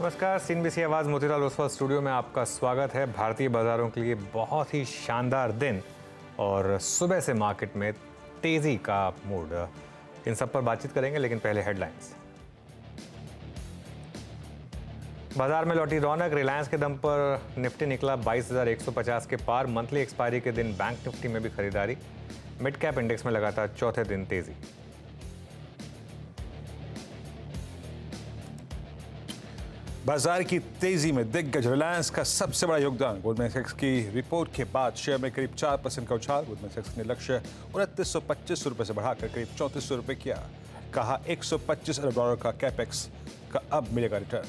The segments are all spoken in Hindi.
नमस्कार, सीएनबीसी आवाज़ मोतीलाल ओसवाल स्टूडियो में आपका स्वागत है। भारतीय बाजारों के लिए बहुत ही शानदार दिन और सुबह से मार्केट में तेज़ी का मूड, इन सब पर बातचीत करेंगे, लेकिन पहले हेडलाइंस। बाजार में लौटी रौनक, रिलायंस के दम पर निफ्टी निकला 22,150 के पार। मंथली एक्सपायरी के दिन बैंक निफ्टी में भी खरीदारी। मिड कैप इंडेक्स में लगातार चौथे दिन तेज़ी। बाजार की तेजी में दिग्गज रिलायंस का सबसे बड़ा योगदान। गोल्डमैन सैक्स की रिपोर्ट के बाद शेयर में करीब 4% का उछाल। गोल्डमैन सैक्स ने लक्ष्य 2925 रुपए से बढ़ाकर करीब 3400 रुपए किया। कहा $125 अरब का कैपेक्स का अब मिलेगा रिटर्न।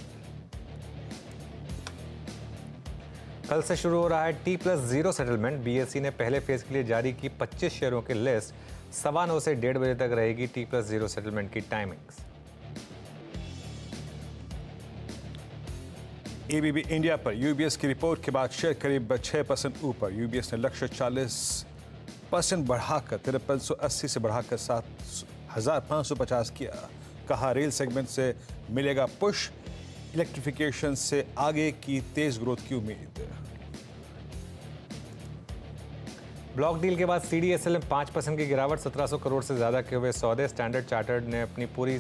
कल से शुरू हो रहा है T+0 सेटलमेंट। बीएसई ने पहले फेज के लिए जारी की 25 शेयरों की लिस्ट। 9:15 से 1:30 बजे तक रहेगी T+0 सेटलमेंट की टाइमिंग्स। एबीबी इंडिया पर यूबीएस की रिपोर्ट के बाद शेयर करीब 6% ऊपर। यूबीएस ने लक्ष्य 40% बढ़ाकर 5380 से बढ़ाकर 7550 किया। कहा रेल सेगमेंट से मिलेगा पुश। इलेक्ट्रिफिकेशन से आगे की तेज ग्रोथ की उम्मीद। ब्लॉक डील के बाद सीडीएसएल में 5% की गिरावट। 1700 करोड़ से ज्यादा के हुए सौदे। स्टैंडर्ड चार्टर्ड ने अपनी पूरी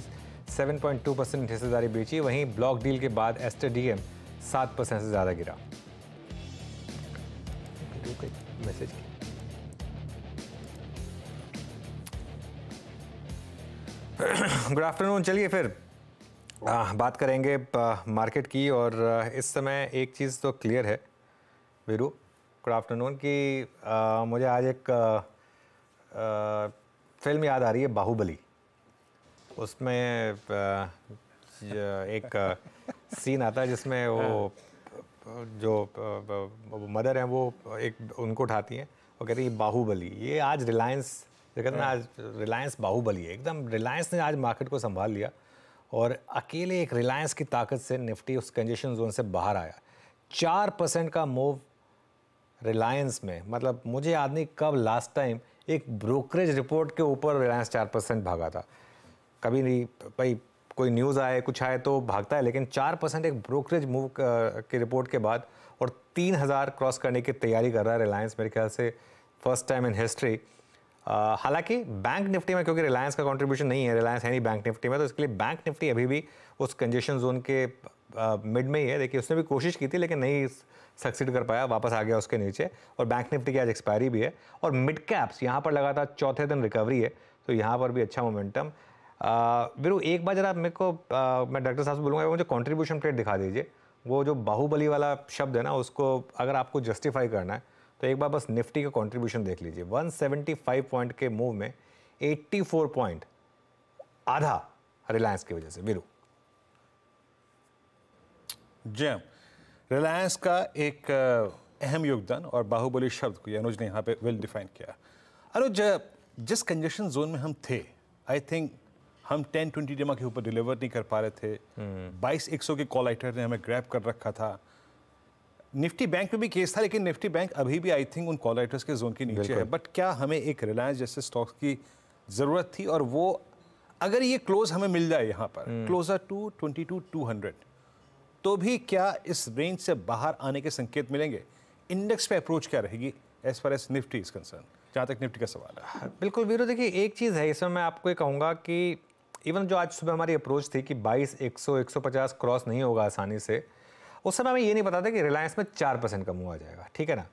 7.2% हिस्सेदारी बेची। वहीं ब्लॉक डील के बाद एसटीडीएम 7% से ज्यादा गिरा। Message good afternoon. चलिए फिर बात करेंगे मार्केट की। और इस समय एक चीज़ तो क्लियर है वीरू, गुड आफ्टरनून, कि मुझे आज एक फिल्म याद आ रही है, बाहुबली। उसमें एक सीन आता है जिसमें वो जो मदर हैं वो एक उनको उठाती हैं और कहती है बाहुबली। ये आज रिलायंस, कहते हैं ना, आज रिलायंस बाहुबली है एकदम। रिलायंस ने आज मार्केट को संभाल लिया और अकेले एक रिलायंस की ताकत से निफ्टी उस कंजेशन जोन से बाहर आया। 4% का मूव रिलायंस में। मतलब मुझे याद नहीं कब लास्ट टाइम एक ब्रोकरेज रिपोर्ट के ऊपर रिलायंस 4% भागा था। कभी नहीं भाई, कोई न्यूज़ आए कुछ आए तो भागता है, लेकिन 4% एक ब्रोकरेज मूव की रिपोर्ट के बाद और 3000 क्रॉस करने की तैयारी कर रहा है रिलायंस, मेरे ख्याल से फर्स्ट टाइम इन हिस्ट्री। हालांकि बैंक निफ्टी में, क्योंकि रिलायंस का कंट्रीब्यूशन नहीं है, रिलायंस है नहीं बैंक निफ्टी में, तो इसके लिए बैंक निफ्टी अभी भी उस कंजेशन जोन के मिड में ही है। देखिए उसने भी कोशिश की थी लेकिन नहीं सक्सीड कर पाया, वापस आ गया उसके नीचे। और बैंक निफ्टी की आज एक्सपायरी भी है। और मिड कैप्स यहाँ पर लगातार चौथे दिन रिकवरी है, तो यहाँ पर भी अच्छा मोमेंटम। वीरू एक बार जरा मेरे को मैं डॉक्टर साहब से बोलूँगा मुझे कंट्रीब्यूशन प्लेट दिखा दीजिए। वो जो बाहुबली वाला शब्द है ना, उसको अगर आपको जस्टिफाई करना है तो एक बार बस निफ्टी का कंट्रीब्यूशन देख लीजिए। 175 पॉइंट के मूव में 84 पॉइंट, आधा रिलायंस की वजह से। वीरू जी, रिलायंस का एक अहम योगदान और बाहुबली शब्द को अनुज ने यहाँ पे वेल डिफाइन किया। अनुज, जिस कंजेशन जोन में हम थे, आई थिंक हम 10-20 डेमा के ऊपर डिलीवर नहीं कर पा रहे थे। 22,100 के कॉल राइटर ने हमें ग्रैब कर रखा था। निफ्टी बैंक में भी केस था, लेकिन निफ्टी बैंक अभी भी आई थिंक उन कॉल राइटर्स के जोन के नीचे है। बट क्या हमें एक रिलायंस जैसे स्टॉक्स की ज़रूरत थी? और वो अगर ये क्लोज हमें मिल जाए यहाँ पर क्लोजर टू 22,200, तो भी क्या इस रेंज से बाहर आने के संकेत मिलेंगे? इंडेक्स पे अप्रोच क्या रहेगी as far as Nifty is concern, जहाँ तक निफ्टी का सवाल है? बिल्कुल वीरू, देखिए एक चीज़ है इसमें, मैं आपको ये कहूँगा कि इवन जो आज सुबह हमारी अप्रोच थी कि 22,100 150 क्रॉस नहीं होगा आसानी से, उस समय हमें ये नहीं पता था कि रिलायंस में 4% का मूव आ जाएगा, ठीक है ना।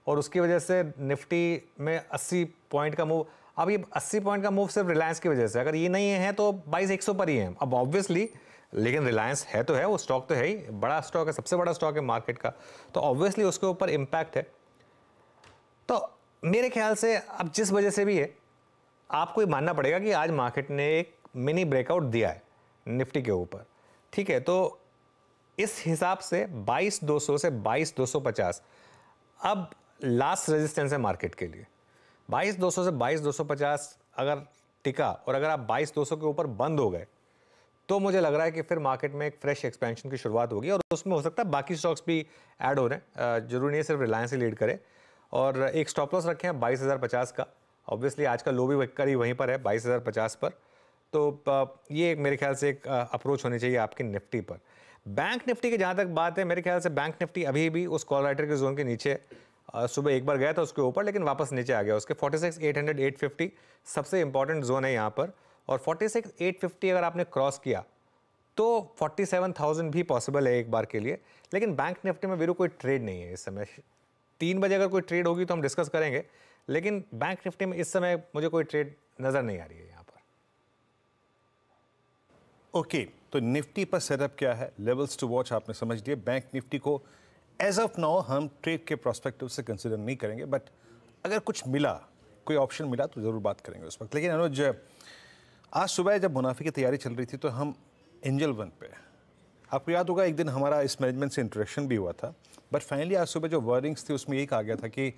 और उसकी वजह से निफ्टी में 80 पॉइंट का मूव। अब ये 80 पॉइंट का मूव सिर्फ रिलायंस की वजह से, अगर ये नहीं है तो 22,100 पर ही है अब ऑब्वियसली। लेकिन रिलायंस है तो है, वो स्टॉक तो है ही, बड़ा स्टॉक है, सबसे बड़ा स्टॉक है मार्केट का, तो ऑब्वियसली उसके ऊपर इम्पैक्ट है। तो मेरे ख्याल से अब जिस वजह से भी है, आपको ये मानना पड़ेगा कि आज मार्केट ने एक मिनी ब्रेकआउट दिया है निफ्टी के ऊपर, ठीक है। तो इस हिसाब से 22,200 से 22,250 अब लास्ट रेजिस्टेंस है मार्केट के लिए। 22,200 से 22,250 अगर टिका और अगर आप 22,200 के ऊपर बंद हो गए तो मुझे लग रहा है कि फिर मार्केट में एक फ्रेश एक्सपेंशन की शुरुआत होगी। और उसमें हो सकता है बाकी स्टॉक्स भी ऐड हो रहे हैं, जरूरी नहीं है सिर्फ रिलायंस ही लीड करे। और एक स्टॉप लॉस रखे हैं 22,050 का। ऑब्वियसली आज का लो भी करीब वहीं पर है 22,050 पर। तो ये एक मेरे ख्याल से एक अप्रोच होनी चाहिए आपकी निफ्टी पर। बैंक निफ्टी की जहाँ तक बात है, मेरे ख्याल से बैंक निफ्टी अभी भी उस कॉल राइटर के जोन के नीचे सुबह एक बार गया था उसके ऊपर, लेकिन वापस नीचे आ गया। उसके 46,800 850 सबसे इंपॉर्टेंट जोन है यहाँ पर, और 46,850 अगर आपने क्रॉस किया तो 47,000 भी पॉसिबल है एक बार के लिए। लेकिन बैंक निफ्टी में वीरू कोई ट्रेड नहीं है इस समय। 3 बजे अगर कोई ट्रेड होगी तो हम डिस्कस करेंगे, लेकिन बैंक निफ्टी में इस समय मुझे कोई ट्रेड नज़र नहीं आ रही है यहाँ पर। ओके, तो निफ्टी पर सेटअप क्या है, लेवल्स टू वॉच आपने समझ लिए। बैंक निफ्टी को एज ऑफ नाउ हम ट्रेड के प्रोस्पेक्टिव से कंसिडर नहीं करेंगे, बट अगर कुछ मिला, कोई ऑप्शन मिला तो ज़रूर बात करेंगे उस वक्त। लेकिन अनुज, आज सुबह जब मुनाफे की तैयारी चल रही थी तो हम एंजल वन पे, आपको याद होगा एक दिन हमारा इस मैनेजमेंट से इंट्रोडक्शन भी हुआ था, बट फाइनली आज सुबह जो वर्डिंग्स थी उसमें यही कहा गया था कि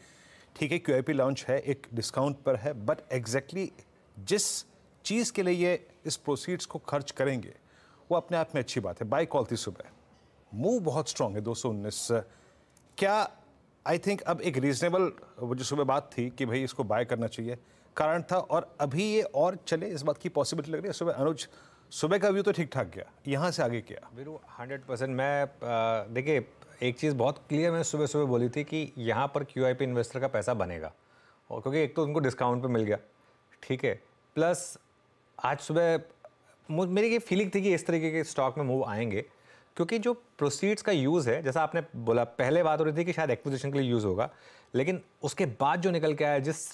ठीक है QIP लॉन्च है, एक डिस्काउंट पर है, बट एग्जैक्टली जिस चीज़ के लिए ये इस प्रोसीड्स को खर्च करेंगे वो अपने आप में अच्छी बात है। बाय कॉल थी सुबह, मूव बहुत स्ट्रांग है 219। क्या आई थिंक अब एक रीजनेबल वो जो सुबह बात थी कि भाई इसको बाय करना चाहिए, कारण था, और अभी ये और चले इस बात की पॉसिबिलिटी लग रही है सुबह? अनुज, सुबह का व्यू तो ठीक ठाक गया, यहाँ से आगे क्या? वीरू 100% मैं देखिए एक चीज़ बहुत क्लियर मैंने सुबह सुबह बोली थी कि यहाँ पर QIP इन्वेस्टर का पैसा बनेगा, और क्योंकि एक तो उनको डिस्काउंट पे मिल गया, ठीक है, प्लस आज सुबह मेरी ये फीलिंग थी कि इस तरीके के स्टॉक में मूव आएंगे, क्योंकि जो प्रोसीड्स का यूज़ है, जैसा आपने बोला, पहले बात हो रही थी कि शायद एक्विजिशन के लिए यूज़ होगा, लेकिन उसके बाद जो निकल के आया जिस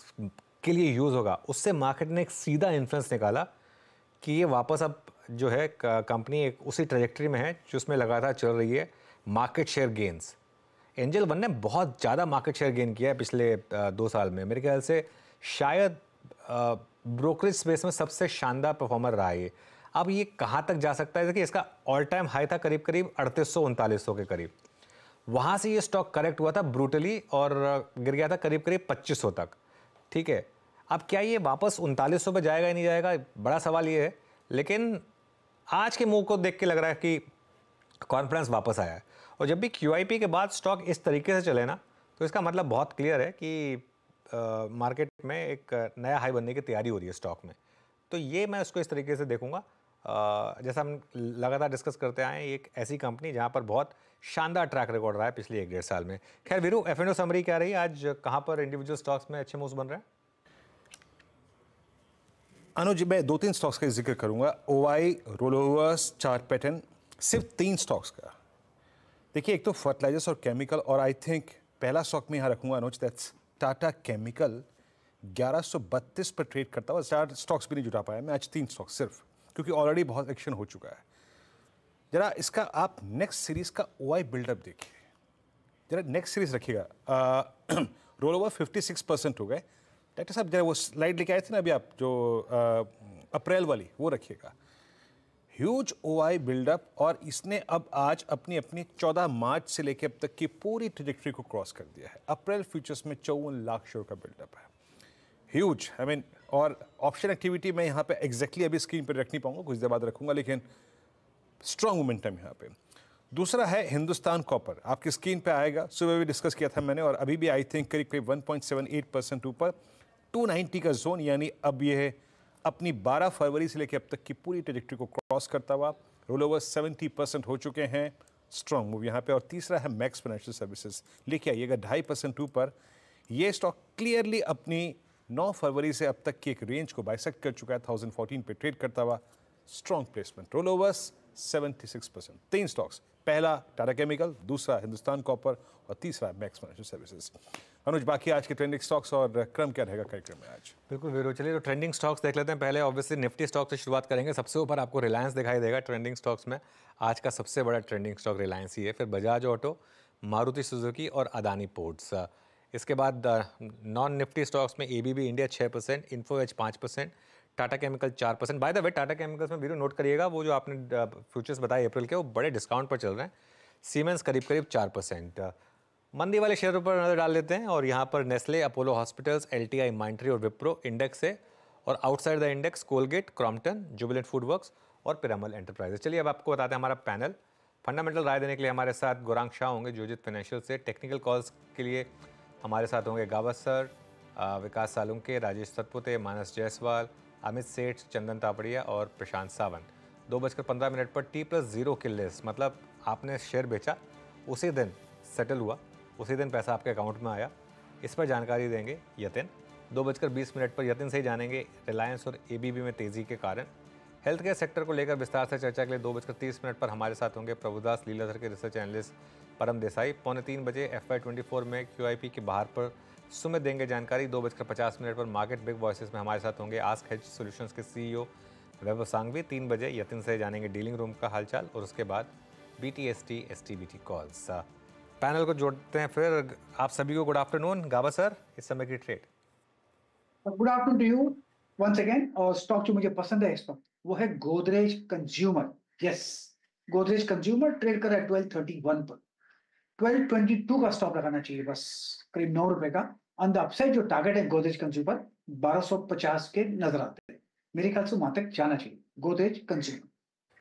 के लिए यूज़ होगा, उससे मार्केट ने एक सीधा इन्फ्लुएंस निकाला कि ये वापस अब जो है कंपनी एक उसी ट्रेजेक्टरी में है जो उसमें लगातार चल रही है, market share gains. Angel one ने बहुत ज़्यादा मार्केट शेयर गेन किया है पिछले 2 साल में। मेरे ख्याल से शायद ब्रोकरेज स्पेस में सबसे शानदार परफॉर्मर रहा है ये। अब ये कहाँ तक जा सकता है? देखिए इसका ऑल टाइम हाई था करीब करीब 3800-3900 के करीब, वहाँ से ये स्टॉक करेक्ट हुआ था ब्रूटली और गिर गया था करीब करीब 2500 तक, ठीक है। अब क्या ये वापस 3900 पे जाएगा या नहीं जाएगा, बड़ा सवाल ये है, लेकिन आज के मूव को देख के लग रहा है कि कॉन्फिडेंस वापस आया है। और जब भी QIP के बाद स्टॉक इस तरीके से चले ना, तो इसका मतलब बहुत क्लियर है कि मार्केट में एक नया हाई बनने की तैयारी हो रही है स्टॉक में। तो ये मैं उसको इस तरीके से देखूंगा। जैसा हम लगातार डिस्कस करते आए हैं, एक ऐसी कंपनी जहां पर बहुत शानदार ट्रैक रिकॉर्ड रहा है पिछले 1-1.5 साल में। खैर वीरू, F&O समरी क्या रही आज, कहाँ पर इंडिविजुअल स्टॉक्स में अच्छे मूव्स बन रहे हैं? अनुज, मैं 2-3 स्टॉक्स का जिक्र करूंगा, OI, रोलोवर्स, चार्ट पैटर्न, सिर्फ 3 स्टॉक्स का। देखिए एक तो फर्टिलाइजर्स और केमिकल, और आई थिंक पहला स्टॉक में यहाँ रखूंगा अनुज, दैट्स टाटा केमिकल। 1132 पर ट्रेड करता हुआ, 4 स्टॉक्स भी नहीं जुटा पाया मैं आज, 3 स्टॉक्स सिर्फ, क्योंकि ऑलरेडी बहुत एक्शन हो चुका है। जरा इसका आप नेक्स्ट सीरीज का OI बिल्डअप देखिए, जरा नेक्स्ट सीरीज रखिएगा। रोल ओवर 56% हो गए। डॉक्टर साहब जरा वो स्लाइड लेके आए थे ना अभी आप, जो अप्रैल वाली, वो रखिएगा। ह्यूज OI बिल्डअप, और इसने अब आज अपनी 14 मार्च से लेकर अब तक की पूरी ट्रेजेक्टरी को क्रॉस कर दिया है। अप्रैल फ्यूचर्स में 54 लाख शेयर का बिल्डअप है, ह्यूज। आई मीन, और ऑप्शन एक्टिविटी मैं यहाँ पे एग्जैक्टली अभी स्क्रीन पर रख नहीं पाऊंगा, कुछ देर बाद रखूंगा, लेकिन स्ट्रॉन्ग मोमेंटम यहाँ पे। दूसरा है हिंदुस्तान कॉपर, आपकी स्क्रीन पे आएगा, सुबह भी डिस्कस किया था मैंने, और अभी भी आई थिंक करीब करीब 1.78% ऊपर, 290 का जोन, यानी अब ये अपनी 12 फरवरी से लेकर अब तक की पूरी ट्रेजेक्टरी को क्रॉस करता हुआ रोल ओवर 70% हो चुके हैं। स्ट्रॉन्ग मूव यहाँ पे। और तीसरा है मैक्स फाइनेंशियल सर्विसेज, लेके आइएगा 2.5% ऊपर। ये स्टॉक क्लियरली अपनी 9 फरवरी से अब तक की एक रेंज को बाइसेक्ट कर चुका है, 1014 पे ट्रेड करता हुआ। Strong placement, roll overs 76%। 3 stocks, पहला टाटा केमिकल, दूसरा हिंदुस्तान कॉपर, और तीसरा मैक्स फाइनेंशियल सर्विसेज। अनुज, बाकी आज के ट्रेंडिंग स्टॉक्स और क्रम क्या रहेगा कार्यक्रम में आज? बिल्कुल वीरू, चलिए तो ट्रेंडिंग स्टॉक्स देख लेते हैं। पहले ऑब्वियसली निफ्टी स्टॉक से शुरुआत करेंगे। सबसे ऊपर आपको रिलायंस दिखाई देगा ट्रेंडिंग स्टॉक्स में। आज का सबसे बड़ा ट्रेंडिंग स्टॉक रिलायंस ही है, फिर बजाज ऑटो, मारुति सुजुकी और अदानी पोर्ट्स। इसके बाद नॉन निफ्टी स्टॉक्स में ABB India 6%, Info Edge 5%, Tata chemical 4%। By the way Tata chemicals में वीडियो नोट करिएगा, वो जो आपने फ्यूचर्स बताए अप्रैल के, वो बड़े डिस्काउंट पर चल रहे हैं। सीमेंस करीब करीब 4%। मंदी वाले शेयरों पर नजर डाल लेते हैं, और यहाँ पर नेस्ले, अपोलो हॉस्पिटल्स, LTI, माइंट्री और विप्रो इंडेक्स है, और outside the index Colgate, Crompton, Jubilant FoodWorks और पिरामल एंटरप्राइजेस। चलिए अब आपको बताते हैं हमारा पैनल। फंडामेंटल राय देने के लिए हमारे साथ गौरांग शाह होंगे जोजित फाइनेंशियल से। टेक्निकल कॉल्स के लिए हमारे साथ होंगे गावस सर, विकास सालुंके, राजेश सतपुते, मानस जायसवाल अमित सेठ, चंदन तापड़िया और प्रशांत सावंत। 2:15 पर T+0 की लिस्ट, मतलब आपने शेयर बेचा, उसी दिन सेटल हुआ, उसी दिन पैसा आपके अकाउंट में आया। इस पर जानकारी देंगे यतिन। 2:20 पर यतिन से ही जानेंगे रिलायंस और ABB में तेजी के कारण। हेल्थ केयर सेक्टर को लेकर विस्तार से चर्चा के लिए 2:30 पर हमारे साथ होंगे प्रभुदास लीलाधर के रिसर्च एनालिस्ट परम देसाई। 2:45 FY24 में QIP के बाहर पर सुमित देंगे जानकारी। 2:50 पर मार्केट बिग वॉइसेस में हमारे साथ होंगे आस्क हेज सॉल्यूशंस के CEO वैभव सांघवी। 3 बजे यतिन से जानेंगे डीलिंग रूम का हालचाल और उसके बाद BTST STBT कॉल्स। पैनल को जोड़ते हैं फिर। आप सभी को गुड आफ्टरनून। गाबा सर, इस समय की trade. Good afternoon to you once again. और स्टॉक जो मुझे पसंद है इस वक्त वो है Godrej consumer. Yes, Godrej consumer trade कर रहा है 1231 पर। 1222 का स्टॉप लगाना चाहिए, बस करीब 9 रुपए का। ऑन द अपसाइड जो टारगेट है गोदरेज कंज्यूमर 1250 के नजर आते हैं। मेरे ख्याल से वहां तक जाना चाहिए गोदरेज कंज्यूमर।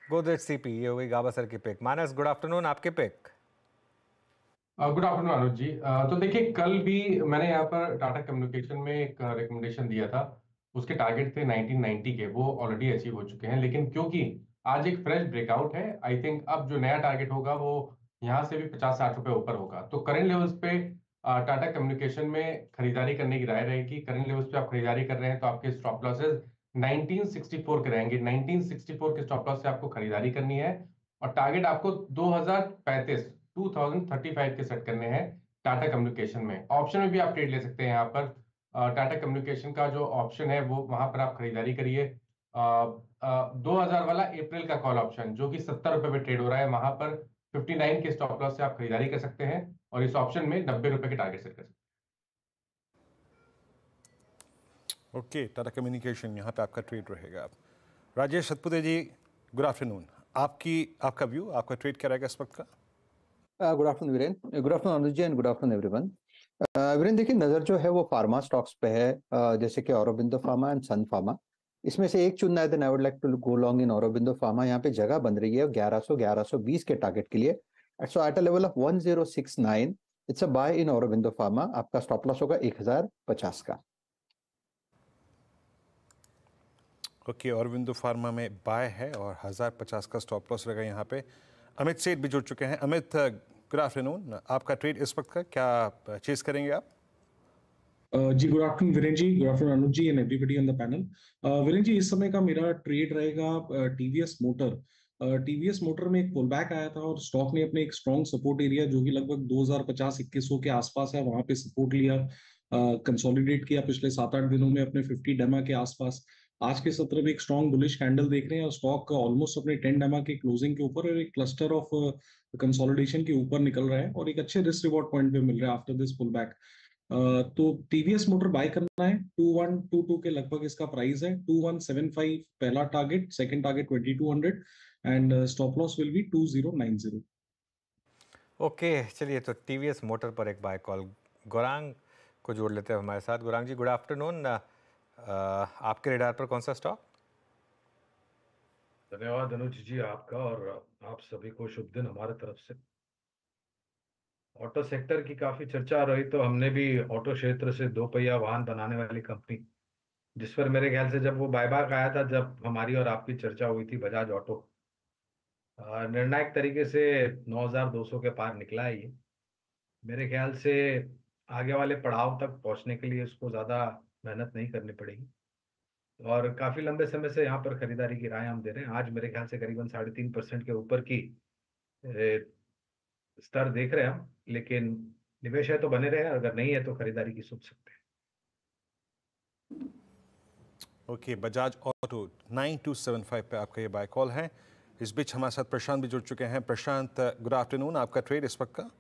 गोदरेज CP, ये हो गई गाबा सर की पिक। मानस, गुड आफ्टरनून, आपके पिक। गुड आफ्टरनून अनुज जी। तो देखिए, कल भी मैंने यहाँ पर टाटा कम्युनिकेशन में एक रिकमेंडेशन दिया था। उसके टारगेट थे 1990 के, वो ऑलरेडी अचीव हो चुके हैं। लेकिन क्योंकि आज एक फ्रेश ब्रेकआउट है, आई थिंक अब जो नया टारगेट होगा वो यहाँ से भी 50-60 रुपए ऊपर होगा। तो करंट लेवल्स पे टाटा कम्युनिकेशन में खरीदारी करने की राय रहेगी। करंट लेवल्स पे आप खरीदारी कर रहे हैं तो आपके स्टॉप लॉसेज 1964 के रहेंगे। 1964 के स्टॉप लॉस से आपको खरीदारी करनी है और टारगेट आपको 2035 के सेट करने हैं टाटा कम्युनिकेशन में। ऑप्शन में भी आप ट्रेड ले सकते हैं। यहाँ पर टाटा कम्युनिकेशन का जो ऑप्शन है वो वहां पर आप खरीदारी करिए। 2000 वाला अप्रैल का कॉल ऑप्शन जो कि 70 रुपए पे ट्रेड हो रहा है, वहां पर 59 के स्टॉप लॉस से आप खरीदारी कर सकते हैं और इस ऑप्शन में 90 रुपए के टारगेट सेट कर सकते हैं। ओके, टाटा कम्युनिकेशन यहाँ पे आपका ट्रेड रहेगा। Rajesh Satpute ji, good afternoon. आपका व्यू, आपका ट्रेड क्या रहेगा इस वक्त का? Good afternoon Viren, good afternoon Anuj ji and good afternoon everyone. Viren देखिए, नजर जो है वो फार्मा स्टॉक्स पे है, जैसे कि Aurobindo pharma and Sun pharma. इसमें से एक चुनना है, then I would like to go long in Aurobindo pharma. यहाँ पे जगह बन रही है 1100-1120 के टारगेट के लिए। So at a level of 1069 it's a buy in Aurobindo pharma. आपका स्टॉप लॉस होगा 1050 का। ओके, ऑरोबिंदो फार्मा में बाय है और 1050 का स्टॉप लॉस रहेगा यहाँ पे। अमित सेठ भी जुड़ चुके हैं। Amit, good afternoon. आपका ट्रेड इस वक्त का क्या चेस करेंगे आप? जी good afternoon Viren ji, good afternoon Anuj ji and everybody on the panel. Viren ji, इस समय का मेरा ट्रेड रहेगा टीवीएस मोटर। टीवीएस मोटर में एक पुल बैक आया था और स्टॉक ने अपने एक स्ट्रॉन्ग सपोर्ट एरिया जो कि लगभग 2050-2100 के आसपास है, वहां पे सपोर्ट लिया, कंसोलिडेट किया पिछले 7-8 दिनों में अपने 50 डेमा के आसपास। आज के सत्र में एक स्ट्रॉन्ग बुलिश कैंडल देख रहे हैं और स्टॉक ऑलमोस्ट अपने 10 डेमा के क्लोजिंग के ऊपर और एक क्लस्टर ऑफ कंसोलिडेशन के ऊपर निकल रहा है और एक अच्छे रिस्क रिवॉर्ड पॉइंट पे मिल रहा है आफ्टर दिस पुल बैक। तो टीवीएस मोटर बाय करना है। 2122 के लगभग इसका प्राइस है। 2175 पहला target, second target 2200 and stop loss will B 2090। Okay, चलिए तो TVS मोटर पर एक बाय कॉल। गौरांग को जोड़ लेते हैं हमारे साथ। गौरांग जी, गुड आफ्टरनून। आपके रेडार पर कौन सा स्टॉक? धन्यवाद अनुज जी आपका, और आप सभी को शुभ दिन हमारे तरफ से। ऑटो सेक्टर की काफी चर्चा रही, तो हमने भी ऑटो क्षेत्र से दो पहिया वाहन बनाने वाली कंपनी, जिस पर मेरे ख्याल से जब वो बायबैक आया था, जब हमारी और आपकी चर्चा हुई थी, बजाज ऑटो निर्णायक तरीके से 9,200 के पार निकला है ये। मेरे ख्याल से आगे वाले पड़ाव तक पहुंचने के लिए उसको ज्यादा मेहनत नहीं करनी पड़ेगी और काफी लंबे समय से यहाँ पर खरीदारी की राय हम दे रहे हैं। आज मेरे ख्याल से करीबन 3.5% के ऊपर की स्तर देख रहे हैं हम, लेकिन निवेश है तो बने रहे, अगर नहीं है तो खरीदारी की सोच सकते हैं। ओके, बजाज ऑटो 9275 पे आपका ये बाय कॉल है। इस बीच हमारे साथ प्रशांत भी जुड़ चुके हैं। प्रशांत, गुड आफ्टरनून। आपका ट्रेड इस वक्त का?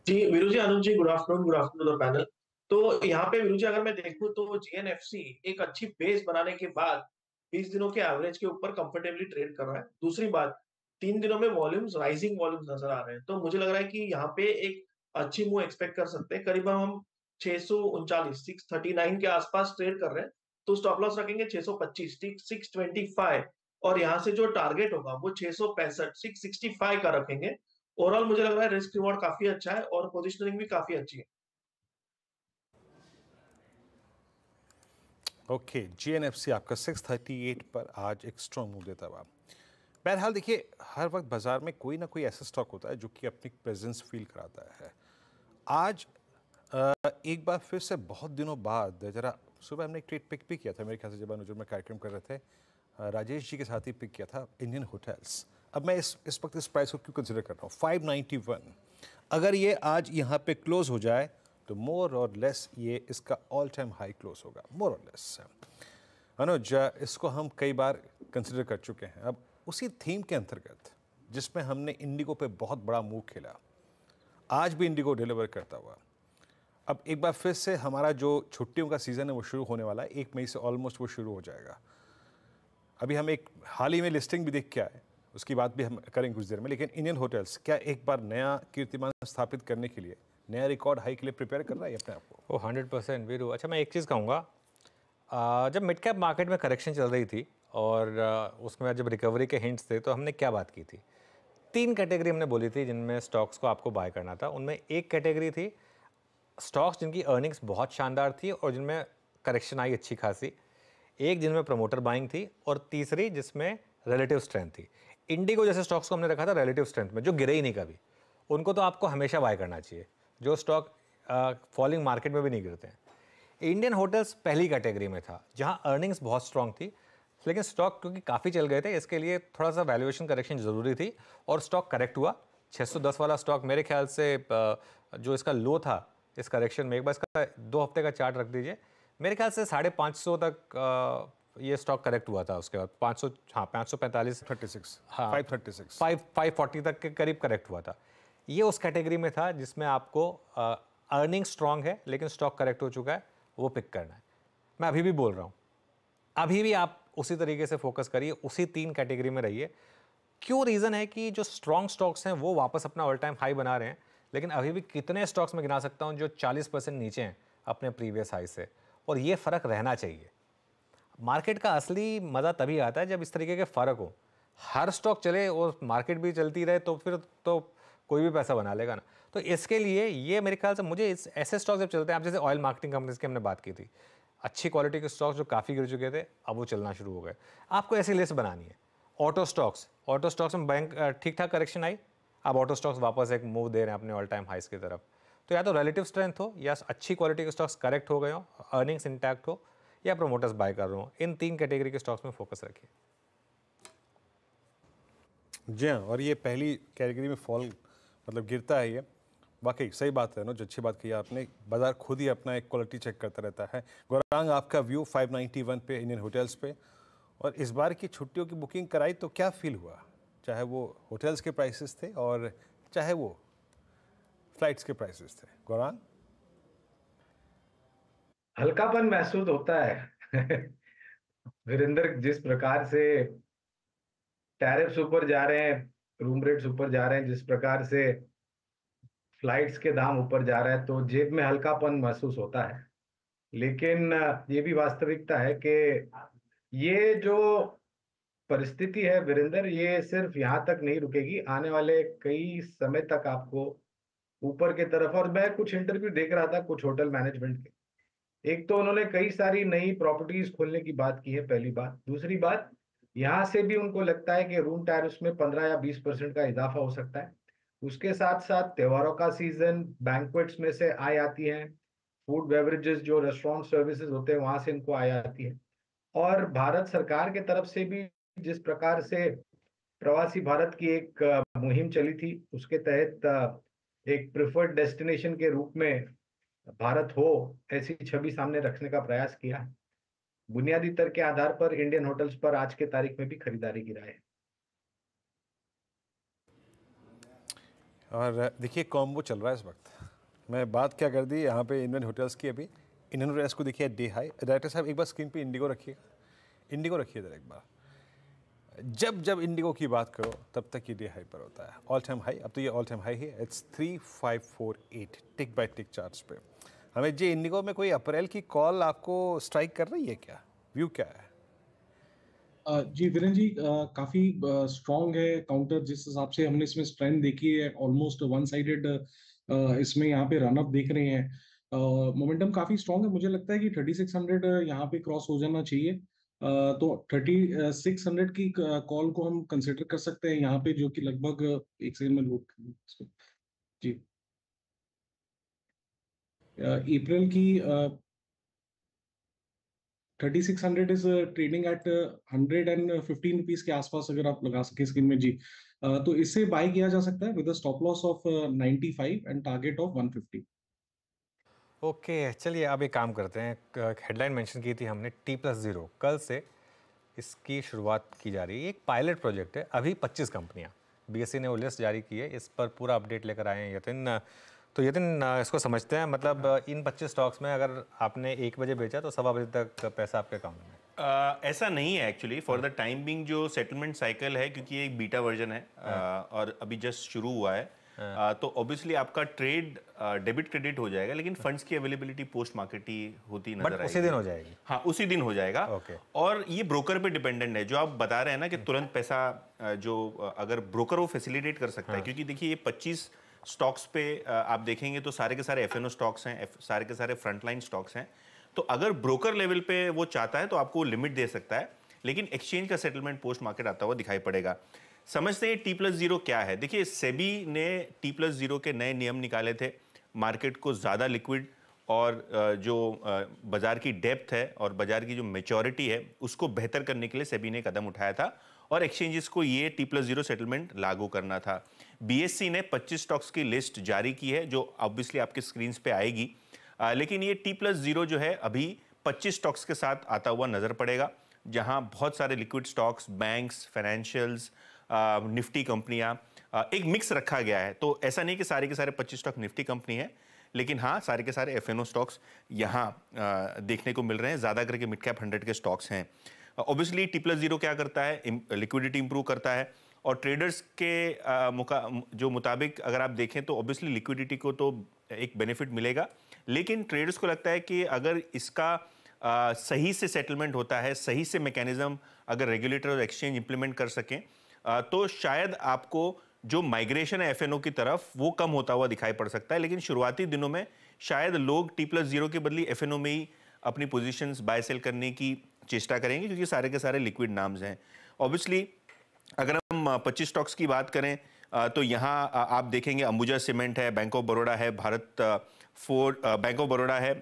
जी वीरू जी, अनुज जी, गुड आफ्टरनून पैनल। तो यहाँ पे वीरू जी अगर मैं देखूं तो जीएनएफसी एक अच्छी बेस बनाने के बाद 20 दिनों के एवरेज के ऊपर कंफर्टेबली ट्रेड कर रहा है। दूसरी बात, 3 दिनों में वॉल्यूम्स राइजिंग वॉल्यूम्स नजर आ रहे हैं, तो मुझे लग रहा है कि यहाँ पे एक अच्छी मूव एक्सपेक्ट कर सकते हैं। करीबन हम 639 639 के आसपास ट्रेड कर रहे हैं, तो स्टॉप लॉस रखेंगे 625 625 और यहाँ से जो टारगेट होगा वो 665 665 का रखेंगे। ओवरऑल मुझे लग रहा है रिस्क रिवॉर्ड काफी अच्छा है और पोजीशनिंग भी काफी अच्छी है। ओके, GNFC आपका 638 पर आज एक स्ट्रॉन्ग मूव देता हुआ। बहरहाल देखिए, हर वक्त बाजार में कोई ना कोई ऐसा स्टॉक होता है जो कि अपनी प्रेजेंस फील कराता है। आज एक बार फिर से बहुत दिनों बाद जरा, सुबह हमने एक ट्रेड पिक भी किया था मेरे ख्याल से, जब अनुज में कार्यक्रम कर रहे थे, राजेश जी के साथ ही पिक किया था, इंडियन होटल्स। अब मैं इस वक्त इस प्राइस को क्यों कंसिडर कर रहा हूँ, 591। अगर ये आज यहाँ पे क्लोज हो जाए तो मोर और लेस ये इसका ऑल टाइम हाई क्लोज होगा, मोर और लेस। अनुज, इसको हम कई बार कंसिडर कर चुके हैं। अब उसी थीम के अंतर्गत जिसमें हमने इंडिगो पे बहुत बड़ा मूव खेला, आज भी इंडिगो डिलीवर करता हुआ। अब एक बार फिर से हमारा जो छुट्टियों का सीज़न है वो शुरू होने वाला है, 1 मई से ऑलमोस्ट वो शुरू हो जाएगा। अभी हम एक हाल ही में लिस्टिंग भी देख के आए, उसकी बात भी हम करेंगे कुछ देर में। लेकिन इंडियन होटल्स क्या एक बार नया कीर्तिमान स्थापित करने के लिए, नया रिकॉर्ड हाई के लिए प्रिपेयर कर रहा है अपने आप को? 100% वीरू। अच्छा, मैं एक चीज़ कहूँगा, जब मिड कैप मार्केट में करेक्शन चल रही थी और उसमें जब रिकवरी के हिंट्स थे, तो हमने क्या बात की थी? 3 कैटेगरी हमने बोली थी जिनमें स्टॉक्स को आपको बाय करना था। उनमें एक कैटेगरी थी स्टॉक्स जिनकी अर्निंग्स बहुत शानदार थी और जिनमें करेक्शन आई अच्छी खासी, एक जिनमें प्रमोटर बाइंग थी, और तीसरी जिसमें रिलेटिव स्ट्रेंथ थी। इंडिगो जैसे स्टॉक्स को हमने रखा था रिलेटिव स्ट्रेंथ में, जो गिरे ही नहीं कभी। उनको तो आपको हमेशा बाय करना चाहिए, जो स्टॉक फॉलिंग मार्केट में भी नहीं गिरते हैं। इंडियन होटल्स पहली कैटेगरी में था जहां अर्निंग्स बहुत स्ट्रांग थी, लेकिन स्टॉक क्योंकि काफ़ी चल गए थे, इसके लिए थोड़ा सा वैल्यूएशन करेक्शन ज़रूरी थी और स्टॉक करेक्ट हुआ। 610 वाला स्टॉक मेरे ख्याल से जो इसका लो था इस करेक्शन में, एक बार इसका 2 हफ्ते का चार्ट रख दीजिए, मेरे ख्याल से 550 तक ये स्टॉक करेक्ट हुआ था। उसके बाद 500, हाँ 545, 36, हाँ 536, 540 तक के करीब करेक्ट हुआ था। ये उस कैटेगरी में था जिसमें आपको अर्निंग स्ट्रांग है लेकिन स्टॉक करेक्ट हो चुका है, वो पिक करना है। मैं अभी भी बोल रहा हूँ, अभी भी आप उसी तरीके से फोकस करिए, उसी 3 कैटेगरी में रहिए। क्यों? रीज़न है कि जो स्ट्रॉन्ग स्टॉक्स हैं वो वापस अपना ऑल टाइम हाई बना रहे हैं, लेकिन अभी भी कितने स्टॉक्स में गिना सकता हूँ जो 40% नीचे हैं अपने प्रीवियस हाई से, और ये फ़र्क रहना चाहिए। मार्केट का असली मज़ा तभी आता है जब इस तरीके के फ़र्क हो। हर स्टॉक चले और मार्केट भी चलती रहे तो फिर तो कोई भी पैसा बना लेगा ना। तो इसके लिए ये मेरे ख्याल से मुझे ऐसे स्टॉक जब चलते हैं, आप जैसे ऑयल मार्केटिंग कंपनीज की हमने बात की थी, अच्छी क्वालिटी के स्टॉक्स जो काफ़ी गिर चुके थे अब वो चलना शुरू हो गए, आपको ऐसी लिस्ट बनानी है। ऑटो स्टॉक्स में बैंक ठीक ठाक करेक्शन आई, अब ऑटो स्टॉक्स वापस एक मूव दे रहे हैं अपने ऑल टाइम हाइस की तरफ। तो या तो रिलेटिव स्ट्रेंथ हो, या अच्छी क्वालिटी के स्टॉक्स करेक्ट हो गए हो, अर्निंग्स इंटैक्ट हो, या प्रोमोटर्स बाय कर रहे हो। इन 3 कैटेगरी के स्टॉक्स में फोकस रखिए। जी हाँ, और ये पहली कैटेगरी में फॉल मतलब गिरता है, ये वाकई सही बात है ना, जो अच्छी बात कही आपने। बाजार खुद ही अपना एक क्वालिटी चेक करता रहता है। गौरांग, आपका व्यू 591 पे इंडियन होटल्स पे, और इस बार की छुट्टियों की बुकिंग कराई तो क्या फील हुआ, चाहे वो होटल्स के प्राइसेस थे और चाहे वो फ्लाइट्स के प्राइसेस थे? गौरांग, हल्कापन महसूस होता है वीरेंद्र, जिस प्रकार से टैरिफ्स ऊपर जा रहे हैं, रूम रेट्स ऊपर जा रहे हैं, जिस प्रकार से फ्लाइट्स के दाम ऊपर जा रहे हैं, तो जेब में हल्कापन महसूस होता है। लेकिन ये भी वास्तविकता है कि ये जो परिस्थिति है वीरेंद्र, ये सिर्फ यहाँ तक नहीं रुकेगी, आने वाले कई समय तक आपको ऊपर की तरफ। और मैं कुछ इंटरव्यू देख रहा था कुछ होटल मैनेजमेंट के, एक तो उन्होंने कई सारी नई प्रॉपर्टीज खोलने की बात की है, पहली बात। दूसरी बात, यहाँ से भी उनको लगता है कि रूम टैरिफ्स में 15 या 20% का इजाफा हो सकता है। उसके साथ साथ त्योहारों का सीजन, बैंक्वेट्स में से आय आती है, फूड बेवरेजेस जो रेस्टोरेंट सर्विसेज होते हैं वहां से इनको आय आती है। और भारत सरकार के तरफ से भी जिस प्रकार से प्रवासी भारत की एक मुहिम चली थी, उसके तहत एक प्रिफर्ड डेस्टिनेशन के रूप में भारत हो ऐसी छवि सामने रखने का प्रयास किया है। बुनियादी दर के आधार पर इंडियन होटल्स पर आज के तारीख में भी खरीदारी की राय है। और देखिए कॉम्बो चल रहा है इस वक्त। मैं बात क्या कर दी यहाँ पे इंडियन होटल्स की, अभी इंडियन होटल्स को देखिए डे हाई। डायरेक्टर साहब एक बार स्क्रीन पे इंडिगो रखिएगा, इंडिगो रखिए जरा एक बार। जब जब इंडिगो की बात करो तब तक ये डे हाई पर होता है, ऑल टाइम हाई। अब तो ये ऑल टाइम हाई है, it's 3548 tick by tick charts पे। हमें जी इंडिगो में कोई अप्रैल की कॉल आपको स्ट्राइक कर रही है क्या? व्यू क्या है? जी वीरेन जी, काफी स्ट्रॉन्ग है काउंटर, जिस हिसाब से हमने इसमें स्ट्रेंथ देखी है, ऑलमोस्ट वन साइडेड इसमें यहाँ पे रनअप देख रहे हैं। मोमेंटम काफी स्ट्रांग है, मुझे लगता है कि 3600 यहाँ पे क्रॉस हो जाना चाहिए। तो 3600 की कॉल को हम कंसिडर कर सकते हैं यहाँ पे, जो कि लगभग एक सेकंड में लोड जी अप्रैल की 3600 इज ट्रेडिंग एट 115 रुपीज के आसपास, अगर आप लगा सके स्क्रीन में जी। तो इससे बाय किया जा सकता है with stop loss of 95 and target of 150। Okay चलिए अब एक काम करते हैं, हेडलाइन मेंशन की थी हमने T+0, कल से इसकी शुरुआत की जा रही है। एक पायलट प्रोजेक्ट है, अभी 25 कंपनियां, BSE ने वो लिस्ट जारी की है, इस पर पूरा अपडेट लेकर आए हैं यतिन। तो यतिन इसको समझते हैं, मतलब इन 25 स्टॉक्स में अगर आपने 1 बजे बेचा तो 1:15 बजे तक पैसा आपके अकाउंट में? ऐसा नहीं है actually. For the time being जो सेटलमेंट साइकिल है, क्योंकि ये एक बीटा वर्जन है और अभी जस्ट शुरू हुआ है, तो ऑब्वियसली आपका ट्रेड डेबिट क्रेडिट हो जाएगा, लेकिन फंड्स की अवेलेबिलिटी पोस्ट मार्केट ही होती नजर आएगी। उसी दिन हो जाएगी? हाँ, उसी दिन हो जाएगा। और ये ब्रोकर पे डिपेंडेंट है, जो आप बता रहे हैं ना कि तुरंत पैसा जो अगर ब्रोकर वो फैसिलिटेट कर सकता है, क्योंकि देखिए ये 25 स्टॉक्स पे आप देखेंगे तो सारे के सारे FNO स्टॉक्स हैं, सारे के सारे फ्रंटलाइन स्टॉक्स हैं। तो अगर ब्रोकर लेवल पे वो चाहता है तो आपको लिमिट दे सकता है, लेकिन एक्सचेंज का सेटलमेंट पोस्ट मार्केट आता हुआ दिखाई पड़ेगा। समझते हैं T+0 क्या है। देखिए सेबी ने T+0 के नए नियम निकाले थे, मार्केट को ज़्यादा लिक्विड और जो बाजार की डेप्थ है और बाजार की जो मेच्योरिटी है उसको बेहतर करने के लिए सेबी ने कदम उठाया था और एक्सचेंजेस को ये T+0 सेटलमेंट लागू करना था। BSE ने 25 स्टॉक्स की लिस्ट जारी की है, जो ऑब्वियसली आपके स्क्रीन पे आएगी, लेकिन ये T+0 जो है अभी 25 स्टॉक्स के साथ आता हुआ नजर पड़ेगा, जहां बहुत सारे liquid stocks, banks, financials, Nifty कंपनियां, एक मिक्स रखा गया है। तो ऐसा नहीं कि सारे के सारे 25 स्टॉक निफ्टी कंपनी है, लेकिन हाँ सारे के सारे FNO स्टॉक्स यहाँ देखने को मिल रहे हैं, ज़्यादा करके मिड कैप 100 के स्टॉक्स हैं। ऑब्वियसली T+0 क्या करता है, लिक्विडिटी इंप्रूव करता है और ट्रेडर्स के जो मुताबिक अगर आप देखें तो ऑब्वियसली लिक्विडिटी को तो एक बेनिफिट मिलेगा, लेकिन ट्रेडर्स को लगता है कि अगर इसका सही से सेटलमेंट होता है, सही से मैकेनिज्म अगर रेगुलेटर और एक्सचेंज इंप्लीमेंट कर सकें, तो शायद आपको जो माइग्रेशन है FNO की तरफ वो कम होता हुआ दिखाई पड़ सकता है। लेकिन शुरुआती दिनों में शायद लोग T+0 के बदले FNO में ही अपनी पोजीशंस बाय सेल करने की चेष्टा करेंगे, क्योंकि सारे के सारे लिक्विड नाम्स हैं। ऑब्वियसली अगर हम 25 स्टॉक्स की बात करें तो यहाँ आप देखेंगे अंबुजा सीमेंट है, बैंक ऑफ बड़ौदा है, बैंक ऑफ बड़ौदा है,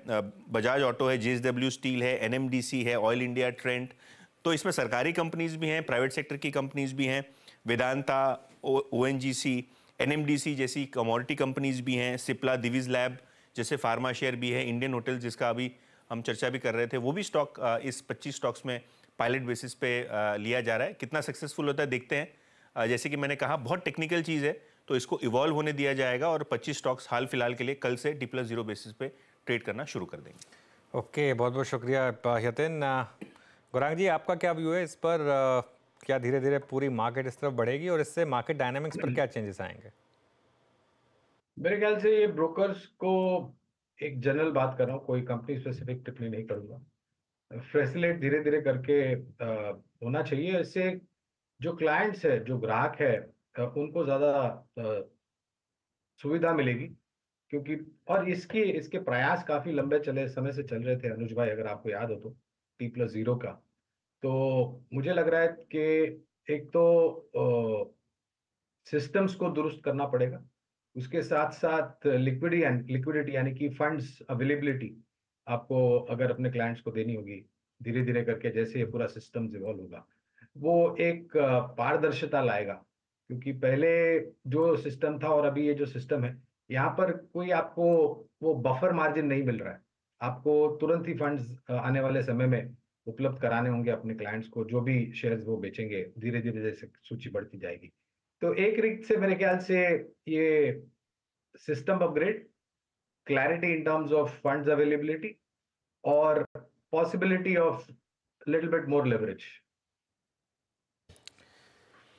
बजाज ऑटो है, JSW स्टील है, NMDC है, ऑयल इंडिया, ट्रेंट। तो इसमें सरकारी कंपनीज भी हैं, प्राइवेट सेक्टर की कंपनीज भी हैं, वेदांता, ONGC, NMDC जैसी कमोडिटी कंपनीज भी हैं, सिप्ला, दिवीज लैब जैसे फार्मा शेयर भी है, इंडियन होटल जिसका अभी हम चर्चा भी कर रहे थे, वो भी स्टॉक इस 25 स्टॉक्स में पायलट बेसिस पे लिया जा रहा है। कितना सक्सेसफुल होता है देखते हैं। जैसे कि मैंने कहा बहुत टेक्निकल चीज़ है, तो इसको इवॉल्व होने दिया जाएगा और 25 स्टॉक्स हाल फिलहाल के लिए कल से T+0 बेसिस पे ट्रेड करना शुरू कर देंगे। ओके, बहुत बहुत शुक्रिया यतिन। गौरांग जी, आपका क्या व्यू है इस पर? क्या धीरे धीरे पूरी मार्केट इस तरफ बढ़ेगी और इससे मार्केट डायनामिक्स पर क्या चेंजेस आएंगे? मेरे ख्याल से ये ब्रोकर्स को, एक जनरल बात कर रहा हूँ, कोई कंपनी स्पेसिफिक टिप्पणी नहीं करूंगा, फैसिलिटेट धीरे धीरे करके होना चाहिए। इससे जो क्लाइंट्स है, जो ग्राहक है, उनको ज्यादा सुविधा मिलेगी, क्योंकि और इसके प्रयास काफी लंबे समय से चल रहे थे अनुज भाई, अगर आपको याद हो तो T+0 का। तो मुझे लग रहा है कि एक तो सिस्टम्स को दुरुस्त करना पड़ेगा, उसके साथ साथ लिक्विडिटी यानी कि फंड्स अवेलेबिलिटी आपको अगर अपने क्लाइंट्स को देनी होगी धीरे धीरे करके, जैसे ये पूरा सिस्टम इवॉल्व होगा वो एक पारदर्शिता लाएगा। क्योंकि पहले जो सिस्टम था और अभी ये जो सिस्टम है, यहाँ पर कोई आपको वो बफर मार्जिन नहीं मिल रहा है। आपको तुरंत ही फंड्स आने वाले समय में उपलब्ध कराने होंगे अपने क्लाइंट्स को, जो भी शेयर्स वो बेचेंगे धीरे धीरे जैसे सूची बढ़ती जाएगी। तो एक रीत से मेरे ख्याल से ये system upgrade, clarity in terms of funds availability और possibility of little bit more leverage.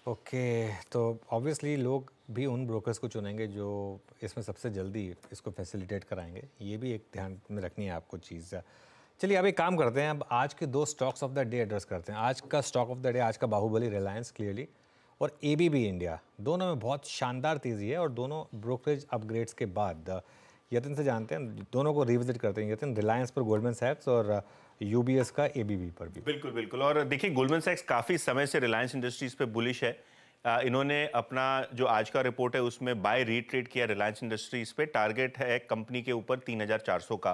Okay, तो ऑब्वियसली लोग भी उन ब्रोकर्स को चुनेंगे जो इसमें सबसे जल्दी इसको फैसिलिटेट कराएंगे। ये भी एक ध्यान में रखनी है आपको चीज़। चलिए अब एक काम करते हैं, अब आज के 2 stocks of the day address करते हैं। आज का स्टॉक ऑफ द डे, आज का बाहुबली रिलायंस क्लियरली और ABB इंडिया, दोनों में बहुत शानदार तेज़ी है और दोनों ब्रोकरेज अपग्रेड्स के बाद यतिन से जानते हैं, दोनों को रिविजिट करते हैं। यतिन, रिलायंस पर गोल्डमैन सैक्स और यूबीएस का एबीबी पर भी। बिल्कुल बिल्कुल। और देखिए गोल्डमैन सैक्स काफ़ी समय से रिलायंस इंडस्ट्रीज पे बुलिश है। इन्होंने अपना जो आज का रिपोर्ट है उसमें बाय रीट्रेड किया रिलायंस इंडस्ट्रीज पे। टारगेट है कंपनी के ऊपर 3400 का।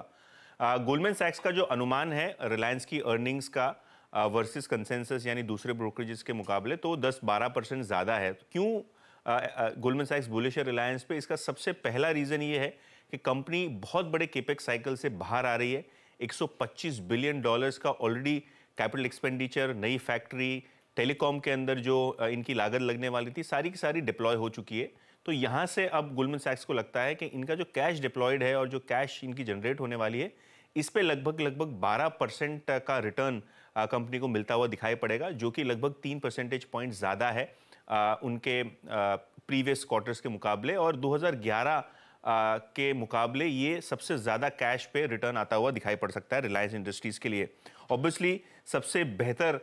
गोल्डमैन सैक्स का जो अनुमान है रिलायंस की अर्निंग्स का वर्सेस कंसेंसस यानी दूसरे ब्रोकरेजेस के मुकाबले, तो 10-12% ज़्यादा है। तो क्यों गोल्डमैन सैक्स बुलिश है रिलायंस पे? इसका सबसे पहला रीज़न ये है कि कंपनी बहुत बड़े केपेक्स साइकिल से बाहर आ रही है। $125 बिलियन का ऑलरेडी कैपिटल एक्सपेंडिचर, नई फैक्ट्री, टेलीकॉम के अंदर जो इनकी लागत लगने वाली थी, सारी की सारी डिप्लॉय हो चुकी है। तो यहाँ से अब गोल्डमैन सैक्स को लगता है कि इनका जो कैश डिप्लॉयड है और जो कैश इनकी जनरेट होने वाली है, इस पे लगभग 12% का रिटर्न कंपनी को मिलता हुआ दिखाई पड़ेगा, जो कि लगभग 3 परसेंटेज पॉइंट ज़्यादा है उनके प्रीवियस क्वार्टर्स के मुकाबले। और 2011 के मुकाबले ये सबसे ज़्यादा कैश पे रिटर्न आता हुआ दिखाई पड़ सकता है रिलायंस इंडस्ट्रीज़ के लिए। ऑब्वियसली सबसे बेहतर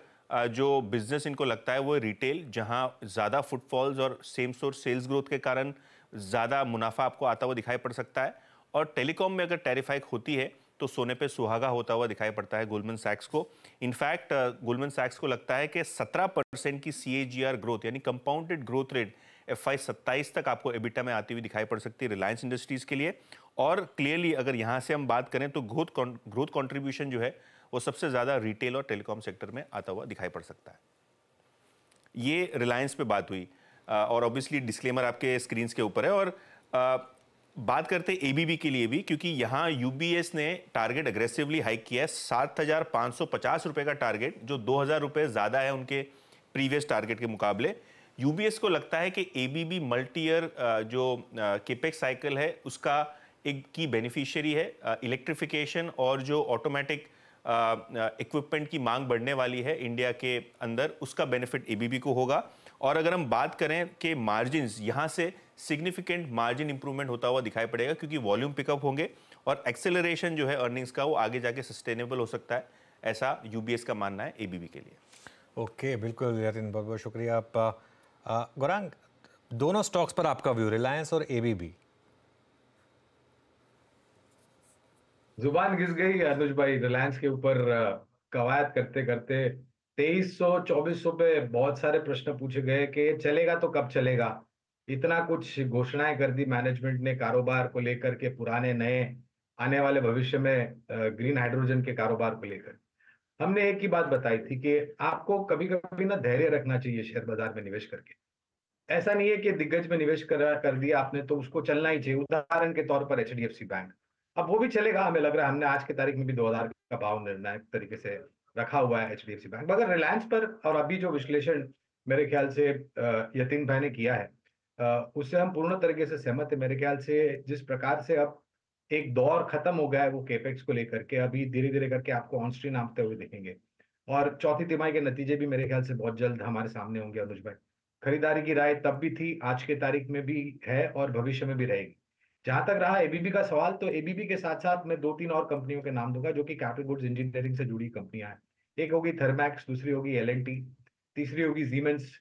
जो बिजनेस इनको लगता है वो रिटेल, जहां ज़्यादा फुटफॉल्स और सेम स्टोर सेल्स ग्रोथ के कारण ज़्यादा मुनाफा आपको आता हुआ दिखाई पड़ सकता है। और टेलीकॉम में अगर टैरिफ हाइक होती है तो सोने पे सुहागा होता हुआ दिखाई पड़ता है गोल्डमैन सैक्स को। इनफैक्ट गोल्डमैन सैक्स को लगता है कि 17% की CAGR ग्रोथ यानी कंपाउंडेड ग्रोथ रेट FY27 तक आपको एबिटा में आती हुई दिखाई पड़ सकती है रिलायंस इंडस्ट्रीज़ के लिए। और क्लियरली अगर यहाँ से हम बात करें तो ग्रोथ कॉन्ट्रीब्यूशन जो है वो सबसे ज़्यादा रिटेल और टेलीकॉम सेक्टर में आता हुआ दिखाई पड़ सकता है। ये रिलायंस पे बात हुई और ऑब्वियसली डिस्क्लेमर आपके स्क्रीन्स के ऊपर है। और बात करते हैं एबीबी के लिए भी, क्योंकि यहाँ यूबीएस ने टारगेट अग्रेसिवली हाइक किया है। 7,550 रुपये का टारगेट, जो 2,000 रुपये ज़्यादा है उनके प्रीवियस टारगेट के मुकाबले। यूबीएस को लगता है कि एबीबी मल्टी ईयर जो केपेक्स साइकिल है उसका एक की बेनिफिशियरी है। इलेक्ट्रिफिकेशन और जो ऑटोमेटिक इक्विपमेंट की मांग बढ़ने वाली है इंडिया के अंदर, उसका बेनिफिट एबीबी को होगा। और अगर हम बात करें कि मार्जिन्स, यहाँ से सिग्निफिकेंट मार्जिन इंप्रूवमेंट होता हुआ दिखाई पड़ेगा, क्योंकि वॉल्यूम पिकअप होंगे और एक्सेलरेशन जो है अर्निंग्स का वो आगे जाके सस्टेनेबल हो सकता है, ऐसा यूबीएस का मानना है एबीबी के लिए। ओके, बिल्कुल यतिन, बहुत बहुत शुक्रिया। आप गौरांग, दोनों स्टॉक्स पर आपका व्यू, रिलायंस और एबीबी। जुबान घिस गई अनुज भाई रिलायंस के ऊपर। कवायद करते करते 2300-2400 पे बहुत सारे प्रश्न पूछे गए कि चलेगा तो कब चलेगा। इतना कुछ घोषणाएं कर दी मैनेजमेंट ने कारोबार को लेकर के, पुराने नए आने वाले भविष्य में ग्रीन हाइड्रोजन के कारोबार को लेकर। हमने एक ही बात बताई थी कि आपको कभी कभी ना धैर्य रखना चाहिए शेयर बाजार में निवेश करके। ऐसा नहीं है कि दिग्गज में निवेश कर दिया आपने तो उसको चलना ही चाहिए। उदाहरण के तौर पर HDFC बैंक, अब वो भी चलेगा हमें लग रहा है। हमने आज की तारीख में भी 2000 का भाव निर्णायक तरीके से रखा हुआ है HDFC बैंक। मगर रिलायंस पर और अभी जो विश्लेषण मेरे ख्याल से यतिन भाई ने किया है, उससे हम पूर्ण तरीके से सहमत है। मेरे ख्याल से जिस प्रकार से अब एक दौर खत्म हो गया है वो केपेक्स को लेकर के, अभी धीरे धीरे करके आपको ऑन स्ट्रीम नापते हुए दिखेंगे। और चौथी तिमाही के नतीजे भी मेरे ख्याल से बहुत जल्द हमारे सामने होंगे अनुज भाई। खरीदारी की राय तब भी थी, आज के तारीख में भी है और भविष्य में भी रहेगी। जहां तक रहा एबीबी का सवाल, तो एबीबी के साथ साथ मैं 2-3 और कंपनियों के नाम दूंगा जो कि कैपिटल गुड्स इंजीनियरिंग से जुड़ी कंपनियां हैं। एक होगी थर्मैक्स, दूसरी होगी L&T, तीसरी होगी सीमेंस,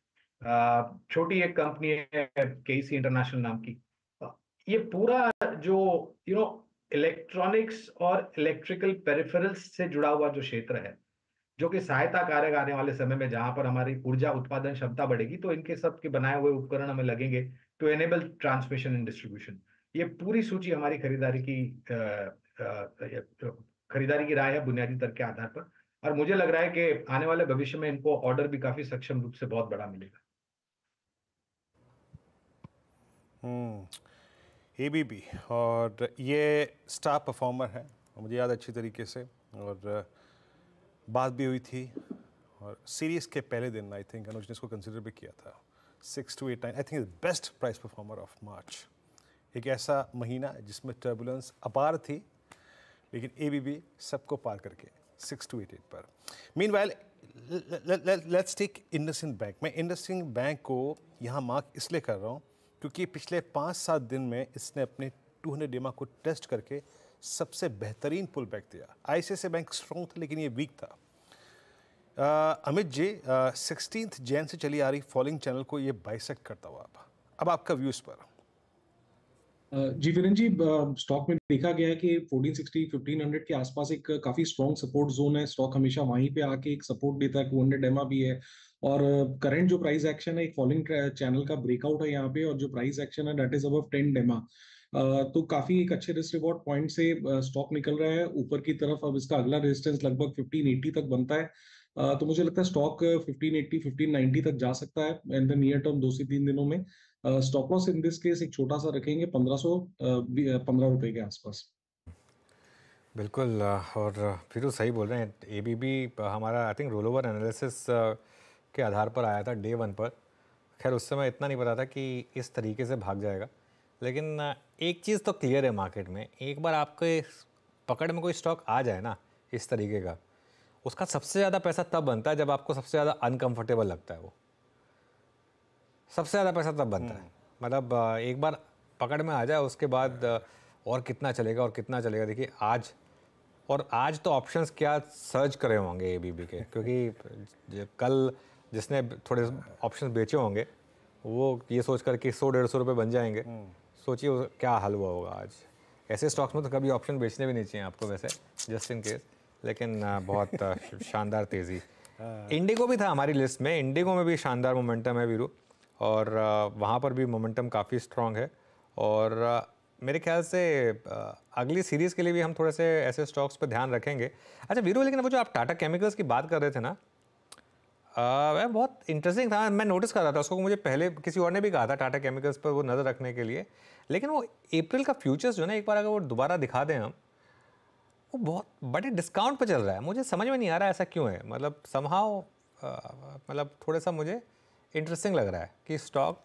छोटी एक कंपनी है केसी इंटरनेशनल नाम की। ये पूरा जो इलेक्ट्रॉनिक्स और इलेक्ट्रिकल पेरिफेरल्स से जुड़ा हुआ जो क्षेत्र है, जो कि सहायता कारक आने वाले समय में जहां पर हमारी ऊर्जा उत्पादन क्षमता बढ़ेगी, तो इनके सब के बनाए हुए उपकरण हमें लगेंगे to enable transmission and distribution. ये पूरी सूची हमारी खरीदारी की राय है बुनियादी तर्क के आधार पर। और मुझे लग रहा है कि आने वाले भविष्य में इनको ऑर्डर भी काफी सक्षम रूप से बहुत बड़ा मिलेगा। एबीबी, और ये स्टार परफॉर्मर है, मुझे याद अच्छी तरीके से, और बात भी हुई थी और सीरीज के पहले दिन आई थिंक अनुज ने इसको कंसिडर भी किया था। 6 to 8 I think best price performer of March. एक ऐसा महीना जिसमें टर्बुलेंस अपार थी, लेकिन एबीबी सबको पार करके 6 to 8 पर। Meanwhile let's take IndusInd bank. मैं इंडसइंड बैंक को यहाँ मार्क इसलिए कर रहा हूँ क्योंकि पिछले 5-7 दिन में इसने अपने 200 DMA को टेस्ट करके सबसे बेहतरीन पुल बैक दिया। ICICI बैंक स्ट्रॉन्ग था लेकिन ये वीक था। अमित जी, 16 जैन से चली आ रही फॉलिंग चैनल को ये बाइसेक्ट करता हुआ अब आपका व्यू इस पर। जी वीरेन जी, स्टॉक में देखा गया है कि 1460 1500 के आसपास एक काफी स्ट्रॉन्ग सपोर्ट जोन है। स्टॉक हमेशा वहीं पे आके एक सपोर्ट देता है। 200 एमआ भी है और करंट जो प्राइस एक्शन है एक फॉलोइंग चैनल का ब्रेकआउट है यहाँ पे, और जो प्राइस एक्शन है दैट इज अबव 10 एमआ। तो काफी एक अच्छे रिस्क रिवॉर्ड पॉइंट से स्टॉक निकल रहा है ऊपर की तरफ। अब इसका अगला रेजिस्टेंस लगभग 1580 तक बनता है। तो मुझे लगता है स्टॉक 1580 1590 तक जा सकता है इन द नियर टर्म 2 से 3 दिनों में। Stop loss in this case एक छोटा सा रखेंगे 1515 रुपए के आसपास। बिल्कुल और फिर तो सही बोल रहे हैं। एबीबी हमारा I think roll over analysis के आधार पर आया था डे 1 पर। खैर उस समय इतना नहीं पता था कि इस तरीके से भाग जाएगा, लेकिन एक चीज़ तो क्लियर है मार्केट में, एक बार आपके पकड़ में कोई स्टॉक आ जाए ना इस तरीके का, उसका सबसे ज़्यादा पैसा तब बनता है जब आपको सबसे ज़्यादा अनकंफर्टेबल लगता है। वो सबसे ज़्यादा पैसा तब बनता है, मतलब एक बार पकड़ में आ जाए उसके बाद और कितना चलेगा और कितना चलेगा। देखिए आज तो ऑप्शंस क्या सर्च करे होंगे एबीबी के, क्योंकि कल जिसने थोड़े ऑप्शंस बेचे होंगे वो ये सोच कर कि 100-150 रुपये बन जाएंगे, सोचिए क्या हाल हुआ होगा आज। ऐसे स्टॉक्स में तो कभी ऑप्शन बेचने भी नहीं चाहिए आपको वैसे, जस्ट इन केस, लेकिन बहुत शानदार तेज़ी। इंडिगो भी था हमारी लिस्ट में, इंडिगो में भी शानदार मोमेंटम है वीरू, और वहाँ पर भी मोमेंटम काफ़ी स्ट्रॉन्ग है। और मेरे ख्याल से अगली सीरीज़ के लिए भी हम थोड़े से ऐसे स्टॉक्स पर ध्यान रखेंगे। अच्छा वीरू, लेकिन वो जो आप टाटा केमिकल्स की बात कर रहे थे ना, वह बहुत इंटरेस्टिंग था। मैं नोटिस कर रहा था उसको, मुझे पहले किसी और ने भी कहा था टाटा केमिकल्स पर वो नज़र रखने के लिए, लेकिन वो अप्रैल का फ्यूचर्स जो ना, एक बार अगर वो दोबारा दिखा दें हम, वो बहुत बड़े डिस्काउंट पे चल रहा है। मुझे समझ में नहीं आ रहा ऐसा क्यों है, मतलब समहाउ मतलब थोड़ा सा मुझे इंटरेस्टिंग लग रहा है कि स्टॉक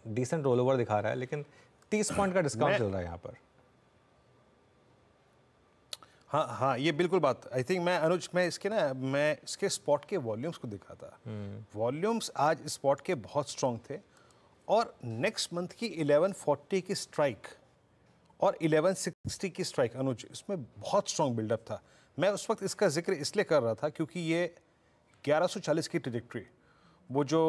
डिसेंट रोल ओवर दिखा रहा है, लेकिन 30 पॉइंट का डिस्काउंट चल रहा है यहाँ पर। हाँ, ये बिल्कुल बात। आई थिंक मैं इसके स्पॉट के वॉल्यूम्स को देखा था। वॉल्यूम्स आज स्पॉट के बहुत स्ट्रॉन्ग थे, और नेक्स्ट मंथ की 1140 की स्ट्राइक और 1160 की स्ट्राइक अनुज, इसमें बहुत स्ट्रॉन्ग बिल्डअप था। मैं उस वक्त इसका जिक्र इसलिए कर रहा था क्योंकि ये 1140 की ट्रेजेक्ट्री, वो जो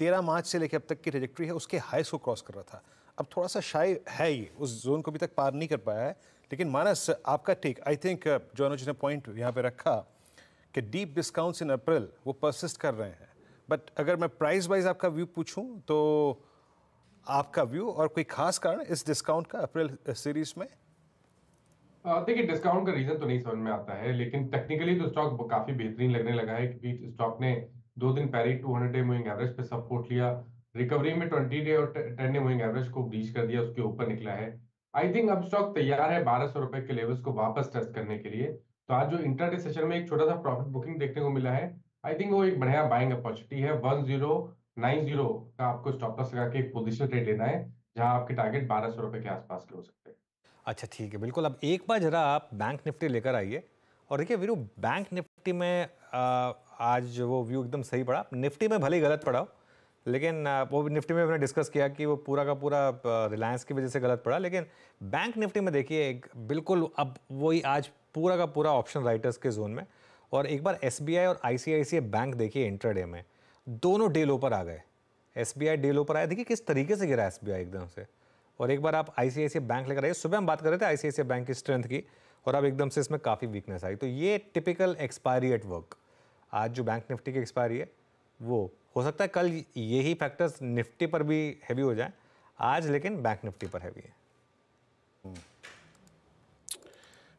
13 मार्च से लेकर अब तक की ट्रेजेक्ट्री है, उसके हाइस को क्रॉस कर रहा था। अब थोड़ा सा शाय है, ये उस जोन को अभी तक पार नहीं कर पाया है। लेकिन मानस, आपका टेक, आई थिंक जो अनुज ने पॉइंट यहाँ पे रखा कि डीप डिस्काउंट्स इन अप्रैल वो परसिस्ट कर रहे हैं, बट अगर मैं प्राइस वाइज आपका व्यू पूछूं तो आपका व्यू और कोई खास कारण इस डिस्काउंट का अप्रैल सीरीज में? देखिए, डिस्काउंट का रीजन तो नहीं समझ में आता है, लेकिन टेक्निकली तो स्टॉक काफी बेहतरीन लगने लगा है, क्योंकि स्टॉक ने 2 दिन पहले 200 डे मूविंग एवरेज पे सपोर्ट लिया, रिकवरी में 20 डे और 10 डे मूविंग एवरेज को ब्रीच कर दिया, उसके ऊपर निकला है। आई थिंक अब स्टॉक तैयार है 1200 रुपए के लेवल्स को वापस टेस्ट करने के लिए। तो आज जो इंट्राडे सेशन में एक छोटा सा प्रॉफिट बुकिंग देखने को मिला है, आई थिंक वो एक बढ़िया बाइंग अपॉर्चुनिटी है। 1090 का आपको स्टॉप लॉस लगा के एक पोजीशन ट्रेड लेना है, जहां आपके टारगेट 1200 रुपए के आसपास के हो सकते हैं। अच्छा ठीक है, बिल्कुल। अब एक बार जरा आप बैंक निफ्टी लेकर आइए, और देखिए वीरू, बैंक निफ्टी में आज वो व्यू एकदम सही पड़ा। निफ्टी में भले ही गलत पड़ा हो, लेकिन वो निफ्टी में हमने डिस्कस किया कि वो पूरा का पूरा रिलायंस की वजह से गलत पड़ा, लेकिन बैंक निफ्टी में देखिए एक बिल्कुल अब वही आज पूरा का पूरा ऑप्शन राइटर्स के जोन में। और एक बार एसबीआई और आईसीआईसीआई बैंक देखिए इंट्राडे में दोनों डे लो पर आ गए। एसबीआई डे लो पर आया, देखिए किस तरीके से गिरा एसबीआई एकदम से। और एक बार आप आईसीआईसीआई बैंक लेकर आइए, सुबह हम बात कर रहे थे आईसीआईसीआई बैंक की स्ट्रेंथ की, और अब एकदम से इसमें काफ़ी वीकनेस आई। तो ये टिपिकल एक्सपायरी एट वर्क। आज जो बैंक निफ्टी की एक्सपायरी है वो हो सकता है कल यही फैक्टर्स निफ्टी पर भी हैवी हो जाए, आज लेकिन बैंक निफ्टी पर हैवी है।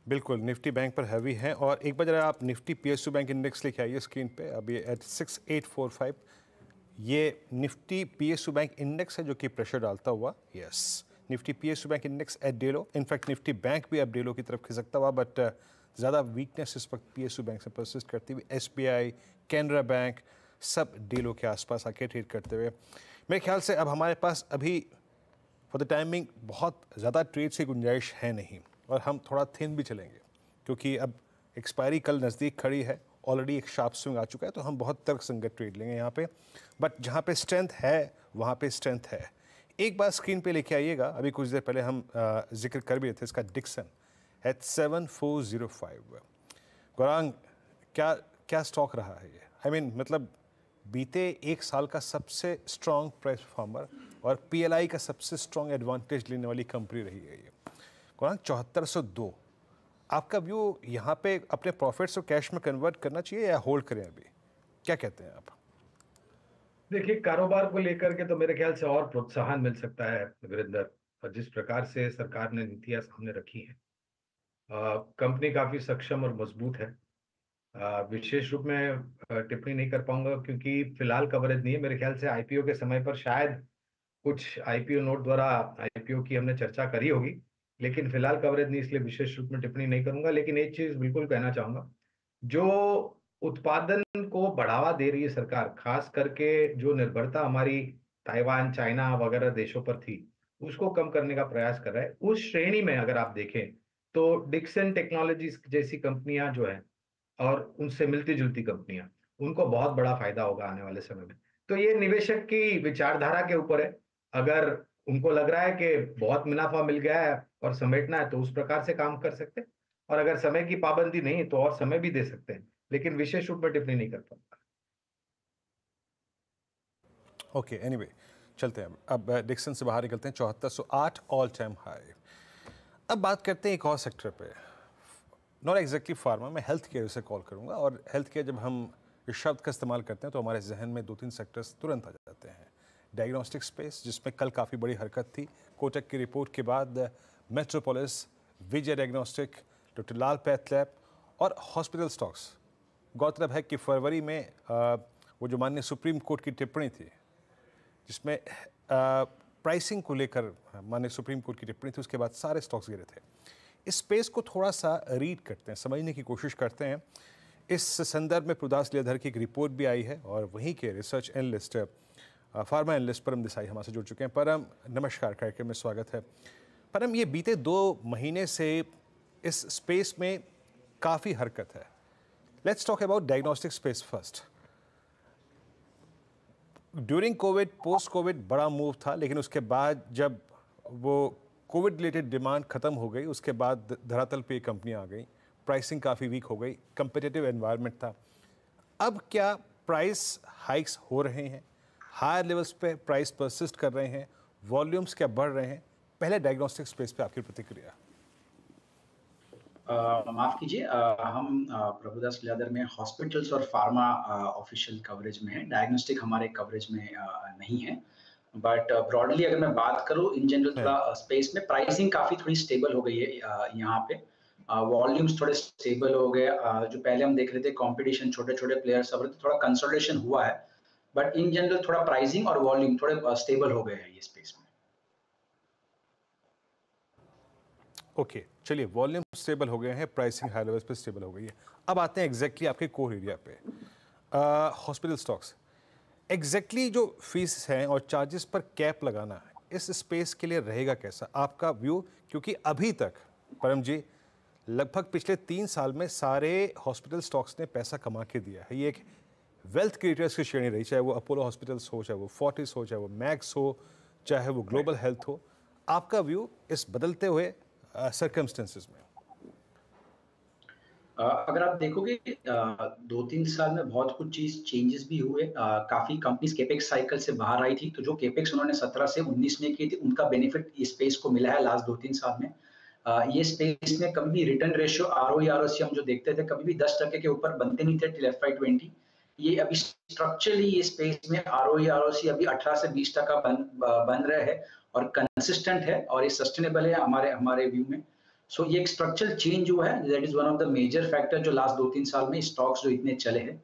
बिल्कुल, निफ्टी बैंक पर हैवी है। और एक बार जरा आप निफ्टी पीएसयू बैंक इंडेक्स लेके आइए स्क्रीन पे। अब ये एट 6845, ये निफ्टी पीएसयू बैंक इंडेक्स है जो कि प्रेशर डालता हुआ, yes, Nifty PSU bank index at day low. In fact Nifty bank भी अब डेलो की तरफ खिसकता हुआ, बट ज़्यादा वीकनेस इस वक्त पीएसयू बैंक से परसिस्ट करती हुई। एसबीआई, कैनरा बैंक सब डेलो के आसपास आके ट्रेड करते हुए। मेरे ख्याल से अब हमारे पास अभी फॉर द टाइमिंग बहुत ज़्यादा ट्रेड की गुंजाइश है नहीं, और हम थोड़ा थिन भी चलेंगे क्योंकि अब एक्सपायरी कल नज़दीक खड़ी है, ऑलरेडी एक शार्प स्विंग आ चुका है, तो हम बहुत तर्कसंगत ट्रेड लेंगे यहाँ पे। बट जहाँ पे स्ट्रेंथ है वहाँ पे स्ट्रेंथ है। एक बार स्क्रीन पे लेके आइएगा, अभी कुछ देर पहले हम जिक्र कर भी रहे थे इसका, डिक्सन एट 7405। गौरांग, क्या स्टॉक रहा है ये? आई मीन मतलब बीते एक साल का सबसे स्ट्रॉन्ग प्राइस परफॉर्मर, और PLI का सबसे स्ट्रॉन्ग एडवांटेज लेने वाली कंपनी रही है ये। कुरान 7402, आपका व्यू यहाँ पे अपने प्रॉफिट्स को कैश में कन्वर्ट करना चाहिए या होल्ड करें अभी, क्या कहते हैं आप? देखिए, कारोबार को लेकर के तो मेरे ख्याल से और प्रोत्साहन मिल सकता है वीरेंद्र, और जिस प्रकार से सरकार ने नीतियां सामने रखी हैं, कंपनी काफी सक्षम और मजबूत है। विशेष रूप में टिप्पणी नहीं कर पाऊंगा क्योंकि फिलहाल कवरेज नहीं है। मेरे ख्याल से आईपीओ के समय पर शायद कुछ आईपीओ नोट द्वारा आईपीओ की हमने चर्चा करी होगी, लेकिन फिलहाल कवरेज नहीं, इसलिए विशेष रूप में टिप्पणी नहीं करूंगा। लेकिन एक चीज बिल्कुल कहना चाहूंगा, जो उत्पादन को बढ़ावा दे रही है सरकार, खास करके जो निर्भरता हमारी ताइवान, चाइना वगैरह देशों पर थी, उसको कम करने का प्रयास कर रहा है। उस श्रेणी में अगर आप देखें तो डिक्सन टेक्नोलॉजीज जैसी कंपनियां जो है और उनसे मिलती जुलती कंपनियां, उनको बहुत बड़ा फायदा होगा आने वाले समय में। तो ये निवेशक की विचारधारा के ऊपर है। अगर उनको लग रहा है कि बहुत मुनाफा मिल गया है और समेटना है, तो उस प्रकार से काम कर सकते हैं, और अगर समय की पाबंदी नहीं तो और समय भी दे सकते हैं, लेकिन विशेष रूप में टिप्पणी नहीं कर पाऊंगा। ओके, एनीवे चलते हैं अब डिक्सन से बाहर निकलते हैं। 7408 ऑल टाइम हाई। अब बात करते हैं एक और सेक्टर पे, नॉट एग्जैक्टली फार्मा, मैं हेल्थ केयर से कॉल करूंगा। और हेल्थ केयर जब हम इस शब्द का इस्तेमाल करते हैं तो हमारे जहन में 2-3 सेक्टर्स तुरंत आ जाते हैं। डायग्नोस्टिक स्पेस, जिसमें कल काफ़ी बड़ी हरकत थी कोटक की रिपोर्ट के बाद, मेट्रोपोलिस, विजय डायग्नोस्टिक, डॉक्टर लाल पैथ लैब और हॉस्पिटल स्टॉक्स। गौरतलब है कि फरवरी में वो जो माननीय सुप्रीम कोर्ट की टिप्पणी थी, जिसमें प्राइसिंग को लेकर माननीय सुप्रीम कोर्ट की टिप्पणी थी, उसके बाद सारे स्टॉक्स गिरे थे। इस स्पेस को थोड़ा सा रीड करते हैं, समझने की कोशिश करते हैं। इस संदर्भ में प्रदास लीलाधर की एक रिपोर्ट भी आई है और वहीं के रिसर्च एनालिस्ट, फार्मा एनालिस्ट परम देसाई हमारे से जुड़ चुके हैं। परम, नमस्कार, कार्यक्रम में स्वागत है। परम, ये बीते 2 महीने से इस स्पेस में काफ़ी हरकत है। Let's talk about diagnostic space first. During Covid, post Covid बड़ा मूव था, लेकिन उसके बाद जब वो कोविड रिलेटेड डिमांड खत्म हो गई, उसके बाद धरातल पे कंपनियां आ गई, प्राइसिंग काफ़ी वीक हो गई, कंपेटिटिव एनवायरनमेंट था। अब क्या प्राइस हाइक्स हो रहे हैं, हायर लेवल्स पे प्राइस परसिस्ट कर रहे हैं, वॉल्यूम्स क्या बढ़ रहे हैं? पहले डायग्नोस्टिक स्पेस पे आपकी प्रतिक्रिया। माफ कीजिए, हम प्रभुदास लीलाधर में हॉस्पिटल्स और फार्मा ऑफिशियल कवरेज में है, डायग्नोस्टिक हमारे कवरेज में नहीं है। बट ब्रॉडली अगर मैं बात करूं, इन जनरल थोड़ा स्पेस में प्राइसिंग काफी थोड़ी स्टेबल हो गई है यहाँ पे। वॉल्यूम्स थोड़े स्टेबल हो गए। जो पहले हम देख रहे थे कंपटीशन, छोटे छोटे प्लेयर्स, अब थोड़ा कंसोलिडेशन हुआ है, बट इन जनरल थोड़ा प्राइसिंग और वॉल्यूम थोड़े स्टेबल हो गए हैं ये स्पेस में। ओके, चलिए, वॉल्यूम स्टेबल हो गए हैं, प्राइसिंग हाई लेवल्स पे स्टेबल हो गई है। अब आते हैं एग्जैक्टली आपके कोर एरिया पे, हॉस्पिटल स्टॉक्स। एग्जैक्टली जो फीस हैं और चार्जेस पर कैप लगाना है, इस स्पेस के लिए रहेगा कैसा आपका व्यू? क्योंकि अभी तक परम जी, लगभग पिछले 3 साल में सारे हॉस्पिटल स्टॉक्स ने पैसा कमा के दिया है। ये एक वेल्थ क्रिएटर्स की श्रेणी रही, चाहे वो अपोलो हॉस्पिटल्स हो, चाहे वो फोर्टिस हो, चाहे वो मैक्स हो, चाहे वो ग्लोबल हेल्थ हो। आपका व्यू इस बदलते हुए सर्कमस्टेंसेस में? अगर आप देखोगे 2-3 साल में बहुत कुछ चीज चेंजेस भी हुए। काफी कंपनीज केपेक्स साइकिल से बाहर आई थी, तो जो केपेक्स उन्होंने 17 से 19 में की थी, उनका बेनिफिट इस स्पेस को मिला है लास्ट 2-3 साल में। ये स्पेस में कभी भी रिटर्न रेशियो, आरओई आरओसी हम जो देखते थे, कभी भी 10% के ऊपर बनते नहीं थे टिल FY20। ये अभी स्ट्रक्चरली ये स्पेस में आरओई आरओसी अभी 18 से 20% बन रहे हैं और कंसिस्टेंट है और ये सस्टेनेबल है हमारे व्यू में। सो ये एक स्ट्रक्चरल चेंज हुआ है, that is one of the major factor जो लास्ट 2-3 साल में स्टॉक्स जो इतने चले हैं।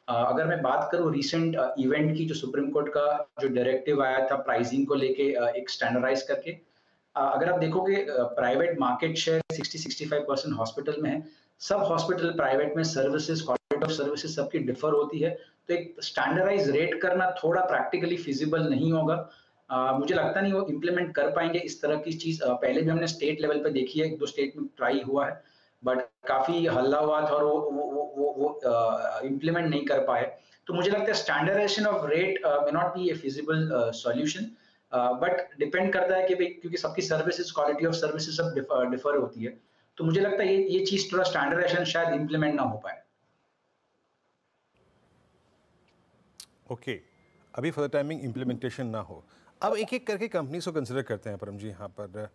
अगर मैं बात करूं रिसेंट इवेंट की, जो सुप्रीम कोर्ट का जो डायरेक्टिव आया था प्राइसिंग को लेके एक स्टैंडर्डाइज करके, अगर आप देखोगे प्राइवेट मार्केट शेयर 60-65% हॉस्पिटल में है। सब हॉस्पिटल प्राइवेट में सर्विसेज, क्वालिटी ऑफ सर्विसेज सबकी डिफर होती है, तो एक स्टैंडर्डाइज रेट करना थोड़ा प्रैक्टिकली फिजिबल नहीं होगा। मुझे लगता नहीं वो इम्प्लीमेंट कर पाएंगे इस तरह की चीज। पहले भी हमने स्टेट लेवल पे देखी है, 1-2 स्टेट में ट्राई हुआ है, बट काफी हल्ला हुआ था और वो इम्प्लीमेंट नहीं कर पाए। तो मुझे लगता है standardization of rate may not be a feasible solution, but depend करता है कि भाई, क्योंकि सबकी सर्विसेज, क्वालिटी ऑफ सर्विसेज सब डिफर होती है, तो मुझे लगता है ये चीज थोड़ा स्टैंडर्डाइजेशन शायद इम्प्लीमेंट ना हो पाए। ओके, अभी फॉर द टाइमिंग इम्प्लीमेंटेशन ना हो। अब एक एक करके कंपनीज को कंसिडर करते हैं परम जी यहाँ पर,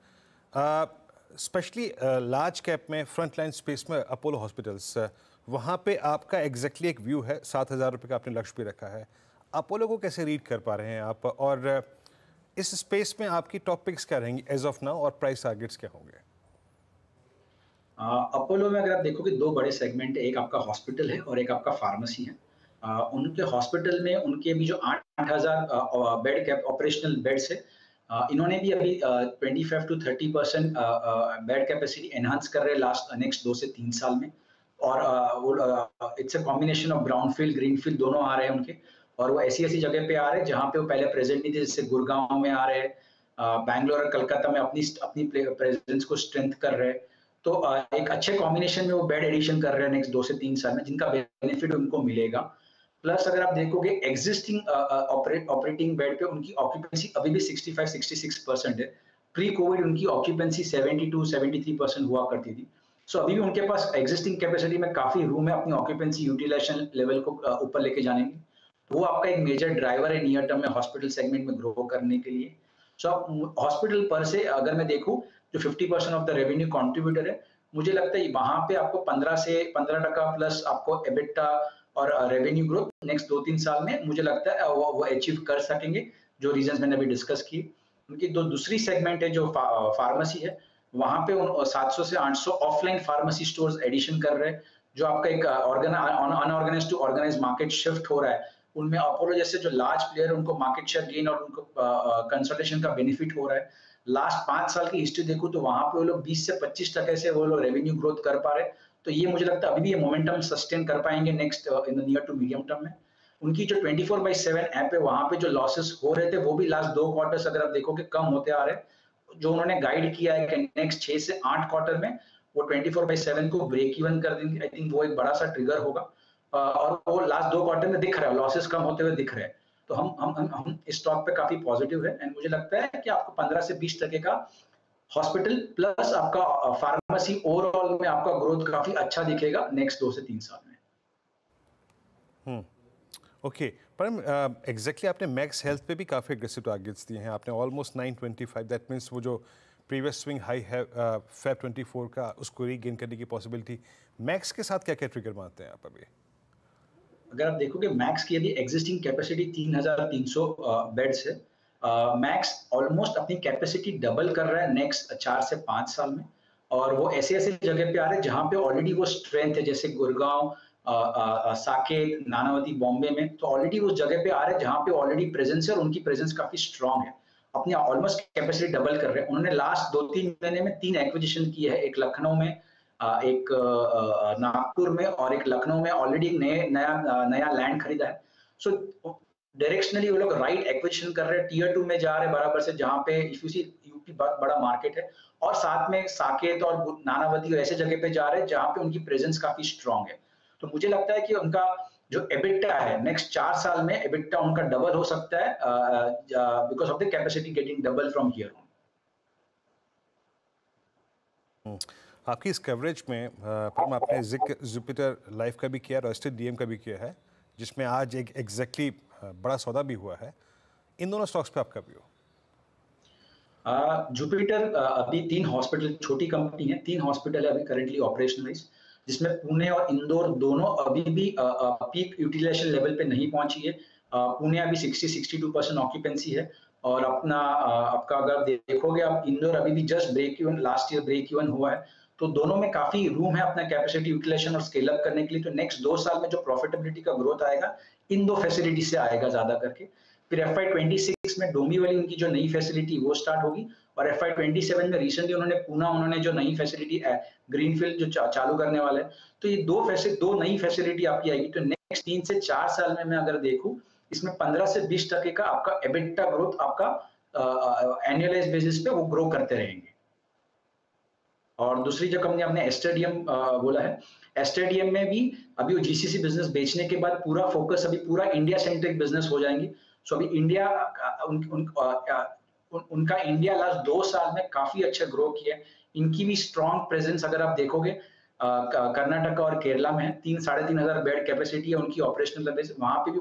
स्पेशली लार्ज कैप में फ्रंट लाइन स्पेस में अपोलो हॉस्पिटल्स, वहाँ पे आपका एग्जैक्टली एक व्यू है, 7,000 रुपये का आपने लक्ष्य भी रखा है। अपोलो को कैसे रीड कर पा रहे हैं आप, और इस स्पेस में आपकी टॉप पिक्स क्या रहेंगी एज ऑफ नाउ, और प्राइस टारगेट्स क्या होंगे? अपोलो में अगर आप देखोगे दो बड़े सेगमेंट है, एक आपका हॉस्पिटल है और एक आपका फार्मेसी है। उनके हॉस्पिटल में उनके भी जो 8,000 बेड कैप ऑपरेशनल बेड्स है, इन्होंने भी अभी 25 to 30% बेड कैपेसिटी एनहांस कर रहे हैं नेक्स्ट 2 से 3 साल में। और it's a combination of brownfield greenfield दोनों आ रहे हैं उनके, और वो ऐसी ऐसी जगह पे आ रहे हैं जहाँ पे वो पहले प्रेजेंट नहीं थे, जैसे गुड़गांव में आ रहे हैं, बैंगलोर और कलकत्ता में अपनी प्रेजेंस को स्ट्रेंथ कर रहे हैं। तो एक अच्छे कॉम्बिनेशन में वो बेड एडिशन कर रहे हैं नेक्स्ट 2 से 3 साल में, जिनका बेनिफिट उनको मिलेगा। प्लस अगर आप देखोगे एग्जिस्टिंग ऑपरेटिंग बेड पे उनकी ऑक्यूपेंसी अभी भी 65-66% है। प्री कोविड उनकी ऑक्यूपेंसी 72-73% हुआ करती थी। सो अभी भी उनके पास एग्जिस्टिंग कैपेसिटी में काफी रूम है अपनी ऑक्यूपेंसी यूटिलाइजेशन लेवल को ऊपर लेके जाने की। वो आपका एक मेजर ड्राइवर है नियर टर्म में हॉस्पिटल सेगमेंट में ग्रो करने के लिए। सो हॉस्पिटल पर से अगर मैं देखूं जो 50% ऑफ द रेवेन्यू कंट्रीब्यूटर है, मुझे लगता है वहां पे आपको 15% प्लस आपको एबिटा और रेवेन्यू ग्रोथ नेक्स्ट 2-3 साल में मुझे लगता है वो अचीव कर सकेंगे, जो रीजंस मैंने अभी डिस्कस की। उनकी दूसरी सेगमेंट है जो फार्मेसी है, वहां पे 700 से 800 ऑफलाइन फार्मेसी स्टोर्स एडिशन कर रहे हैं, जो आपका एक unorganized to organized market shift हो रहा है। उनमें अपोलो जैसे जो लार्ज प्लेयर है उनको मार्केट शेयर गेन और उनको कंसल्टेशन का बेनिफिट हो रहा है। लास्ट 5 साल की हिस्ट्री देखूं तो वहां पे वो लोग 20 से 25% से वो लोग रेवेन्यू ग्रोथ कर पा रहे हैं। तो ये मुझे लगता है अभी भी ये मोमेंटम सस्टेन कर पाएंगे next in the near to medium term में। उनकी जो 24/7 ऐप है, वहां पे जो लॉसेस हो रहे थे वो भी लास्ट 2 क्वार्टर्स अगर आप देखोगे कम होते आ रहे हैं। जो उन्होंने गाइड किया है कि नेक्स्ट 6 से 8 क्वार्टर में वो 24/7 को ब्रेक इवन कर देंगे, आई थिंक वो एक बड़ा सा ट्रिगर होगा। और वो लास्ट 2 क्वार्टर में दिख रहा है, लॉसेस कम होते हुए दिख रहे हैं। तो हम इस स्टॉक पे काफी पॉजिटिव है, एंड मुझे लगता है कि आपको 15 से 20% का हॉस्पिटल प्लस आपका फार्मेसी ओवरऑल में आपका ग्रोथ काफी अच्छा दिखेगा नेक्स्ट 2 से 3 साल में। ओके, पर एग्जैक्टली आपने मैक्स हेल्थ पे भी काफ़ी एग्रेसिव टारगेट्स दिए हैं। आपने ऑलमोस्ट 925, दैट मीन्स वो जो प्रीवियस स्विंग हाई है Feb 24 का, उसको रीगेन करने की पॉसिबिलिटी। मैक्स के साथ क्या क्या ट्रिगर मानते हैं आप अभी? अगर आप देखोगे मैक्स की यदि एग्जिस्टिंग कैपेसिटी 3,300 बेड्स है, मैक्स ऑलमोस्ट अपनी कैपेसिटी डबल कर रहा है नेक्स्ट 4 से 5 साल में। और वो ऐसे ऐसे जगह पे आ रहे हैं जहाँ पे ऑलरेडी वो स्ट्रेंथ है, जैसे गुड़गांव, साकेत, नानावती बॉम्बे में, तो ऑलरेडी उस जगह पे आ रहे हैं जहाँ पे ऑलरेडी प्रेजेंस है और उनकी प्रेजेंस काफी स्ट्रांग है। अपनी ऑलमोस्ट कैपेसिटी डबल कर रहे हैं। उन्होंने लास्ट 2-3 महीने में 3 एक्विजिशन की है, एक लखनऊ में, एक नागपुर में और एक लखनऊ में ऑलरेडी नया लैंड खरीदा है। सो डायरेक्शनली वो लोग राइट एक्विजिशन कर रहे हैं, टियर 2 में जा रहे हैं बराबर से, जहाँ पे इफ यू सी यूपी बहुत बड़ा मार्केट है, और साथ में साकेत और नानावती ऐसे जगह पे जा रहे हैं जहाँ पे उनकी प्रेजेंस काफी स्ट्रांग है। तो मुझे लगता है कि उनका जो एबिटा है नेक्स्ट 4 साल में एबिटा उनका डबल हो सकता है because of the capacity getting double from here on. आपकी इस कवरेज में आपने जुपिटर लाइफ का भी किया और एस्टेट डीएम का भी किया है, जिसमें आज एक एग्जैक्टली बड़ा सौदा भी हुआ है। इन दोनों स्टॉक्स पे आपका व्यू? जुपिटर अभी 3 हॉस्पिटल, छोटी कंपनी है, 3 हॉस्पिटल है अभी करेंटली ऑपरेशनलाइज, जिसमें पुणे और इंदौर दोनों अभी भी पीक यूटिलाइजेशन लेवल पे नहीं पहुंची है। पुणे अभी 60-62% ऑक्यूपेंसी है, और आपका अगर देखोगे आप, इंदौर अभी भी just break even, last year break even हुआ है। तो दोनों में काफी रूम है अपना कैपेसिटी यूटिलाइजेशन और स्केल अप करने के लिए। तो नेक्स्ट 2 साल में जो प्रॉफिटेबिलिटी का ग्रोथ आएगा इन 2 फैसिलिटी से आएगा ज्यादा करके। फिर FY26 में डोंबिवली उनकी जो नई फैसिलिटी वो स्टार्ट होगी, और FY27 में रिसेंटली उन्होंने जो नई फैसिलिटी ग्रीनफील्ड जो चालू करने वाले हैं। तो ये 2 नई फैसिलिटी आपकी आएगी। तो नेक्स्ट 3 से 4 साल में मैं अगर देखूं, इसमें 15 से 20% का आपका एबिटा ग्रोथ आपका एनुअलाइज बेसिस पे वो ग्रो करते रहेंगे। और दूसरी जो कंपनी आपने एस्टेडियम बोला है, एस्टेडियम में भी अभी वो जीसीसी बिजनेस बेचने के बाद पूरा फोकस अभी पूरा इंडिया सेंट्रिक बिजनेस हो जाएंगी। सो अभी इंडिया उनका इंडिया लास्ट 2 साल में काफी अच्छा ग्रो किया है। इनकी भी स्ट्रॉन्ग प्रेजेंस अगर आप देखोगे कर्नाटक और केरला में है, 3-3,500 बेड कैपेसिटी है उनकी ऑपरेशनल बेस। वहां पे भी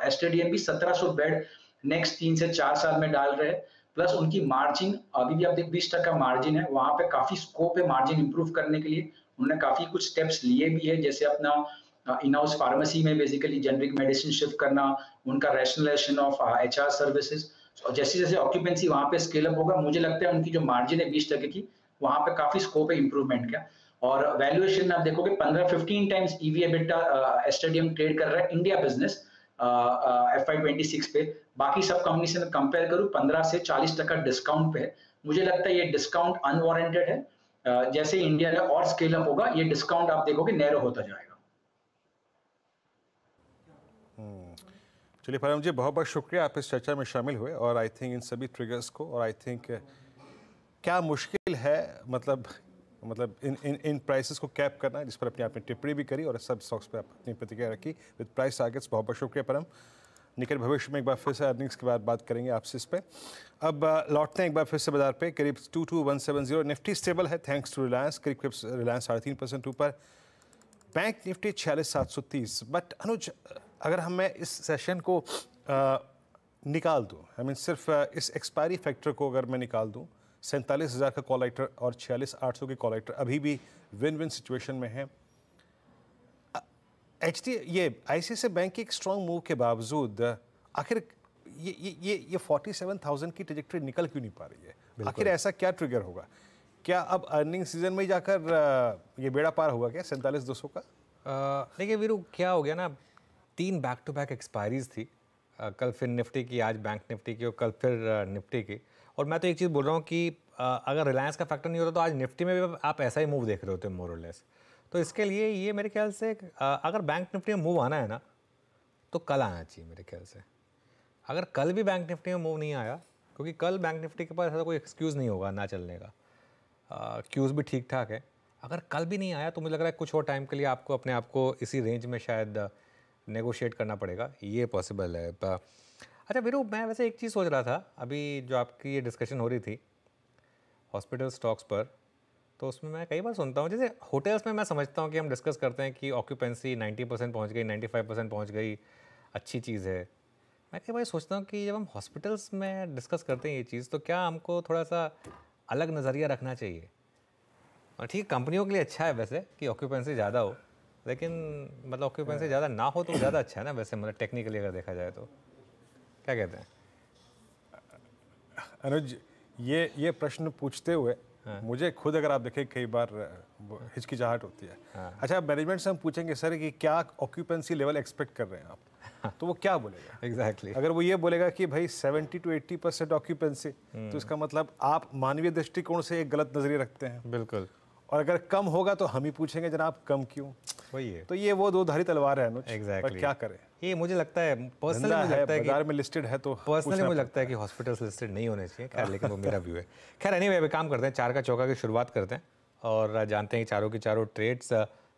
एस्टेडियम भी 1700 बेड नेक्स्ट 3 से 4 साल में डाल रहे हैं। प्लस उनकी मार्जिन अभी भी आप देख 20% मार्जिन है, वहां पे काफी स्कोप है मार्जिन इंप्रूव करने के लिए। उन्होंने काफी कुछ स्टेप्स लिए भी है, जैसे अपना इन हाउस फार्मेसी में बेसिकली जेनरिक मेडिसिन शिफ्ट करना, उनका रैशनलाइजेशन ऑफ HR सर्विसेज। और जैसे जैसे ऑक्यूपेंसी वहां पे स्केल अप होगा, मुझे लगता है उनकी जो मार्जिन है 20% की, वहां पे काफी स्कोप है इंप्रूवमेंट का। और वैल्यूएशन में आप देखोगे 15-15 times EV EBITDA stadium trade कर रहा है इंडिया बिजनेस FY26 पे। बाकी सब कंपनी से मैं कंपेयर करूं 15 से 40% डिस्काउंट पे है। मुझे लगता है ये डिस्काउंट अनवारंटेड है। जैसे इंडिया में और स्केल अप होगा, ये डिस्काउंट आप देखोगे नैरो होता जाएगा। चलिए परम जी, बहुत बहुत शुक्रिया आप इस चर्चा में शामिल हुए, और आई थिंक इन सभी ट्रिगर्स को, और आई थिंक क्या मुश्किल है मतलब इन प्राइसेस को कैप करना, जिस पर अपनी आपने टिप्पणी भी करी और सब स्टॉक्स पे अपनी प्रतिक्रिया रखी विद प्राइस टारगेट्स। बहुत बहुत शुक्रिया परम। निकट भविष्य में एक बार फिर से अर्निंग्स के बाद बात करेंगे आपसे इस पे। अब लौटते हैं एक बार फिर से बाजार पे, करीब 22170। निफ्टी स्टेबल है थैंक्स टू रिलायंस, करीब रिलायंस 3.5% ऊपर। Bank Nifty 46,730। बट अनुज, अगर मैं इस सेशन को निकाल दूँ, आई मीन सिर्फ इस एक्सपायरी फैक्टर को अगर मैं निकाल दूँ, 47,000 का कॉल राइटर और 46,800 के कॉल राइटर अभी भी विन विन सिचुएशन में है। ये ICICI बैंक के एक स्ट्रॉन्ग मूव के बावजूद आखिर ये 47,000 की ट्रेजेक्टरी निकल क्यों नहीं पा रही है? आखिर ऐसा क्या ट्रिगर होगा? क्या अब अर्निंग सीजन में जाकर ये बेड़ा पार होगा क्या 47,200 का? देखिए वीरू, क्या हो गया ना, 3 बैक टू बैक एक्सपायरीज थी। कल फिर निफ्टी की, आज बैंक निफ्टी की और कल फिर निफ्टी की। और मैं तो एक चीज़ बोल रहा हूँ कि अगर रिलायंस का फैक्टर नहीं होता तो आज निफ्टी में भी आप ऐसा ही मूव देख रहे होते मोर और लेस। तो इसके लिए ये मेरे ख्याल से अगर बैंक निफ्टी में मूव आना है ना, तो कल आना चाहिए मेरे ख्याल से। अगर कल भी बैंक निफ्टी में मूव नहीं आया, क्योंकि कल बैंक निफ्टी के पास ऐसा कोई एक्सक्यूज़ नहीं होगा ना चलने का, क्यूज़ भी ठीक ठाक है। अगर कल भी नहीं आया तो मुझे लग रहा है कुछ और टाइम के लिए आपको अपने आप को इसी रेंज में शायद नेगोशिएट करना पड़ेगा, ये पॉसिबल है। अच्छा वीरू, मैं वैसे एक चीज़ सोच रहा था, अभी जो आपकी ये डिस्कशन हो रही थी हॉस्पिटल स्टॉक्स पर, तो उसमें मैं कई बार सुनता हूँ, जैसे होटल्स में मैं समझता हूँ कि हम डिस्कस करते हैं कि ऑक्यूपेंसी 90% पहुँच गई, 95% पहुँच गई, अच्छी चीज़ है। मैं कई बार सोचता हूँ कि जब हम हॉस्पिटल्स में डिस्कस करते हैं ये चीज़, तो क्या हमको थोड़ा सा अलग नज़रिया रखना चाहिए? और ठीक, कंपनियों के लिए अच्छा है वैसे कि ऑक्यूपेंसी ज़्यादा हो, लेकिन मतलब ऑक्यूपेंसी ज़्यादा ना हो तो ज़्यादा अच्छा है ना वैसे, मतलब टेक्निकली अगर देखा जाए तो। क्या कहते हैं अनुज? ये प्रश्न पूछते हुए मुझे खुद, अगर आप देखें, कई बार हिचकिचाहट होती है। अच्छा, मैनेजमेंट से हम पूछेंगे सर कि क्या ऑक्यूपेंसी लेवल एक्सपेक्ट कर रहे हैं आप, तो वो क्या बोलेगा? एग्जैक्टली अगर वो ये बोलेगा कि भाई 70 to 80% ऑक्यूपेंसी, तो इसका मतलब आप मानवीय दृष्टिकोण से एक गलत नजरिए रखते हैं। बिल्कुल। और अगर कम होगा तो हम ही पूछेंगे जनाब कम क्यों? वही है। तो ये वो दो धारी तलवार है अनुज। एग्जैक्टली। क्या करें? ये मुझे लगता है पर्सनली, मुझे लगता है कि बाजार में लिस्टेड है तो पर्सनली मुझे लगता है कि हॉस्पिटल्स लिस्टेड नहीं होने चाहिए। खैर, लेकिन वो मेरा व्यू है। खैर एनीवे, अभी काम करते हैं, 4 का चौका की शुरुआत करते हैं और जानते हैं कि चारों की चारों ट्रेड्स।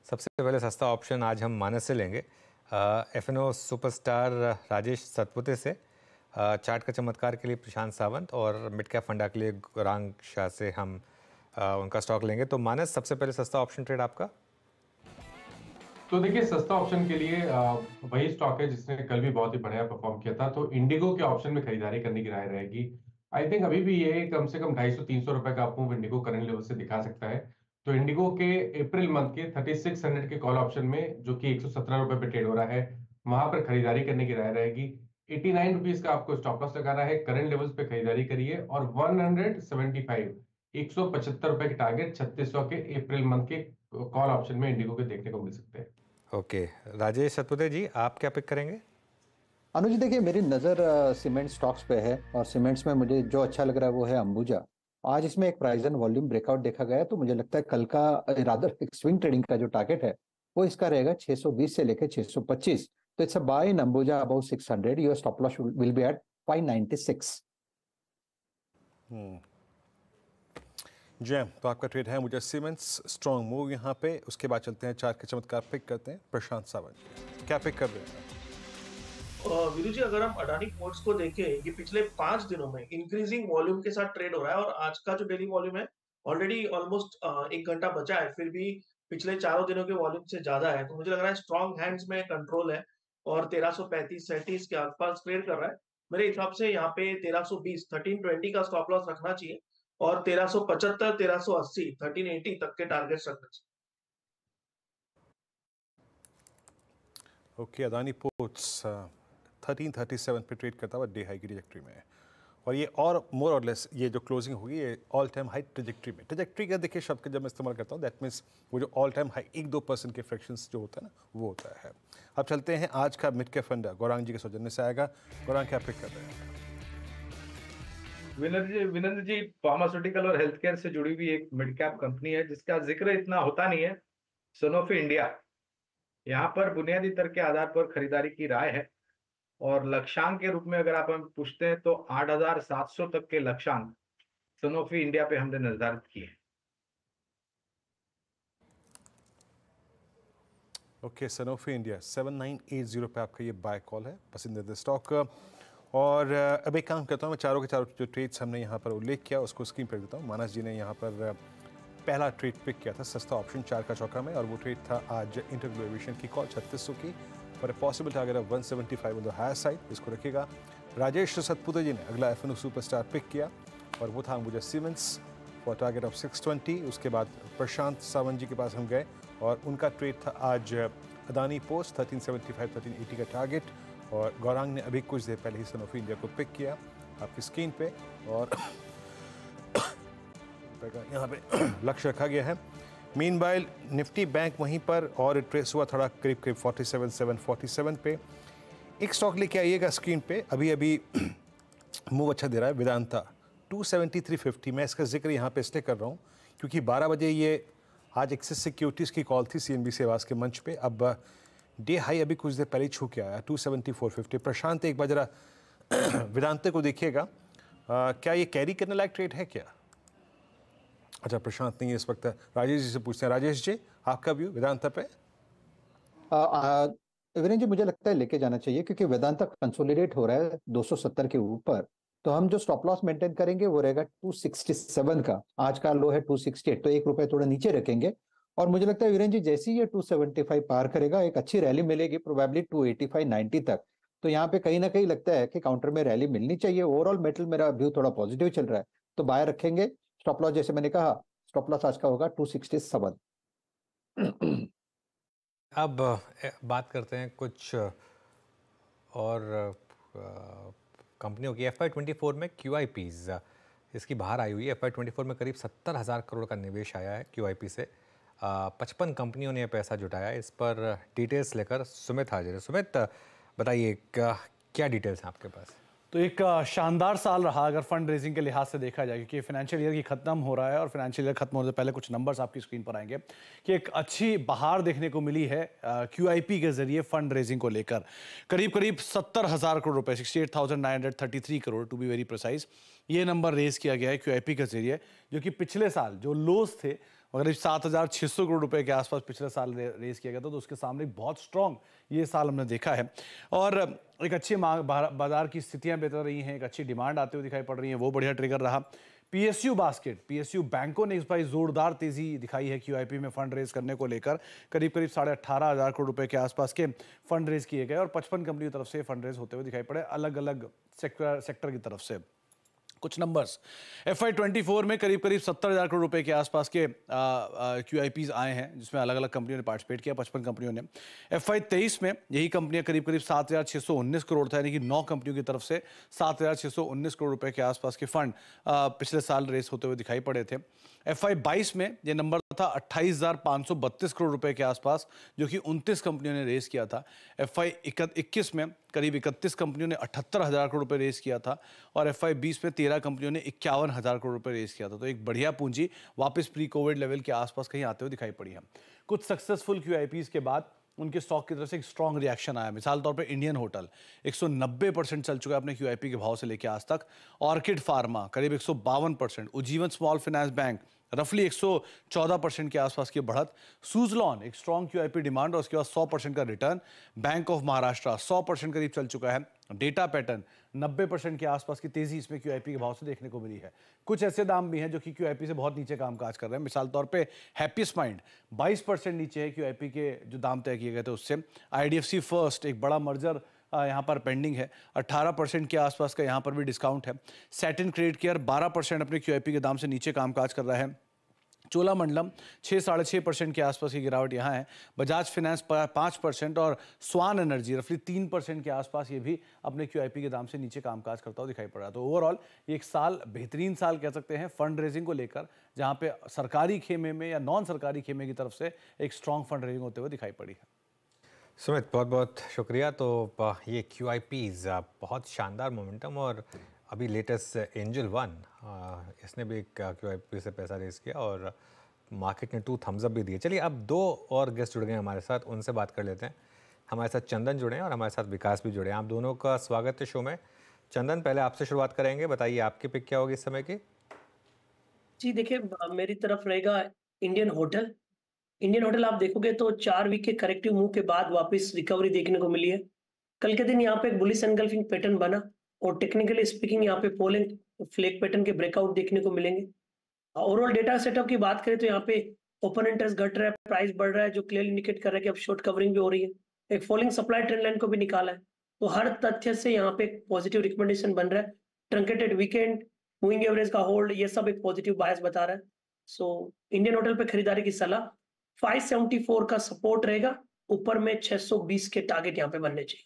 सबसे पहले सस्ता ऑप्शन आज हम मानस से लेंगे, FNO सुपरस्टार राजेश सतपुते से। चार्ट का चमत्कार के लिए प्रशांत सावंत, और मिड कैप फंडा के लिए गौरांग शाह से हम उनका स्टॉक लेंगे। तो मानस, सबसे पहले सस्ता ऑप्शन ट्रेड आपका? तो देखिए, सस्ता ऑप्शन के लिए वही स्टॉक है जिसने कल भी बहुत ही बढ़िया परफॉर्म किया था, तो इंडिगो के ऑप्शन में खरीदारी करने की राय रहेगी। आई थिंक अभी भी ये कम से कम 250-300 रुपए का आपको इंडिगो करंट लेवल से दिखा सकता है। तो इंडिगो के अप्रैल मंथ के 3600 के कॉल ऑप्शन में, जो कि 117 रुपए पे ट्रेड हो रहा है, वहां पर खरीदारी करने की राय रहेगी। 89 रुपीज का आपको स्टॉप लॉस लगाना है, करंट लेवल्स पे खरीदारी करिए। और 175 रुपए के टारगेट 3600 के अप्रैल मंथ के कॉल ऑप्शन में इंडिगो के देखने को मिल सकते हैं। ओके, राजेश सतपुते जी, आप क्या पिक करेंगे? अनुज, देखिए मेरी नज़र सीमेंट स्टॉक्स पे है, और सीमेंट्स में मुझे जो अच्छा लग रहा है वो है अंबुजा। आज इसमें एक प्राइस एंड वॉल्यूम ब्रेकआउट देखा गया है, तो मुझे लगता है कल का रादर स्विंग ट्रेडिंग का जो टारगेट है वो इसका रहेगा 620 से लेकर 625। तो it's a buy in Ambuja about 600। Your stop loss will be at 596। जैम, तो आपका ट्रेड है मुझे सीमेंट्स, स्ट्रॉन्ग मूव यहाँ पे। उसके बाद चलते हैं चार्ट के चमत्कार पिक करते हैं प्रशांत सावंत। क्या पिक कर रहे हैं? वीरू जी, अगर हम अडानी पोर्ट्स को देखें, ये पिछले 5 दिनों में इंक्रीजिंग वॉल्यूम के साथ ट्रेड हो रहा है, और आज का जो डेली वॉल्यूम है ऑलरेडी ऑलमोस्ट 1 घंटा बचा है, फिर भी पिछले 4 दिनों के वॉल्यूम से ज्यादा है। तो मुझे लग रहा है स्ट्रॉन्ग हैंड्स में कंट्रोल है, और 1335-37 के आसपास ट्रेड कर रहा है। मेरे हिसाब से यहाँ पे 1320 1320 का स्टॉप लॉस रखना चाहिए और 1375 1380 1380 तक के टारगेट्स रखना चाहिए। ओके, अदानी पोर्ट्स 1337 पे ट्रेड करता हुआ डे हाई की ट्रेजेक्ट्री में है और ये और मोर और लेस ये जो क्लोजिंग होगी ये ऑल टाइम हाई ट्रेजेक्ट्री में। ट्रेजेक्ट्री का देखिए शब्द का जब मैं इस्तेमाल करता हूँ दैट मीन्स वो जो ऑल टाइम हाई 1-2% के फ्रैक्शंस जो होता है ना वो होता है। अब चलते हैं आज का मिड कैप फंड गौरांग जी के सौजन्य से आएगा। गौरांग क्या पिक कर रहे हैं? विनेंद्र जी फार्मास्यूटिकल और हेल्थ केयर से जुड़ी हुई एक मिड कैप कंपनी है जिसका जिक्र इतना होता नहीं है, सनोफी इंडिया। यहाँ पर बुनियादी दर के आधार पर खरीदारी की राय है और लक्ष्यांक के रूप में अगर आप हम पूछते हैं तो 8,700 तक के लक्ष्यांक सनोफी इंडिया पे हमने निर्धारित किए। ओके, सनोफी इंडिया 7980 पे आपका ये बाय कॉल है, पसंदीदा स्टॉक। और अब एक काम करता हूँ, मैं चारों के चारों जो ट्रेड्स हमने यहाँ पर उल्लेख किया उसको स्क्रीन पर देता हूँ। मानस जी ने यहाँ पर पहला ट्रेड पिक किया था सस्ता ऑप्शन 4 का चौका में और वो ट्रेड था आज इंटरग्लो एविएशन की कॉल 3600 की पर possible target of 175 on the higher side, इसको रखिएगा। राजेश सतपुते जी ने अगला एफएनओ सुपरस्टार पिक किया और वो था Ambuja cements for target of 620। उसके बाद प्रशांत सावंत जी के पास हम गए और उनका ट्रेड था आज अदानी पोस्ट 1375 1380 का टारगेट और गौरांग ने अभी कुछ देर पहले ही सनोफी इंडिया को पिक किया आपकी स्क्रीन पे और यहाँ पे लक्ष्य रखा गया है। मीनवाइल निफ्टी बैंक वहीं पर और ट्रेस हुआ थोड़ा करीब 47,747 पे। एक स्टॉक लेके आइएगा स्क्रीन पे, अभी अभी मूव अच्छा दे रहा है, वेदांता 273.50। मैं इसका जिक्र यहाँ पे इसलिए कर रहा हूँ क्योंकि 12 बजे ये आज एक्सिस सिक्योरिटीज़ की कॉल थी CNBC आवाज़ के मंच पे। अब डे हाई अभी कुछ देर पहले ही छू के आया 274.50। प्रशांत एक बार जरा वेदांता को देखिएगा, क्या ये कैरी करने लायक ट्रेड है क्या? अच्छा, प्रशांत नहीं है इस वक्त, राजेश जी से पूछते हैं। राजेश जी, आपका व्यू वेदांता पे? वीरेंद्र जी, मुझे लगता है लेके जाना चाहिए क्योंकि वेदांता कंसोलिडेट हो रहा है 270 के ऊपर, तो हम जो स्टॉप लॉस मेंटेन करेंगे वो रहेगा 267 का। आज का लो है 268, तो 1 रुपए थोड़ा नीचे रखेंगे और मुझे लगता है वीरेंद्र जी जैसे ही ये 275 पार करेगा एक अच्छी रैली मिलेगी, प्रोबेबली 285-90 तक। तो यहाँ पे कहीं ना कहीं लगता है कि काउंटर में रैली मिलनी चाहिए। ओवरऑल मेटल मेरा व्यू थोड़ा पॉजिटिव चल रहा है, तो बाय रखेंगे। स्टॉप लॉस जैसे मैंने कहा, स्टॉप लॉस आज का होगा 267। अब बात करते हैं कुछ और कंपनियों की। FY24 में QIPs इसकी बाहर आई हुई है। FY24 में करीब 70,000 करोड़ का निवेश आया है QIP से। 55 कंपनियों ने पैसा जुटाया है। इस पर डिटेल्स लेकर सुमित हाजिर है। सुमित, बताइए क्या डिटेल्स हैं आपके पास? तो एक शानदार साल रहा अगर फंड रेजिंग के लिहाज से देखा जाए, क्योंकि फाइनेंशियल ईयर की खत्म हो रहा है और फाइनेंशियल ईयर खत्म होने से पहले कुछ नंबर्स आपकी स्क्रीन पर आएंगे कि एक अच्छी बहार देखने को मिली है QIP के जरिए फंड रेजिंग को लेकर। करीब करीब 70,000 करोड़ रुपए, 68,933 crore to be very precise, ये नंबर रेज किया गया है QIP के जरिए, जो कि पिछले साल जो लोस थे करीब 7,600 करोड़ रुपए के आसपास पिछले साल रेज किया गया था, तो उसके सामने बहुत स्ट्रॉन्ग ये साल हमने देखा है। और एक अच्छी मांग, बाजार की स्थितियां बेहतर रही हैं, एक अच्छी डिमांड आते हुए दिखाई पड़ रही है, वो बढ़िया ट्रिगर रहा। PSU बास्केट, PSU बैंकों ने इस बार जोरदार तेजी दिखाई है QIP में फंड रेज करने को लेकर। करीब करीब 18,500 करोड़ रुपए के आसपास के फंड रेज किए गए और 55 कंपनियों की तरफ से फंड रेज होते हुए दिखाई पड़े, अलग अलग सेक्टर की तरफ से। कुछ नंबर्स, FY24 में करीब करीब 70,000 करोड़ रुपए के आसपास के QIPs आए हैं, जिसमें अलग अलग कंपनियों ने पार्टिसिपेट किया, 55 कंपनियों ने। FY23 में यही कंपनियां करीब करीब 7,619 करोड़ था, यानी कि 9 कंपनियों की तरफ से 7,619 करोड़ रुपए के आसपास के फंड पिछले साल रेस होते हुए दिखाई पड़े थे। FY22 में ये नंबर था 28,532 करोड़ रुपए के आसपास, जो कि 29 कंपनियों ने रेस किया था। FY21 में करीब 31 कंपनियों ने 78,000 करोड़ रुपए रेस किया था और FY20 में 13 कंपनियों ने 51,000 करोड़ रुपए रेस किया था। तो एक बढ़िया पूंजी वापस प्री कोविड लेवल के आसपास कहीं आते हुए दिखाई पड़ी है। कुछ सक्सेसफुल QIPs के बाद उनके स्टॉक की तरफ से एक स्ट्रॉन्ग रिएक्शन आया। मिसाल तौर पे इंडियन होटल 190% चल चुका है अपने QIP के भाव से लेकर आज तक। ऑर्किड फार्मा करीब 152%, उज्जीवन स्मॉल फाइनेंस बैंक रफली 114% के आसपास की बढ़त। सुजलॉन एक स्ट्रॉन्ग QIP डिमांड और उसके बाद 100% का रिटर्न। बैंक ऑफ महाराष्ट्र 100% करीब चल चुका है। डेटा पैटर्न 90% के आसपास की तेजी इसमें QIP के भाव से देखने को मिली है। कुछ ऐसे दाम भी हैं जो कि QIP से बहुत नीचे कामकाज कर रहे हैं। मिसाल तौर पे हैप्पीस्ट माइंड 22% नीचे है QIP के जो दाम तय किए गए थे उससे। IDFC फर्स्ट एक बड़ा मर्जर यहाँ पर पेंडिंग है। 18% के आसपास का यहाँ पर भी डिस्काउंट है। सैटिन क्रेडिट केयर 12% अपने QIP के दाम से नीचे कामकाज कर रहा है। चोलामंडलम 6-6.5% के आसपास की गिरावट यहाँ है। बजाज फाइनेंस 5% और स्वान एनर्जी रफली 3% के आसपास ये भी अपने QIP के दाम से नीचे कामकाज करता हुआ दिखाई पड़ रहा है। तो ओवरऑल ये एक साल बेहतरीन साल कह सकते हैं फंड रेजिंग को लेकर, जहाँ पे सरकारी खेमे में या नॉन सरकारी खेमे की तरफ से एक स्ट्रॉन्ग फंड रेजिंग होते हुए दिखाई पड़ी है। सुमित बहुत बहुत शुक्रिया। तो ये QIPs बहुत शानदार मोमेंटम, और अभी लेटेस्ट एंजल वन इसने भी QIP से पैसा रेज किया और मार्केट ने 2 थम्स अप भी दिए। चलिए अब 2 और गेस्ट जुड़ गए हमारे साथ, उनसे बात कर लेते हैं। हमारे साथ चंदन जुड़े हैं और हमारे साथ विकास भी जुड़े हैं। आप दोनों का स्वागत है शो में। चंदन, पहले आपसे शुरुआत करेंगे, बताइए आपकी पिक क्या होगी इस समय की? जी देखिए, मेरी तरफ रहेगा इंडियन होटल। इंडियन होटल आप देखोगे तो 4 वीक के करेक्टिव मूव के बाद वापस रिकवरी देखने को मिली है। कल के दिन यहाँ पे एक बुलिश एनगल्फिंग पैटर्न बना और टेक्निकली स्पीकिंग यहाँ पे पोलिंग फ्लैग पैटर्न के ब्रेकआउट देखने को मिलेंगे। ओवरऑल डेटा सेटअप की बात करें तो यहाँ पे ओपन इंटरेस्ट घट रहा है, प्राइस बढ़ रहा है, जो क्लियर इंडिकेट कर रहा है कि अब शॉर्ट कवरिंग भी हो रही है। एक फॉलिंग सप्लाई ट्रेंड लाइन को भी निकाला है। तो हर तथ्य से यहाँ पे एक पॉजिटिव रिकमेंडेशन बन रहा है। ट्रंकेटेड वीकेंड, मूविंग एवरेज का होल्ड, ये सब एक पॉजिटिव बायस बता रहा है। सो इंडियन होटल पे खरीदारी की सलाह। 574 का सपोर्ट रहेगा, ऊपर में 620 के टारगेट यहाँ पे बनने चाहिए।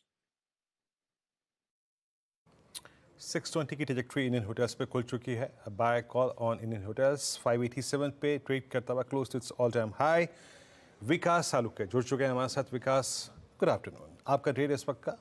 620 की ट्रैजेक्टरी इंडियन होटल्स पे खुल चुकी है। Buy call on Indian Hotels 587 पे ट्रेड करता हुआ close its all time high. Vikas Salunke जुड़ चुके हैं हमारे साथ। विकास, गुड आफ्टरनून, आपका ट्रेड इस वक्त का?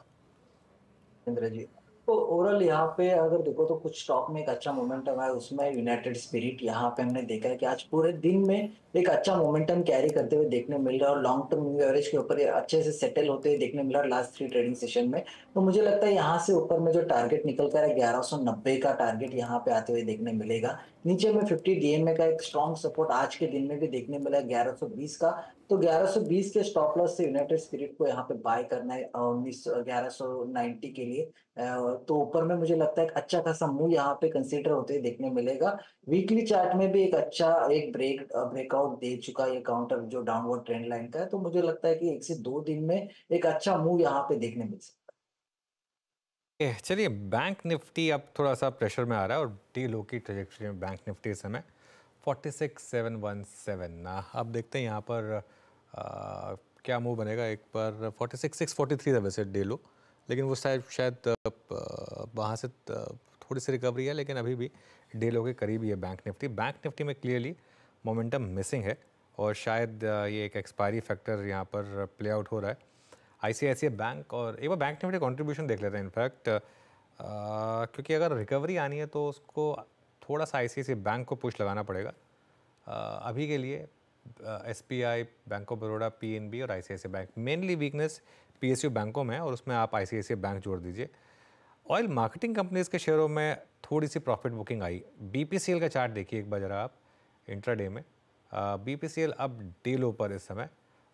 इंद्र जी, तो ओवरऑल यहाँ पे अगर देखो तो कुछ स्टॉक में एक अच्छा मोमेंटम है। उसमें यूनाइटेड स्पिरिट यहाँ पे हमने देखा है कि आज पूरे दिन में एक अच्छा मोमेंटम कैरी करते हुए देखने मिल रहा है और लॉन्ग टर्म मूविंग एवरेज के ऊपर ये अच्छे से सेटल होते हुए देखने मिल रहा है लास्ट 3 ट्रेडिंग सेशन में। तो मुझे लगता है यहाँ से ऊपर में जो टारगेट निकल कर है 1190 का टारगेट यहाँ पे आते हुए देखने मिलेगा। नीचे में 50 DMA का एक स्ट्रॉन्ग सपोर्ट आज के दिन में भी देखने मिला है 1120 का। तो 1120 के स्टॉप लॉस से यूनाइटेड स्पिरिट को यहाँ पे बाय करना है 1190 के लिए। तो ऊपर में मुझे लगता है एक अच्छा खासा मूव यहाँ पे कंसीडर होते हुए देखने मिलेगा। वीकली चार्ट में भी एक अच्छा एक ब्रेकआउट दे चुका है ये काउंटर जो डाउनवर्ड ट्रेंड लाइन का है। तो मुझे लगता है कि 1 से 2 दिन में एक अच्छा मूव यहाँ पे देखने मिल सकता है। चलिए, बैंक निफ्टी अब थोड़ा सा प्रेशर में आ रहा है और डी लो की ट्रैजेक्टरी में बैंक निफ्टी इस समय 46,717। अब देखते हैं यहाँ पर क्या मूव बनेगा। एक बार 46,643 था वैसे डे लो, लेकिन वो शायद वहाँ से थोड़ी सी रिकवरी है, लेकिन अभी भी डे लो के करीब ही है बैंक निफ्टी। बैंक निफ्टी में क्लियरली मोमेंटम मिसिंग है और शायद ये एक एक्सपायरी फैक्टर यहाँ पर प्ले आउट हो रहा है। ICICI बैंक, और एक बार बैंक निफ्टी कंट्रीब्यूशन देख लेते हैं इनफैक्ट, क्योंकि अगर रिकवरी आनी है तो उसको थोड़ा सा ICICI बैंक को पुश लगाना पड़ेगा। अभी के लिए SBI, bank of Baroda, PNB और ICICI bank. Mainly weakness PSU बैंकों में है और उसमें आप ICICI बैंक जोड़ दीजिए। ऑयल मार्केटिंग कंपनीज के शेयरों में थोड़ी सी प्रॉफिट बुकिंग आई। BPCL का चार्ट देखिए एक बार जरा आप इंट्राडे में। BPCL अब डे लो पर इस समय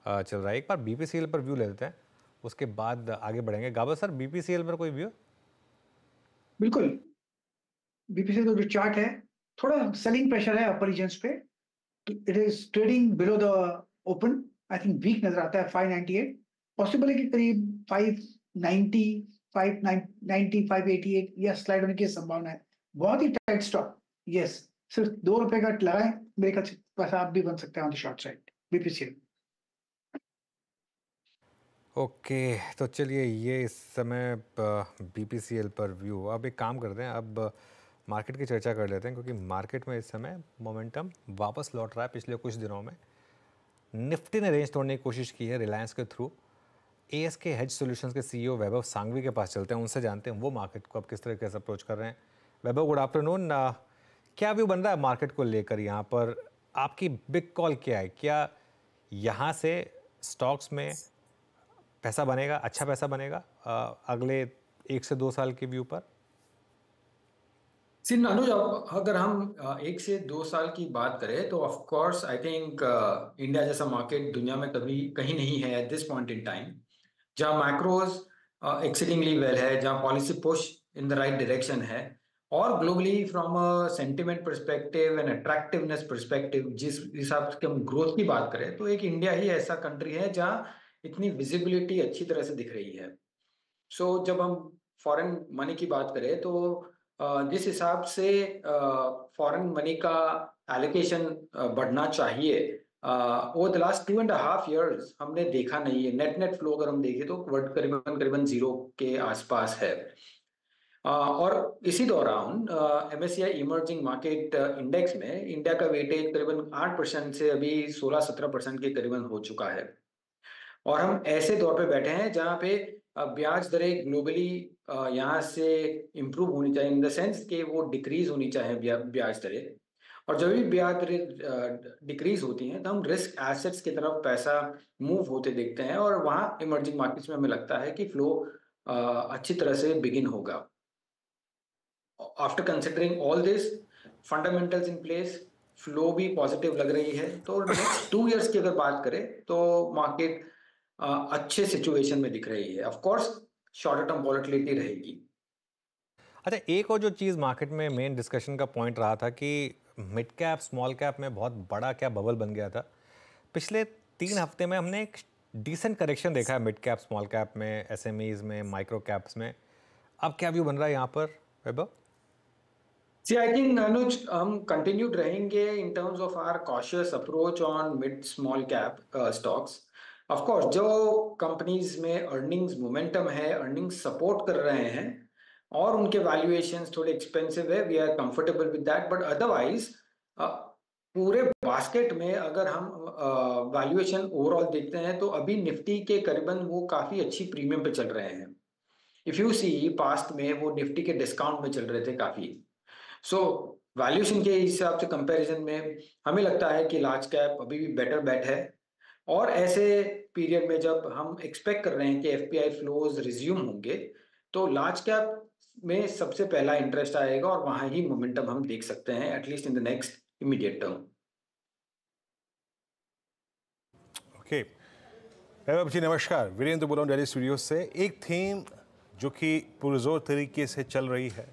चल रहा है। एक बार BPCL पर व्यू ले लेते हैं, उसके बाद आगे बढ़ेंगे। गाबर सर, BPCL पर कोई व्यू? बिल्कुल, BPCL का जो चार्ट है थोड़ा सेलिंग प्रेशर है अपर रीजन्स पे। It is trading below the open. I think weak नजर आता है 598, पॉसिबल है कि करीब 590, 588 या स्लाइड होने की संभावना है। बहुत ही टाइट स्टॉक। यस, सिर्फ ₹2 का लगाएं, मेरे ख्याल से पैसा आप भी बन सकते हैं on the short side BPCL। Okay, तो चलिए ये इस समय BPCL पर व्यू। अब एक काम करते हैं, अब मार्केट की चर्चा कर लेते हैं, क्योंकि मार्केट में इस समय मोमेंटम वापस लौट रहा है। पिछले कुछ दिनों में निफ्टी ने रेंज तोड़ने की कोशिश की है रिलायंस के थ्रू। ASK हेज सॉल्यूशंस के CEO वैभव सांघवी के पास चलते हैं, उनसे जानते हैं वो मार्केट को अब किस तरीके से अप्रोच कर रहे हैं। वैभव, गुड आफ्टरनून। क्या व्यू बन रहा है मार्केट को लेकर? यहाँ पर आपकी बिग कॉल क्या है? क्या यहाँ से स्टॉक्स में पैसा बनेगा, अच्छा पैसा बनेगा अगले 1 से 2 साल के व्यू पर? अनुज, अगर हम 1 से 2 साल की बात करें तो of course I think India जैसा मार्केट दुनिया में कभी कहीं नहीं है at this point in time, जहां मैक्रोज एक्सीडिंगली वेल है, जहां policy push in the right direction है, और globally from a sentiment perspective and attractiveness perspective जिस हिसाब से हम ग्रोथ की बात करें तो एक इंडिया ही ऐसा कंट्री है जहां इतनी विजिबिलिटी अच्छी तरह से दिख रही है। सो जब हम फॉरेन मनी की बात करें तो जिस हिसाब से फॉरेन मनी का एलोकेशन बढ़ना चाहिए ओवर द लास्ट 2.5 years हमने देखा नहीं है। नेट फ्लो अगर हम देखें तो करीबन जीरो के आसपास है। और इसी दौरान MSCI इमर्जिंग मार्केट इंडेक्स में इंडिया का वेटेज करीबन 8% से अभी 16-17% के करीबन हो चुका है। और हम ऐसे दौर पे बैठे हैं जहाँ पे ब्याज दरें ग्लोबली यहाँ से इम्प्रूव होनी चाहिए, इन द सेंस कि वो डिक्रीज होनी चाहिए ब्याज दरें। और जब भी ब्याज दरें डिक्रीज होती हैं तो हम रिस्क एसेट्स की तरफ पैसा मूव होते देखते हैं, और वहाँ इमर्जिंग मार्केट्स में हमें लगता है कि फ्लो अच्छी तरह से बिगिन होगा। After considering all this fundamentals in place, flow भी पॉजिटिव लग रही है, तो नेक्स्ट 2 years की अगर बात करें तो मार्केट अच्छे सिचुएशन में दिख रही है। Of course short term volatility रहेगी। अच्छा, एक और जो चीज़ मार्केट में मेन डिस्कशन का पॉइंट रहा था कि मिड कैप स्मॉल कैप में बहुत बड़ा क्या बबल बन गया था। पिछले 3 हफ्ते में हमने एक डिसेंट करेक्शन देखा है मिड कैप स्मॉल कैप में, SMEs में, माइक्रो कैप्स में। अब क्या व्यू बन रहा है यहाँ पर वैभव? आई थिंक अनुज, हम कंटिन्यूड रहेंगे in terms of our cautious approach on mid small cap stocks. Of course जो कंपनीज में अर्निंग्स मोमेंटम है, अर्निंग्स सपोर्ट कर रहे हैं और उनके वैल्यूएशंस थोड़े एक्सपेंसिव है, we are comfortable with that. But otherwise पूरे बास्केट में अगर हम वैल्यूएशन ओवरऑल देखते हैं तो अभी निफ्टी के करीबन वो काफी अच्छी प्रीमियम पे चल रहे हैं। इफ यू सी पास्ट में वो निफ्टी के डिस्काउंट में चल रहे थे काफी। सो वैल्यूएशन के हिसाब से कंपैरिजन में हमें लगता है कि लार्ज कैप अभी भी बेटर बेट है। और ऐसे पीरियड में जब हम एक्सपेक्ट कर रहे हैं कि FPI फ्लोज रिज्यूम होंगे तो लार्ज कैप में सबसे पहला इंटरेस्ट आएगा और वहां ही मोमेंटम हम देख सकते हैं, at least in the next immediate term. Okay Vaibhav ji नमस्कार, वीरेंद्र बोल रहा हूँ दिल्ली स्टूडियो से। एक थीम जो कि पुरजोर तरीके से चल रही है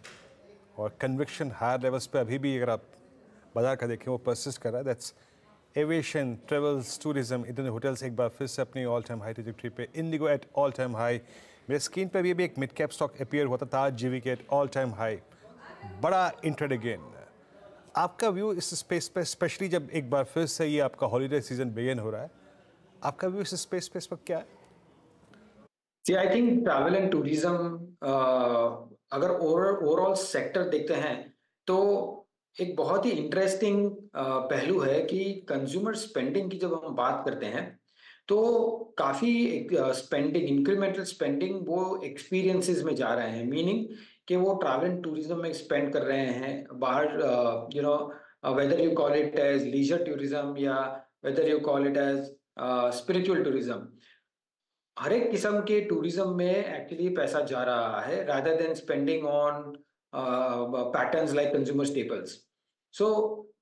और कन्विक्शन हायर लेवल्स पे अभी भी अगर आप बाजार का देखें वो परसिस्ट कर रहा है, that's aviation, travels, tourism, Indian Hotels एक बार फिर से अपनी ऑल टाइम हाई ट्रैजेक्टरी पे, IndiGo at all time high. मेरे स्क्रीन पे भी एक मिड कैप स्टॉक अपीयर हुआ था, Taj GVK at all time high, बड़ा इंट्राडे गेन। आपका व्यू इस स्पेस पे, स्पेशली जब एक बार फिर से ये आपका हॉलीडे सीजन बिगिन हो रहा है, आपका व्यू इस स्पेस पे इस वक्त क्या है? See, I think travel and tourism अगर ओवरऑल सेक्टर देखते हैं तो एक बहुत ही इंटरेस्टिंग पहलू है कि कंज्यूमर स्पेंडिंग की जब हम बात करते हैं तो काफी स्पेंडिंग, इंक्रीमेंटल स्पेंडिंग वो एक्सपीरियंसेस में जा रहे हैं, मीनिंग कि वो ट्रैवल एंड टूरिज्म में स्पेंड कर रहे हैं बाहर, whether you call it as leisure tourism या whether you call it as spiritual tourism. हर एक किस्म के टूरिज्म में एक्चुअली पैसा जा रहा है rather than spending on patterns like consumer staples. So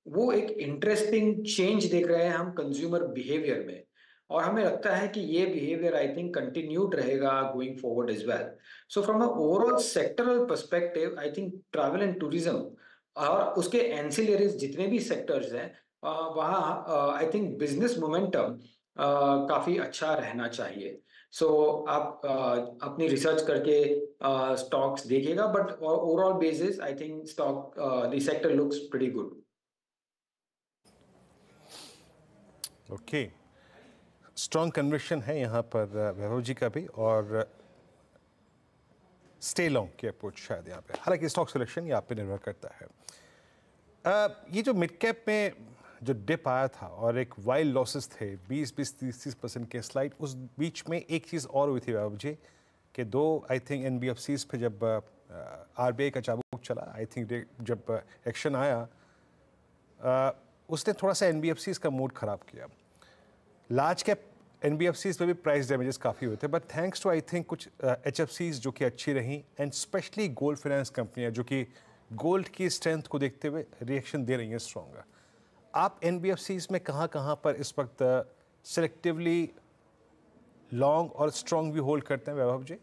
वो एक इंटरेस्टिंग चेंज देख रहे हैं हम कंज्यूमर बिहेवियर में, और हमें लगता है कि ये बिहेवियर आई थिंक कंटिन्यूड रहेगा going forward as well. So from a overall sectoral perspective I think travel and tourism और उसके एंसिलरीज जितने भी सेक्टर्स हैं वहाँ आई थिंक बिजनेस मोमेंटम काफी अच्छा रहना चाहिए। सो आप अपनी रिसर्च करके स्टॉक्स देखिएगा, but overall basis I think stock the sector looks pretty good. Okay, strong conviction है यहाँ पर वैभव जी का भी, और स्टे लॉन्ग की अप्रोच शायद यहाँ पे, हालांकि स्टॉक सिलेक्शन ये आप पे निर्भर करता है। ये जो मिड कैप में जो डिप आया था और एक वाइल्ड लॉसेस थे 20-30% के स्लाइड, उस बीच में एक चीज़ और हुई थी बाबू जी कि दो आई थिंक NBFCs पे जब RBI का चाबुक चला, आई थिंक जब एक्शन आया उसने थोड़ा सा NBFCs का मूड ख़राब किया। लार्ज कैप NBFCs पे भी प्राइस डैमेजेस काफ़ी हुए थे, but thanks to I think कुछ HFCs जो कि अच्छी रहीं, एंड स्पेशली गोल्ड फाइनेंस कंपनियाँ जो कि गोल्ड की स्ट्रेंथ को देखते हुए रिएक्शन दे रही हैं स्ट्रॉन्ग। आप NBFCs में कहाँ पर इस वक्त सिलेक्टिवली लॉन्ग और स्ट्रॉन्ग भी होल्ड करते हैं वैभव जी?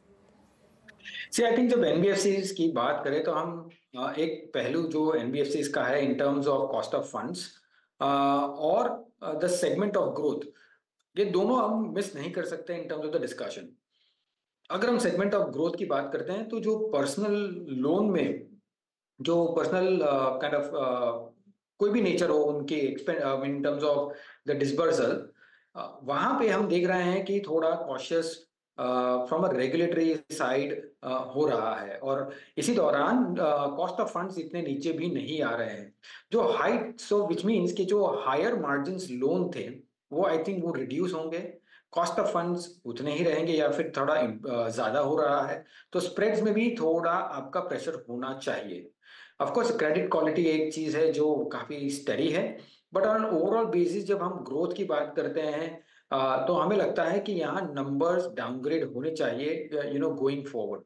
आई थिंक जब NBFCs की बात करें तो हम एक पहलू जो NBFCs का है इन terms of cost of funds और द सेगमेंट ऑफ ग्रोथ, ये दोनों हम मिस नहीं कर सकते इन टर्म्स ऑफ द डिस्कशन। अगर हम सेगमेंट ऑफ ग्रोथ की बात करते हैं तो जो पर्सनल लोन में जो पर्सनल काइंड ऑफ कोई भी नेचर हो उनके इन टर्म्स ऑफ द डिसबर्सल, वहां पे हम देख रहे हैं कि थोड़ा cautious from a regulatory side हो रहा है, और इसी दौरान कॉस्ट ऑफ फंड्स इतने नीचे भी नहीं आ रहे हैं जो हाई, सो विच मीन्स कि जो हायर मार्जिन्स लोन थे वो आई थिंक वो रिड्यूस होंगे, कॉस्ट ऑफ फंड्स उतने ही रहेंगे या फिर थोड़ा ज्यादा हो रहा है, तो स्प्रेड्स में भी थोड़ा आपका प्रेशर होना चाहिए। ऑफ कोर्स क्रेडिट क्वालिटी एक चीज है जो काफी स्टडी है, बट ऑन ओवरऑल बेसिस जब हम ग्रोथ की बात करते हैं तो हमें लगता है कि यहाँ नंबर्स डाउनग्रेड होने चाहिए गोइंग फॉरवर्ड।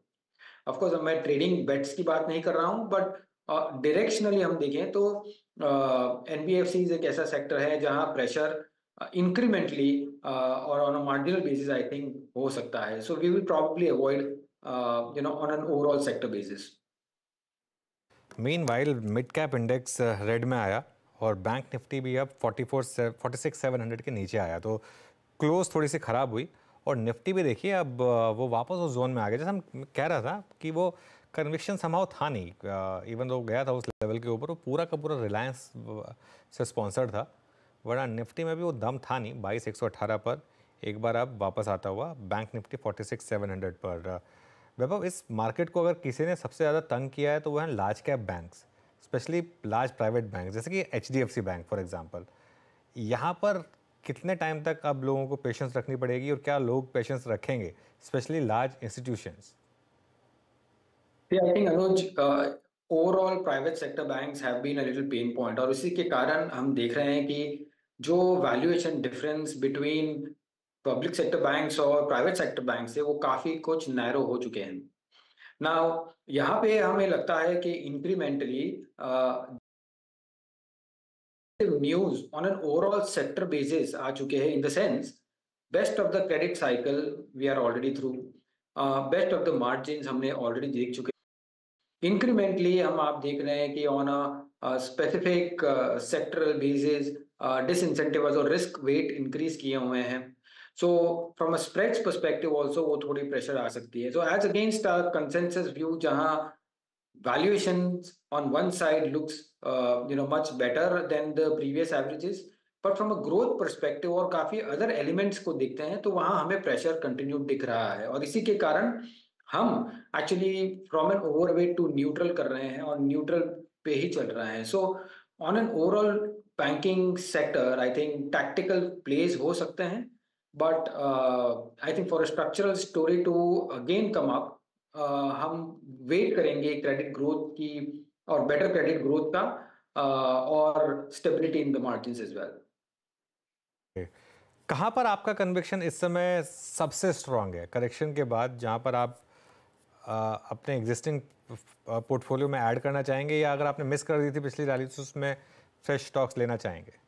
ऑफ कोर्स मैं ट्रेडिंग बेट्स की बात नहीं कर रहा हूँ, बट डायरेक्शनली हम देखें तो एनबीएफसी एक ऐसा सेक्टर है जहाँ प्रेशर इंक्रीमेंटली और on a marginal basis I think हो सकता है, so we will probably avoid on an overall sector basis. Meanwhile mid cap index red में आया और बैंक निफ्टी भी अब 46,700 के नीचे आया, तो क्लोज थोड़ी सी ख़राब हुई। और निफ्टी भी देखिए अब वो वापस उस जोन में आ गया, जैसे हम कह रहा था कि वो कन्विक्शन संभव था नहीं, इवन तो गया था उस लेवल के ऊपर, वो पूरा का पूरा रिलायंस से स्पॉन्सर्ड था, वरना निफ्टी में भी वो दम था नहीं। 22,118 पर एक बार अब वापस आता हुआ बैंक निफ्टी 46,700 पर। वैभव, इस मार्केट को अगर किसी ने सबसे ज़्यादा तंग किया है तो वो है large cap banks, specially large private bank जैसे कि HDFC बैंक फॉर एग्जांपल। यहाँ पर कितने टाइम तक अब लोगों को पेशेंस रखनी पड़ेगी और क्या लोग पेशेंस रखेंगे, specially large institutions? I think Anuj, overall private sector banks have been a little pain point, और इसी के कारण हम देख रहे हैं कि जो valuation difference between public sector banks और प्राइवेट सेक्टर बैंक्स है वो काफी कुछ नैरो हो चुके हैं। नाउ यहाँ पे हमें लगता है कि incrementally news on an overall sector basis आ चुके हैं, in the sense best of the credit cycle we are already through, best of the margin हमने ऑलरेडी देख चुके हैं। इंक्रीमेंटली हम आप देख रहे हैं कि on a specific sectoral basis disincentive और रिस्क वेट इंक्रीज किए हुए हैं, so from a spreads perspective also वो थोड़ी प्रेशर आ सकती है। so as against a consensus view जहाँ valuations on one side looks much better than the previous averages, but from a growth perspective और काफी other elements को देखते हैं तो वहाँ हमें प्रेशर कंटिन्यू दिख रहा है, और इसी के कारण हम actually from an overweight to neutral कर रहे हैं और न्यूट्रल पे ही चल रहा है। So on an overall banking sector I think tactical plays हो सकते हैं, but I think for a structural story to again come up, हम वेट करेंगे क्रेडिट ग्रोथ की और बेटर क्रेडिट ग्रोथ का और stability in the margins as well. कहाँ पर आपका कन्विक्शन इस समय सबसे स्ट्रांग है करेक्शन के बाद, जहाँ पर आप अपने एग्जिस्टिंग पोर्टफोलियो में ऐड करना चाहेंगे, या अगर आपने मिस कर दी थी पिछली रैली तो उसमें फ्रेश स्टॉक्स लेना चाहेंगे?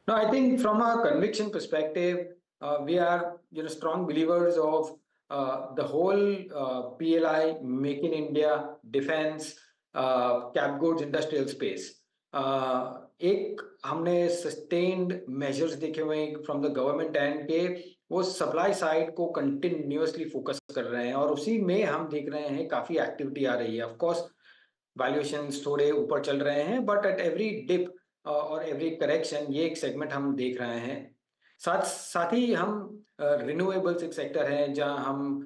No, I think from a conviction perspective, we are strong believers of the whole PLI, Make in India, defense, cap goods, industrial space. एक हमने सस्टेन्ड मेजर्स देखे हुए फ्रॉम द गवर्नमेंट एंड के, वो सप्लाई साइड को कंटिन्यूअसली फोकस कर रहे हैं, और उसी में हम देख रहे हैं काफी एक्टिविटी आ रही है। ऑफ कोर्स वैल्यूएशंस थोड़े ऊपर चल रहे हैं, बट एट एवरी डिप और एवरी करेक्शन ये एक सेगमेंट हम देख रहे हैं। साथ ही हम रिन्यूएबल्स एक सेक्टर है जहां हम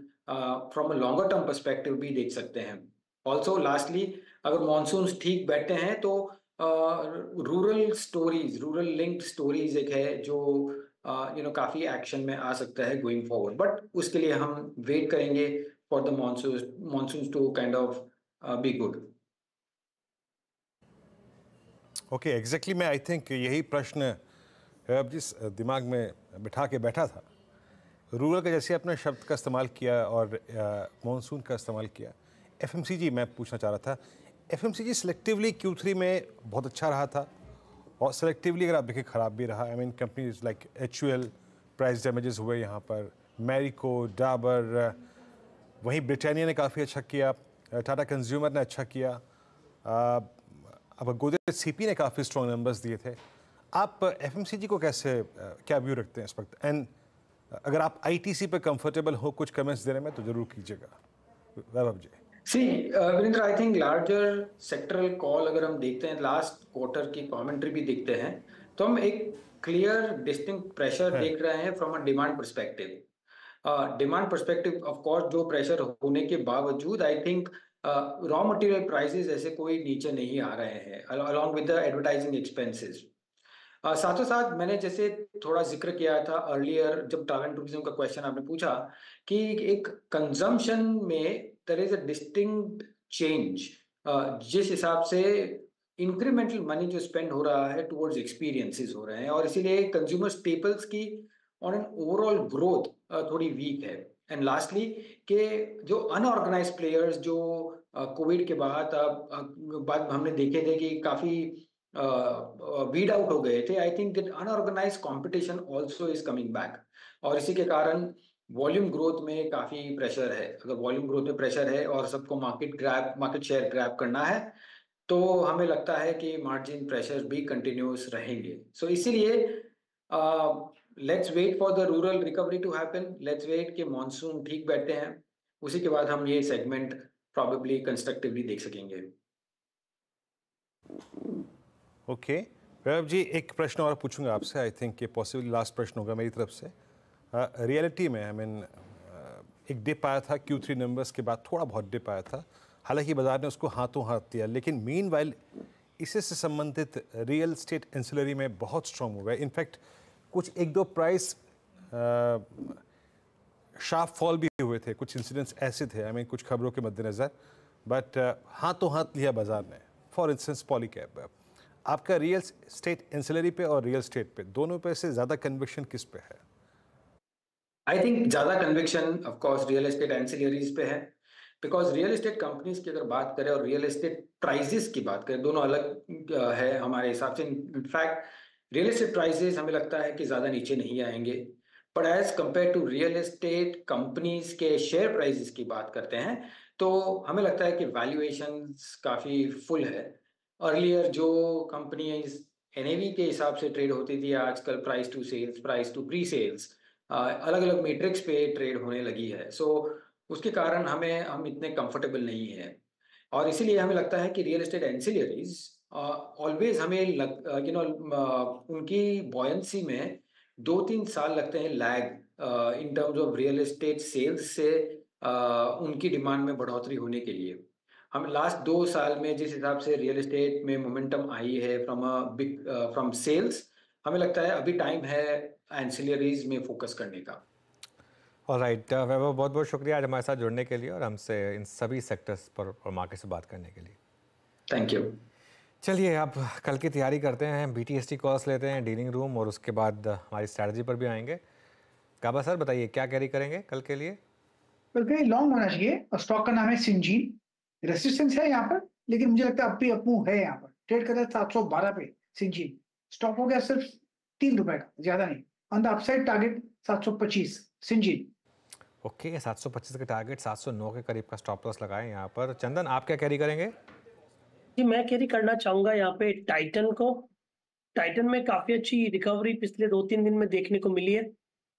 from a longer term perspective भी देख सकते हैं। ऑल्सो लास्टली अगर मॉनसून्स ठीक बैठते हैं तो rural stories, rural linked stories एक है जो काफी एक्शन में आ सकता है गोइंग फॉरवर्ड, बट उसके लिए हम वेट करेंगे for the monsoon to kind of be good. Okay, exactly मैं आई थिंक यही प्रश्न अब जिस दिमाग में बिठा के बैठा था, रूरल का जैसे अपने शब्द का इस्तेमाल किया और मॉनसून का इस्तेमाल किया, FMCG मैं पूछना चाह रहा था। FMCG सिलेक्टिवली Q3 में बहुत अच्छा रहा था और सिलेक्टिवली अगर आप देखें ख़राब भी रहा। I mean companies like HUL price damages हुए यहाँ पर, मैरिको, डाबर, वहीं ब्रिटानिया ने काफ़ी अच्छा किया, टाटा कंज्यूमर ने अच्छा किया, अब गोदरेज CP ने काफ़ी स्ट्रॉन्ग नंबर्स दिए थे। आप FMCG को कैसे क्या व्यू रखते हैं इस वक्त? एंड अगर आप आईटीसी पे कंफर्टेबल हो कुछ कमेंट्स देने में तो जरूर कीजिएगा। Vaibhav ji. See, Virendra, I think larger sectoral call अगर हम देखते हैं, लास्ट क्वार्टर की कमेंट्री भी देखते हैं, तो हम एक क्लियर डिस्टिंक्ट प्रेशर देख रहे हैं from a demand perspective. Demand perspective of course जो प्रेशर होने के बावजूद I think raw material prices ऐसे कोई नीचे नहीं आ रहे हैं along with the advertising expenses. साथों साथ मैंने जैसे थोड़ा जिक्र किया था अर्लियर जब ट्रैवल एंड टूरिज्म का क्वेश्चन आपने पूछा कि एक कंजम्पशन में there is a distinct change जिस हिसाब से इंक्रीमेंटल मनी जो स्पेंड हो रहा है टुवर्ड्स एक्सपीरियंसेस हो रहे हैं, और इसीलिए कंज्यूमर स्टेपल्स की ऑन एन ओवरऑल ग्रोथ थोड़ी वीक है। एंड लास्टली के जो अनऑर्गेनाइज्ड प्लेयर्स जो कोविड के बाद हमने देखे थे कि काफी वीड आउट हो गए थे, I think that unorganised competition also is coming back, और इसी के कारण वॉल्यूम ग्रोथ में काफी प्रेशर है। अगर वॉल्यूम ग्रोथ में प्रेशर है और सबको मार्केट शेयर ग्रैब करना है तो हमें लगता है कि मार्जिन प्रेशर भी कंटिन्यूस रहेंगे। सो इसीलिए let's wait for the rural recovery to happen, let's wait कि मॉनसून ठीक बैठते हैं, उसी के बाद हम ये सेगमेंट प्रॉबेबली कंस्ट्रक्टिवली देख सकेंगे। ओके वैभव जी, एक प्रश्न और पूछूंगा आपसे, आई थिंक ये पॉसिबल लास्ट प्रश्न होगा मेरी तरफ से। रियलिटी में आई मीन एक डिप आया था Q3 नंबर्स के बाद, थोड़ा बहुत डिप आया था, हालांकि बाजार ने उसको हाथों हाथ दिया, लेकिन मीनवाइल इससे संबंधित रियल एस्टेट एंसिलरी में बहुत स्ट्रॉन्ग हुआ है। इनफैक्ट कुछ एक दो प्राइस शार्प फॉल भी हुए थे, कुछ इंसिडेंट्स ऐसे थे, आई मीन कुछ खबरों के मद्देनज़र, बट हाथों हाथ लिया बाजार ने। फॉर इंस्टेंस पॉलीकैब, आपका रियल एस्टेट एंसिलरी पे और रियल एस्टेट पे दोनों पे से ज़्यादा कन्विक्शन किस पे है? आई थिंक ज़्यादा conviction of course real estate ancillaries पे है, बिकॉज रियल एस्टेट कंपनीज की अगर बात करें और रियल एस्टेट प्राइजेस की बात करें, दोनों अलग है हमारे हिसाब से। इनफैक्ट रियल एस्टेट प्राइजेस हमें लगता है कि ज़्यादा नीचे नहीं आएंगे, but as compare to real estate companies के शेयर प्राइजेस की बात करते हैं तो हमें लगता है कि वैल्यूएशंस काफ़ी फुल है। अर्लियर जो कंपनीज NAV के हिसाब से ट्रेड होती थी, आजकल price to sales, price to pre sales, अलग अलग मैट्रिक्स पे ट्रेड होने लगी है। सो उसके कारण हम इतने कंफर्टेबल नहीं हैं, और इसीलिए हमें लगता है कि रियल एस्टेट एंसिलरीज ऑलवेज हमें उनकी बॉयंसी में 2-3 साल लगते हैं lag in terms of real estate sales से उनकी डिमांड में बढ़ोतरी होने के लिए। हम लास्ट 2 साल में जिस हिसाब से रियल एस्टेट में मोमेंटम आई है फ्रॉम सेल्स, हमें लगता है अभी टाइम है एंसिलरीज में फोकस करने का। ऑलराइट वैभव, बहुत बहुत शुक्रिया आज हमारे साथ जुड़ने के लिए और हमसे इन सभी सेक्टर्स पर और मार्केट से बात करने के लिए। Thank you. चलिए अब कल की तैयारी करते हैं, BTST कॉल्स लेते हैं, डीलिंग रूम, और उसके बाद हमारी स्ट्रैटेजी पर भी आएंगे। काबा सर बताइए क्या कैरी करेंगे कल के लिए? कल के लिए लॉन्ग होना चाहिए, और स्टॉक का नाम है सिंजीन। रेसिस्टेंस है यहाँ पर, लेकिन मुझे लगता है अब भी अपमूव है। यहाँ पर ट्रेड कर रहा है 712 पे सिंजीन, स्टॉप हो गया सिर्फ 3 रुपए का, ज्यादा नहीं। On the upside target 725 Syngene. Okay 725 के टारगेट, 709 के करीब का स्टॉप लॉस लगाए यहाँ पर। चंदन आप क्या कैरी करेंगे? जी मैं कैरी करना चाहूंगा यहाँ पे टाइटन को। टाइटन में काफी अच्छी रिकवरी पिछले 2-3 दिन में देखने को मिली है,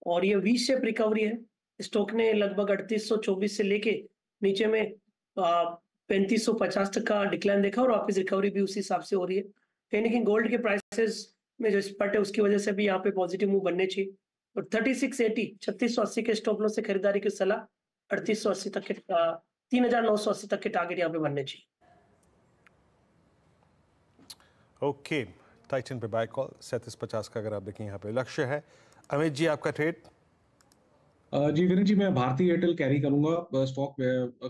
और ये वी शेप रिकवरी है। स्टॉक ने लगभग 3824 से लेके नीचे में 3550 तक का डिक्लाइन देखा, और वापस रिकवरी भी उसी हिसाब से हो रही है। कहीं ना कहीं गोल्ड के प्राइसेस में जो स्पट है उसकी वजह से भी यहाँ पे पॉजिटिव मूव बनने चाहिए। और 3680 के स्टॉप लॉस से खरीदारी की सलाह, 3880 तक के 3980 तक के टारगेट यहाँ पे बनने चाहिए। ओके टाइटन पे बाय कॉल 3750 का अगर आप देखें यहाँ पे लक्ष्य है। अमित जी आपका ट्रेड? जी वीरेंद्र जी, मैं भारतीय एयरटेल कैरी करूंगा। स्टॉक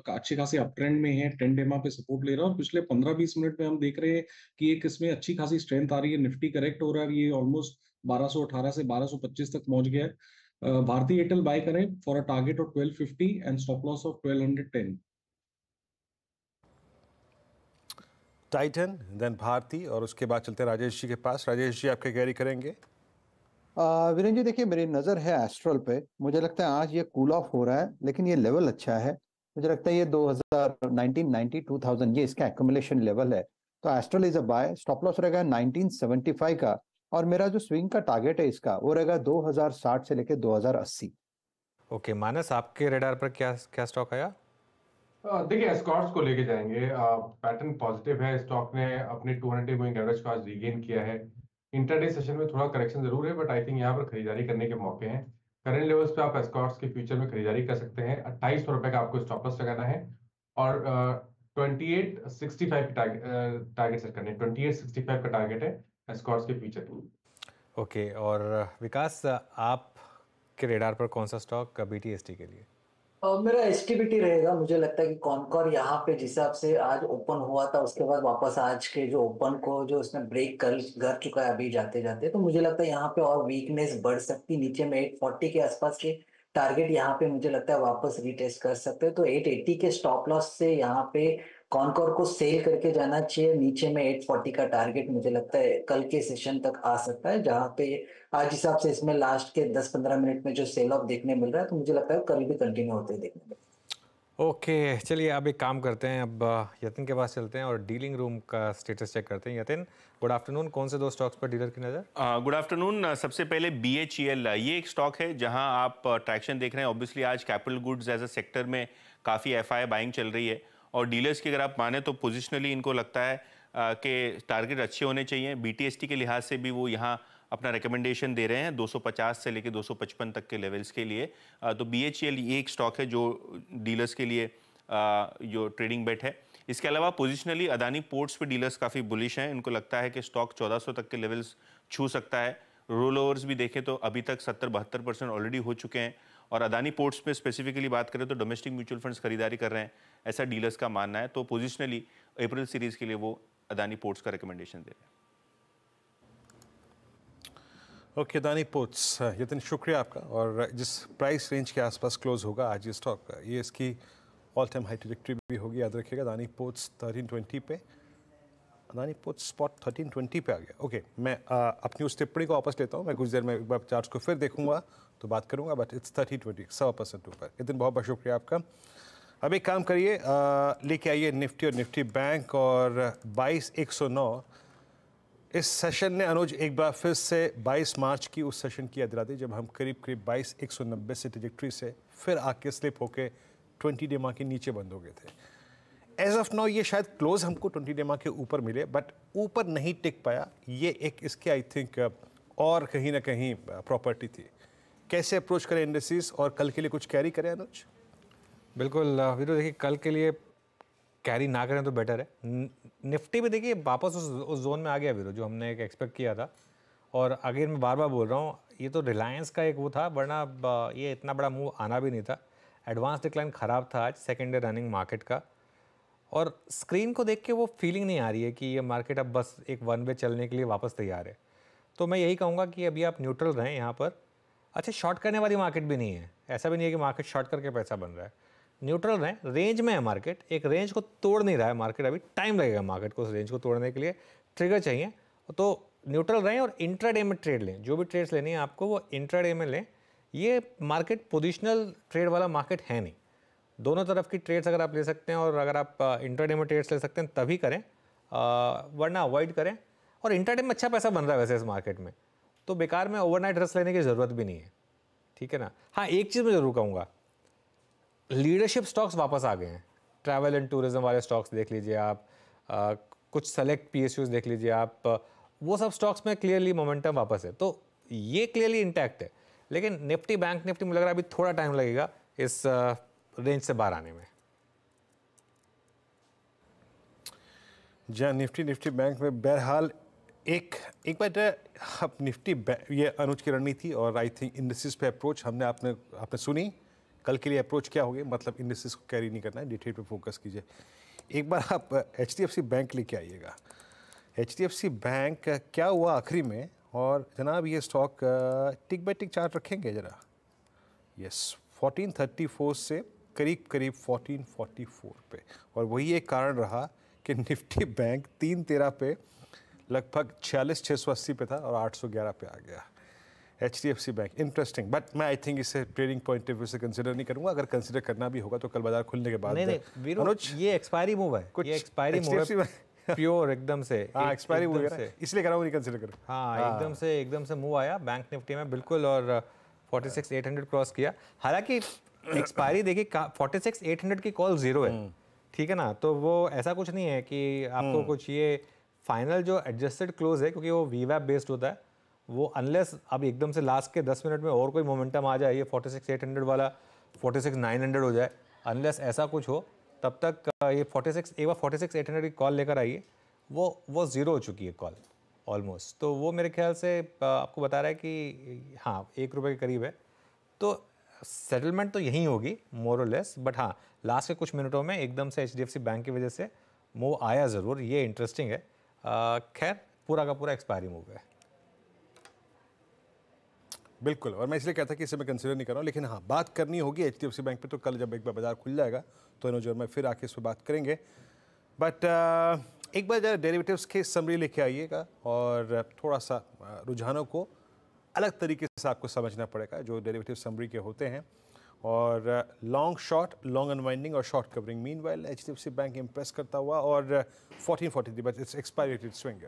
अच्छे खासे अप ट्रेंड में है, ट्रेंड एमआ पे सपोर्ट ले रहा है, और पिछले 15-20 मिनट में हम देख रहे हैं कि एक इसमें अच्छी खासी स्ट्रेंथ आ रही है। निफ्टी करेक्ट हो रहा है, ये ऑलमोस्ट 1218 से 1225 तक पहुंच गया है। भारतीय एयरटेल बाय करें for a target of 1250 and stop loss of 1210। Titan then Bharti, और उसके बाद चलते हैं राजेश जी के पास। राजेश जी आपके कैरी करेंगे? वीरेंद्र जी देखिए, मेरी नज़र है एस्ट्रल पे। मुझे लगता है आज ये कूल ऑफ हो रहा है, लेकिन ये लेवल अच्छा है। मुझे लगता है ये 1990 2000 ये इसका एक्यूमुलेशन लेवल है, तो Astral is a buy. Stop loss रहेगा 1975 का, और मेरा जो स्विंग का टारगेट है इसका वो रहेगा 2060 से लेके 2080। ओके मानस, आपके रेडार पर क्या क्या स्टॉक आया? देखिए एस्कॉर्ट्स को लेके जाएंगे। पैटर्न पॉजिटिव है, स्टॉक ने अपने 200 मूविंग एवरेज को आज रीगेन किया है। इंटरडे सेशन में थोड़ा करेक्शन जरूर है, बट आई थिंक यहाँ पर खरीदारी करने के मौके हैं। करंट लेवल्स पे आप एस्कॉर्ट्स के फ्यूचर में खरीदारी कर सकते हैं। 2800 रुपए का आपको स्टॉप लॉस लगाना है और 2865 टारगेट सेट करने हैं। 2865 का टारगेट है एस्कॉर्ट्स के फ्यूचर की। ओके, और विकास आप के रेडार पर कौन सा स्टॉक BTST के लिए? मेरा एसटीबीटी रहेगा। मुझे लगता है कि कॉनकॉर यहाँ पे जिस हिसाब से आज ओपन हुआ था उसके बाद वापस आज के जो ओपन को जो उसने ब्रेक कर चुका है अभी जाते जाते, तो मुझे लगता है यहाँ पे और वीकनेस बढ़ सकती। नीचे में 840 के आसपास के टारगेट यहाँ पे मुझे लगता है वापस रीटेस्ट कर सकते हैं। तो 880 के स्टॉप लॉस से यहाँ पे कॉनकॉर को सेल करके जाना चाहिए। नीचे में 840 का टारगेट मुझे लगता है कल के सेशन तक आ सकता है, जहाँ पे आज हिसाब से इसमें लास्ट के 10-15 मिनट में जो सेल ऑफ देखने मिल रहा है, तो मुझे लगता है कल भी कंटिन्यू होते देखने मिल। ओके चलिए, अब एक काम करते हैं, अब यतिन के पास चलते हैं और डीलिंग रूम का स्टेटस चेक करते हैं। यतिन, गुड आफ्टरनून, कौन से दो स्टॉक्स पर डीलर की नज़र? Good afternoon. सबसे पहले BHEL, ये एक स्टॉक है जहां आप ट्रैक्शन देख रहे हैं। ऑब्वियसली आज capital goods as a sector में काफ़ी FI बाइंग चल रही है और डीलर्स की अगर आप माने तो पोजिशनली इनको लगता है कि टारगेट अच्छे होने चाहिए। BTST के लिहाज से भी वो यहाँ अपना रिकमेंडेशन दे रहे हैं 250 से लेकर 255 तक के लेवल्स के लिए। तो BHEL ये एक स्टॉक है जो डीलर्स के लिए जो ट्रेडिंग बेट है। इसके अलावा पोजिशनली अदानी पोर्ट्स पे डीलर्स काफ़ी बुलिश हैं। इनको लगता है कि स्टॉक 1400 तक के लेवल्स छू सकता है। रोल ओवर्स भी देखें तो अभी तक 70-72% ऑलरेडी हो चुके हैं और अदानी पोर्ट्स पे स्पेसिफिकली बात करें तो डोमेस्टिक म्यूचुअल फंड्स खरीदारी कर रहे हैं, ऐसा डीलर्स का मानना है। तो पोजिशनली अप्रैल सीरीज के लिए वो अदानी पोर्ट्स का रिकमेंडेशन दे रहे हैं। ओके अदानी पोर्ट्स, यतिन शुक्रिया आपका। और जिस प्राइस रेंज के आसपास क्लोज होगा आज ये स्टॉक, ये इसकी ऑल टाइम हाई ट्रैजेक्टरी भी होगी, याद रखिएगा। अदानी पोर्ट्स 1320 पे, अदानी पोर्ट्स स्पॉट 1320 पे आ गया। ओके, मैं अपनी उस टिप्पणी को वापस लेता हूँ। मैं कुछ देर में एक बार चार्ट्स को फिर देखूंगा तो बात करूंगा, बट इट्स 1320, 100% ऊपर। यतिन बहुत बहुत शुक्रिया आपका। अब एक काम करिए, लेके आइए निफ्टी और निफ्टी बैंक और 22,109। इस सेशन ने अनुज एक बार फिर से 22 मार्च की उस सेशन की याद दिला दी जब हम करीब 22,190 से ट्रैजेक्टरी से फिर आके स्लिप होके 20 डे माह के नीचे बंद हो गए थे। एज ऑफ नाउ ये शायद क्लोज हमको 20 डे माह के ऊपर मिले, बट ऊपर नहीं टिक पाया। ये एक इसके आई थिंक और कहीं ना कहीं प्रॉपर्टी थी। कैसे अप्रोच करें इंडस्ट्रीज और कल के लिए कुछ कैरी करें अनुज? बिल्कुल वीरो, देखिए कल के लिए कैरी ना करें तो बेटर है। निफ्टी भी देखिए वापस उस जोन में आ गया वीरो जो हमने एक एक्सपेक्ट किया था। और अगेन मैं बार बार बोल रहा हूँ, ये तो रिलायंस का एक वो था, वरना ये इतना बड़ा मूव आना भी नहीं था। एडवांस डिक्लाइन ख़राब था आज सेकेंड डे रनिंग मार्केट का, और स्क्रीन को देख के वो फीलिंग नहीं आ रही है कि ये मार्केट अब बस एक वन वे चलने के लिए वापस तैयार है। तो मैं यही कहूँगा कि अभी आप न्यूट्रल रहें यहाँ पर। अच्छा, शॉर्ट करने वाली मार्केट भी नहीं है, ऐसा भी नहीं है कि मार्केट शॉर्ट करके पैसा बन रहा है। न्यूट्रल रहें, रेंज में है मार्केट, एक रेंज को तोड़ नहीं रहा है मार्केट, अभी टाइम लगेगा मार्केट को उस रेंज को तोड़ने के लिए, ट्रिगर चाहिए। तो न्यूट्रल रहें और इंट्राडे में ट्रेड लें। जो भी ट्रेड्स लेनी है आपको वो इंट्राडे में लें। ये मार्केट पोजिशनल ट्रेड वाला मार्केट है नहीं। दोनों तरफ की ट्रेड्स अगर आप ले सकते हैं और अगर आप इंट्राडे में ट्रेड्स ले सकते हैं तभी करें, वरना अवॉइड करें। और इंट्राडे में अच्छा पैसा बन रहा है वैसे इस मार्केट में, तो बेकार में ओवरनाइट रिस्क लेने की ज़रूरत भी नहीं है, ठीक है ना। हाँ, एक चीज़ मैं ज़रूर कहूँगा, लीडरशिप स्टॉक्स वापस आ गए हैं। ट्रैवल एंड टूरिज्म वाले स्टॉक्स देख लीजिए आप, कुछ सेलेक्ट PSUs देख लीजिए आप, वो सब स्टॉक्स में क्लियरली मोमेंटम वापस है, तो ये क्लियरली इंटैक्ट है। लेकिन निफ्टी बैंक निफ्टी मुझे लग रहा है अभी थोड़ा टाइम लगेगा इस रेंज से बाहर आने में। जहाँ निफ्टी बैंक में बहरहाल एक बार अब निफ्टी ये अनुज की रणनीति और आई थिंक इंडस्ट्रीज पे अप्रोच हमने आपने सुनी। कल के लिए अप्रोच क्या होगी, मतलब इंडस्ट्रीज को कैरी नहीं करना है, डिटेल पे फोकस कीजिए। एक बार आप HDFC बैंक लेके आइएगा। HDFC बैंक क्या हुआ आखिरी में, और जनाब ये stock tick by tick chart रखेंगे ज़रा। यस, 1434 से करीब 1444 पे, और वही एक कारण रहा कि निफ्टी बैंक 313 पे लगभग 46,680 पे था और 811 पे आ गया। HDFC बैंक इंटरेस्टिंग, बट मैं आई थिंक इसे ट्रेडिंग पॉइंट ऑफ व्यू से कंसिडर नहीं करूंगा। अगर कंसिडर करना भी होगा तो कल बाजार खुलने के बाद। नहीं वीरो, ये एक्सपायरी मूव है, कुछ ये एक्सपायरी मूव है। प्योर एकदम से एक्सपायरी हो गया, इसलिए कह रहा हूँ रिकंसिडर करो। हाँ एकदम से मूव आया बैंक निफ्टी में बिल्कुल, और 46,800 क्रॉस किया। हालांकि एक्सपायरी देखिए 46,800 की कॉल जीरो है, ठीक है ना, तो वो ऐसा कुछ नहीं है कि आपको कुछ ये फाइनल जो एडजस्टेड क्लोज है, क्योंकि वो वीवैप बेस्ड होता है, वो अनलेस अब एकदम से लास्ट के 10 मिनट में और कोई मोमेंटम आ जाए, ये 46,800 वाला 46,900 हो जाए, अनलेस ऐसा कुछ हो, तब तक ये 46,800 की कॉल लेकर आइए, वो जीरो हो चुकी है कॉल ऑलमोस्ट। तो वो मेरे ख्याल से आपको बता रहा है कि हाँ ₹1 के करीब है, तो सेटलमेंट तो यहीं होगी मोर और लेस, बट हाँ लास्ट के कुछ मिनटों में एकदम से HDFC बैंक की वजह से मूव आया ज़रूर, ये इंटरेस्टिंग है। खैर पूरा का पूरा एक्सपायरी मूव है। बिल्कुल, और मैं इसलिए कहता कि इसे मैं कंसिडर नहीं कर रहा हूँ, लेकिन हाँ बात करनी होगी HDFC बैंक पे, तो कल जब एक बार बाजार खुल जाएगा तो अनुज और मैं फिर आके इस पर बात करेंगे। बट एक बार जरा डेरिवेटिव्स के समरी लेके आइएगा, और थोड़ा सा रुझानों को अलग तरीके से आपको समझना पड़ेगा जो डेरिवेटिव समरी के होते हैं, और लॉन्ग शॉर्ट, लॉन्ग अनवाइंडिंग और short covering. Meanwhile HDFC bank Impress करता हुआ, और 1443 बट इट्स एक्सपायरी स्विंग।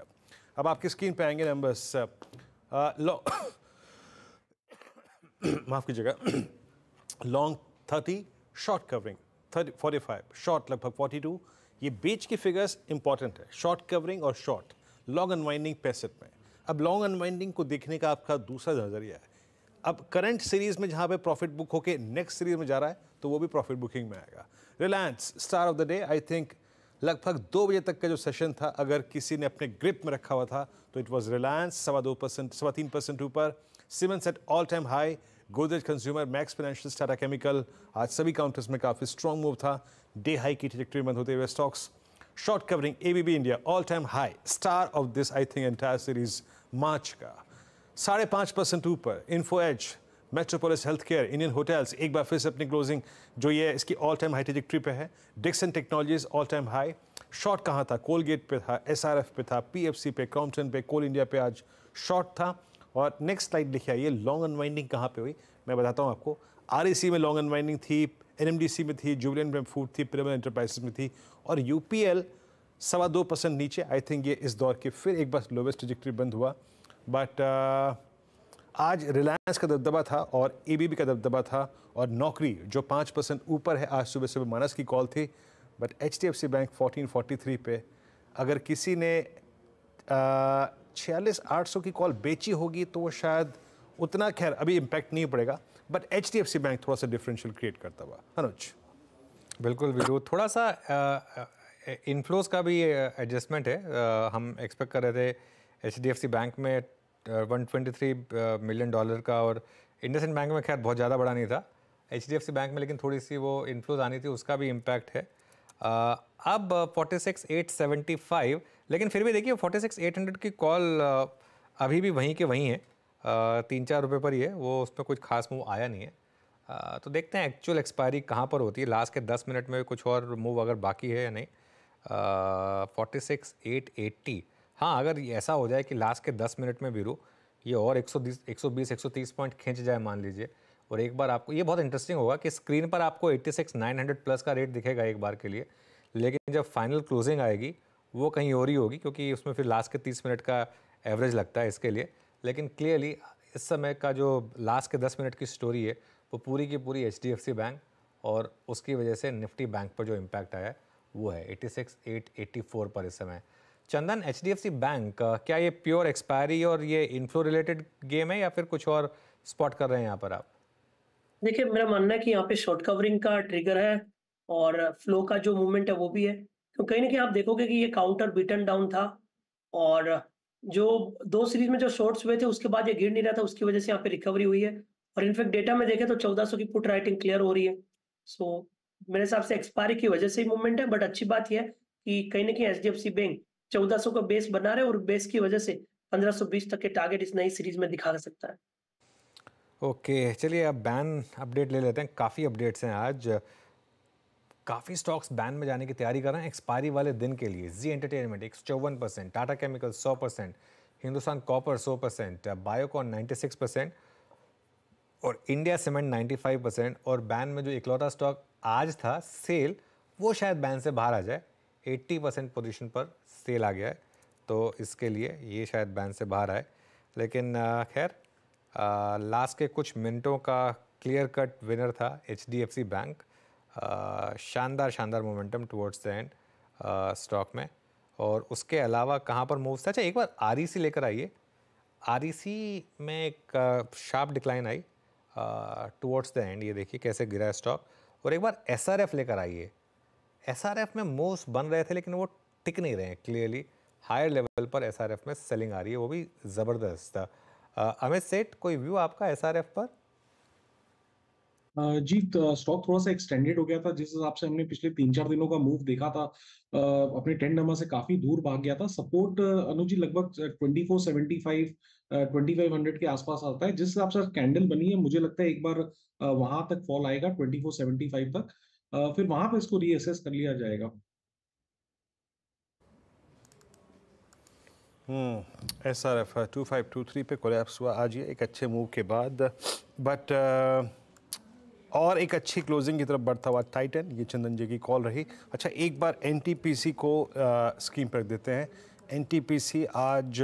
अब आपकी स्क्रीन पे आएंगे नंबर्स। माफ़ कीजिएगा, लॉन्ग 30, शॉर्ट कवरिंग 45, शॉर्ट लगभग 42। ये बीच की फिगर्स इंपॉर्टेंट है, शॉर्ट कवरिंग और शॉर्ट, लॉन्ग अनवाइंडिंग 65 में। अब लॉन्ग अनवाइंडिंग को देखने का आपका दूसरा नजरिया है। अब करंट सीरीज में जहाँ पे प्रॉफिट बुक होके नेक्स्ट सीरीज में जा रहा है, तो वो भी प्रॉफिट बुकिंग में आएगा। Reliance star of the day, I think लगभग 2 बजे तक का जो सेशन था, अगर किसी ने अपने ग्रिप में रखा हुआ था तो इट वॉज रिलायंस 2.25%, 3% ऊपर। Siemens at all time high, Godrej consumer, Max financial, Tata chemical, आज सभी काउंटर्स में काफ़ी स्ट्रॉन्ग मूव था, डे हाई की ट्रैजेक्टरी बंद होते हुए स्टॉक्स। Short covering ABB India all time high, star of this I think entire series March का, 5.5% ऊपर। Info Edge, Metropolis health care, Indian Hotels एक बार फिर से अपनी क्लोजिंग जो ये इसकी ऑल टाइम हाई ट्रैजेक्टरी पे है। Dixon technologies all time high. Short कहाँ था? कोलगेट पे था, SRF पे था, PFC पे, क्रॉम्पटन पे, कोल इंडिया पे आज शॉर्ट था। और नेक्स्ट स्लाइड लिखिए, ये लॉन्ग अनवाइंडिंग कहाँ पे हुई मैं बताता हूँ आपको। REC में लॉन्ग अनवाइंडिंग थी, NMDC में थी, जुबिलेंट में फूड थी, पिरामिड एंटरप्राइजेस में थी, और UPL 2.25% नीचे। आई थिंक ये इस दौर के फिर एक बार लोवेस्ट ट्रैजेक्टरी बंद हुआ। बट आज रिलायंस का दबदबा था और ABB का दबदबा था, और नौकरी जो 5% ऊपर है, आज सुबह सुबह माइनस की कॉल थी। बट HDFC बैंक 1443 पे, अगर किसी ने 46,800 की कॉल बेची होगी तो वो शायद उतना, खैर अभी इम्पैक्ट नहीं पड़ेगा, बट HDFC बैंक थोड़ा सा डिफरेंशियल क्रिएट करता हुआ। अनुज बिल्कुल वीरू, थोड़ा सा इनफ्लोज का भी एडजस्टमेंट है। हम एक्सपेक्ट कर रहे थे HDFC बैंक में $123 मिलियन का, और इंडसइंड बैंक में खैर बहुत ज़्यादा बड़ा नहीं था, HDFC बैंक में लेकिन थोड़ी सी वो इनफ्लोज आनी थी, उसका भी इम्पैक्ट है। अब 46,875, लेकिन फिर भी देखिए 46,800 की कॉल अभी भी वहीं के वहीं है, 3-4 रुपये पर ही है, वो उसमें कुछ खास मूव आया नहीं है। तो देखते हैं एक्चुअल एक्सपायरी कहाँ पर होती है, लास्ट के 10 मिनट में कुछ और मूव अगर बाकी है या नहीं। 46,880, हाँ अगर ऐसा हो जाए कि लास्ट के 10 मिनट में वीरू ये और 120-130 पॉइंट खींच जाए मान लीजिए, और एक बार आपको ये बहुत इंटरेस्टिंग होगा कि स्क्रीन पर आपको 86,900 प्लस का रेट दिखेगा एक बार के लिए, लेकिन जब फाइनल क्लोजिंग आएगी वो कहीं और ही होगी, क्योंकि उसमें फिर लास्ट के 30 मिनट का एवरेज लगता है इसके लिए। लेकिन क्लियरली इस समय का जो लास्ट के 10 मिनट की स्टोरी है वो पूरी की पूरी HDFC बैंक, और उसकी वजह से निफ्टी बैंक पर जो इम्पैक्ट आया है वो है 86,884 पर इस समय। चंदन, HDFC बैंक क्या ये प्योर एक्सपायरी और ये इनफ्लो रिलेटेड गेम है, या फिर कुछ और स्पॉट कर रहे हैं यहाँ पर आप? देखिए, मेरा मानना है कि यहाँ पे शॉर्ट कवरिंग का ट्रिगर है, और फ्लो का जो मूवमेंट है वो भी है। तो कहीं ना कहीं आप देखोगे कि ये काउंटर बीटन डाउन था, और जो 2 सीरीज में जो शॉर्ट्स हुए थे उसके बाद ये गिर नहीं रहा था, उसकी वजह से यहाँ पे रिकवरी हुई है। और इनफैक्ट डेटा में देखें तो 1400 की पुट राइटिंग क्लियर हो रही है। सो मेरे हिसाब से एक्सपायरी की वजह से ही मूवमेंट है, बट अच्छी बात यह है कि कहीं ना कहीं HDFC बैंक 1400 का बेस बना रहे, और बेस की वजह से 1520 तक के टारगेट इस नई सीरीज में दिखा सकता है। ओके, चलिए अब बैन अपडेट ले लेते हैं। काफ़ी अपडेट्स हैं आज, काफ़ी स्टॉक्स बैन में जाने की तैयारी कर रहे हैं एक्सपायरी वाले दिन के लिए। Zee entertainment 154%, Tata chemical 100%, Hindustan copper 100%, Biocon 96%, और इंडिया सीमेंट 95%। और बैन में जो इकलौता स्टॉक आज था सेल, वो शायद बैन से बाहर आ जाए, 80% पोजीशन पर सेल आ गया है, तो इसके लिए ये शायद बैन से बाहर आए। लेकिन खैर लास्ट के कुछ मिनटों का क्लियर कट विनर था HDFC बैंक। शानदार momentum towards the end stock में। और उसके अलावा कहाँ पर मूव्स था? अच्छा, एक बार REC लेकर आइए। REC में एक sharp decline I towards the end, ये देखिए कैसे गिरा है स्टॉक। और एक बार SRF लेकर आइए। SRF में मूव्स बन रहे थे लेकिन वो टिक नहीं रहे हैं क्लियरली। हायर लेवल पर SRF में सेलिंग आ रही है, वो भी ज़बरदस्त। अमित सेठ, कोई व्यू आपका SRF पर? जी, स्टॉक थोड़ा सा एक्सटेंडेड हो गया था। जिस हिसाब से हमने पिछले 3-4 दिनों का मूव देखा था, अपने 10 नंबर से काफी दूर भाग गया था। सपोर्ट अनुज जी लगभग 2475 2500 के आसपास आता है। जिस हिसाब से कैंडल बनी है, मुझे लगता है एक बार वहां तक फॉल आएगा 2475 तक, फिर वहां पे इसको रीअसेस कर लिया जाएगा। SRF 2523 पे कोलैप्स हुआ आज ये एक अच्छे मूव के बाद, बट और एक अच्छी क्लोजिंग की तरफ बढ़ता हुआ टाइटन, ये चंदन जी की कॉल रही। अच्छा, एक बार NTPC को स्क्रीन पर रख देते हैं। NTPC आज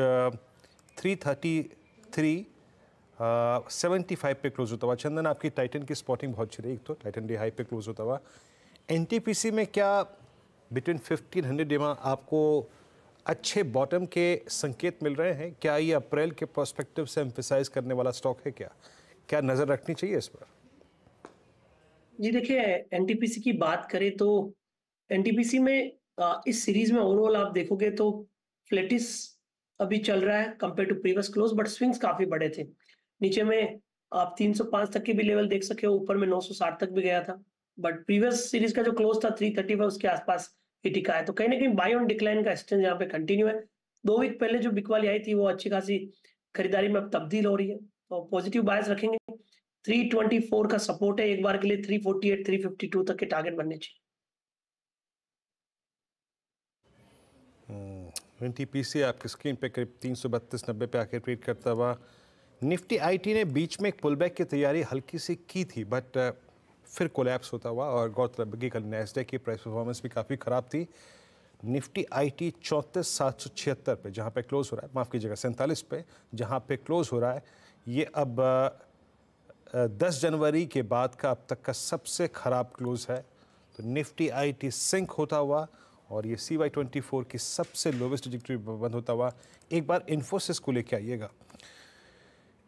333.75 पे क्लोज होता हुआ। चंदन, आपकी टाइटन की स्पॉटिंग बहुत अच्छी रही। एक तो टाइटन डे हाई पे क्लोज होता हुआ। NTPC में क्या बिटवीन 1500 डेमा आपको अच्छे बॉटम के संकेत मिल रहे हैं? क्या ये अप्रैल के पर्सपेक्टिव से एम्फेसाइज करने वाला स्टॉक है? क्या नज़र रखनी चाहिए इस पर? जी देखिए, NTPC की बात करें तो NTPC में इस सीरीज में ओवरऑल आप देखोगे तो फ्लैटिस अभी चल रहा है compare to previous close, but swings काफी बड़े थे। नीचे में आप 305 तक के भी लेवल देख सके हो, ऊपर में 960 तक भी गया था, बट प्रीवियस सीरीज का जो क्लोज था 335 उसके आसपास ही टिका है। तो कहीं ना कहीं बाय ऑन डिक्लाइन का स्टेंस यहाँ पे कंटिन्यू है। 2 वीक पहले जो बिक वाली आई थी वो अच्छी खासी खरीदारी में अब तब्दील हो रही है, तो पॉजिटिव बायस रखेंगे। 324 का सपोर्ट है, एक बार के लिए 348 352 तक के टारगेट बनने चाहिए। NTPC आपकी स्क्रीन पे करीब 332.90 पे आके ट्रेड करता हुआ। निफ्टी IT ने बीच में एक पुलबैक की तैयारी हल्की सी की थी, बट फिर कोलैप्स होता हुआ। और गौरतलब कि कल नैस्डैक की प्राइस परफॉर्मेंस भी काफ़ी ख़राब थी। निफ्टी IT 34,776 पे जहाँ पे क्लोज हो रहा है, माफ़ कीजिएगा 47 पे जहाँ पे क्लोज हो रहा है, ये अब 10 जनवरी के बाद का अब तक का सबसे ख़राब क्लोज है। तो निफ्टी IT सिंक होता हुआ और ये CY24 की सबसे लोवेस्ट ट्रैजेक्टरी बंद होता हुआ। एक बार इन्फोसिस को लेके आइएगा।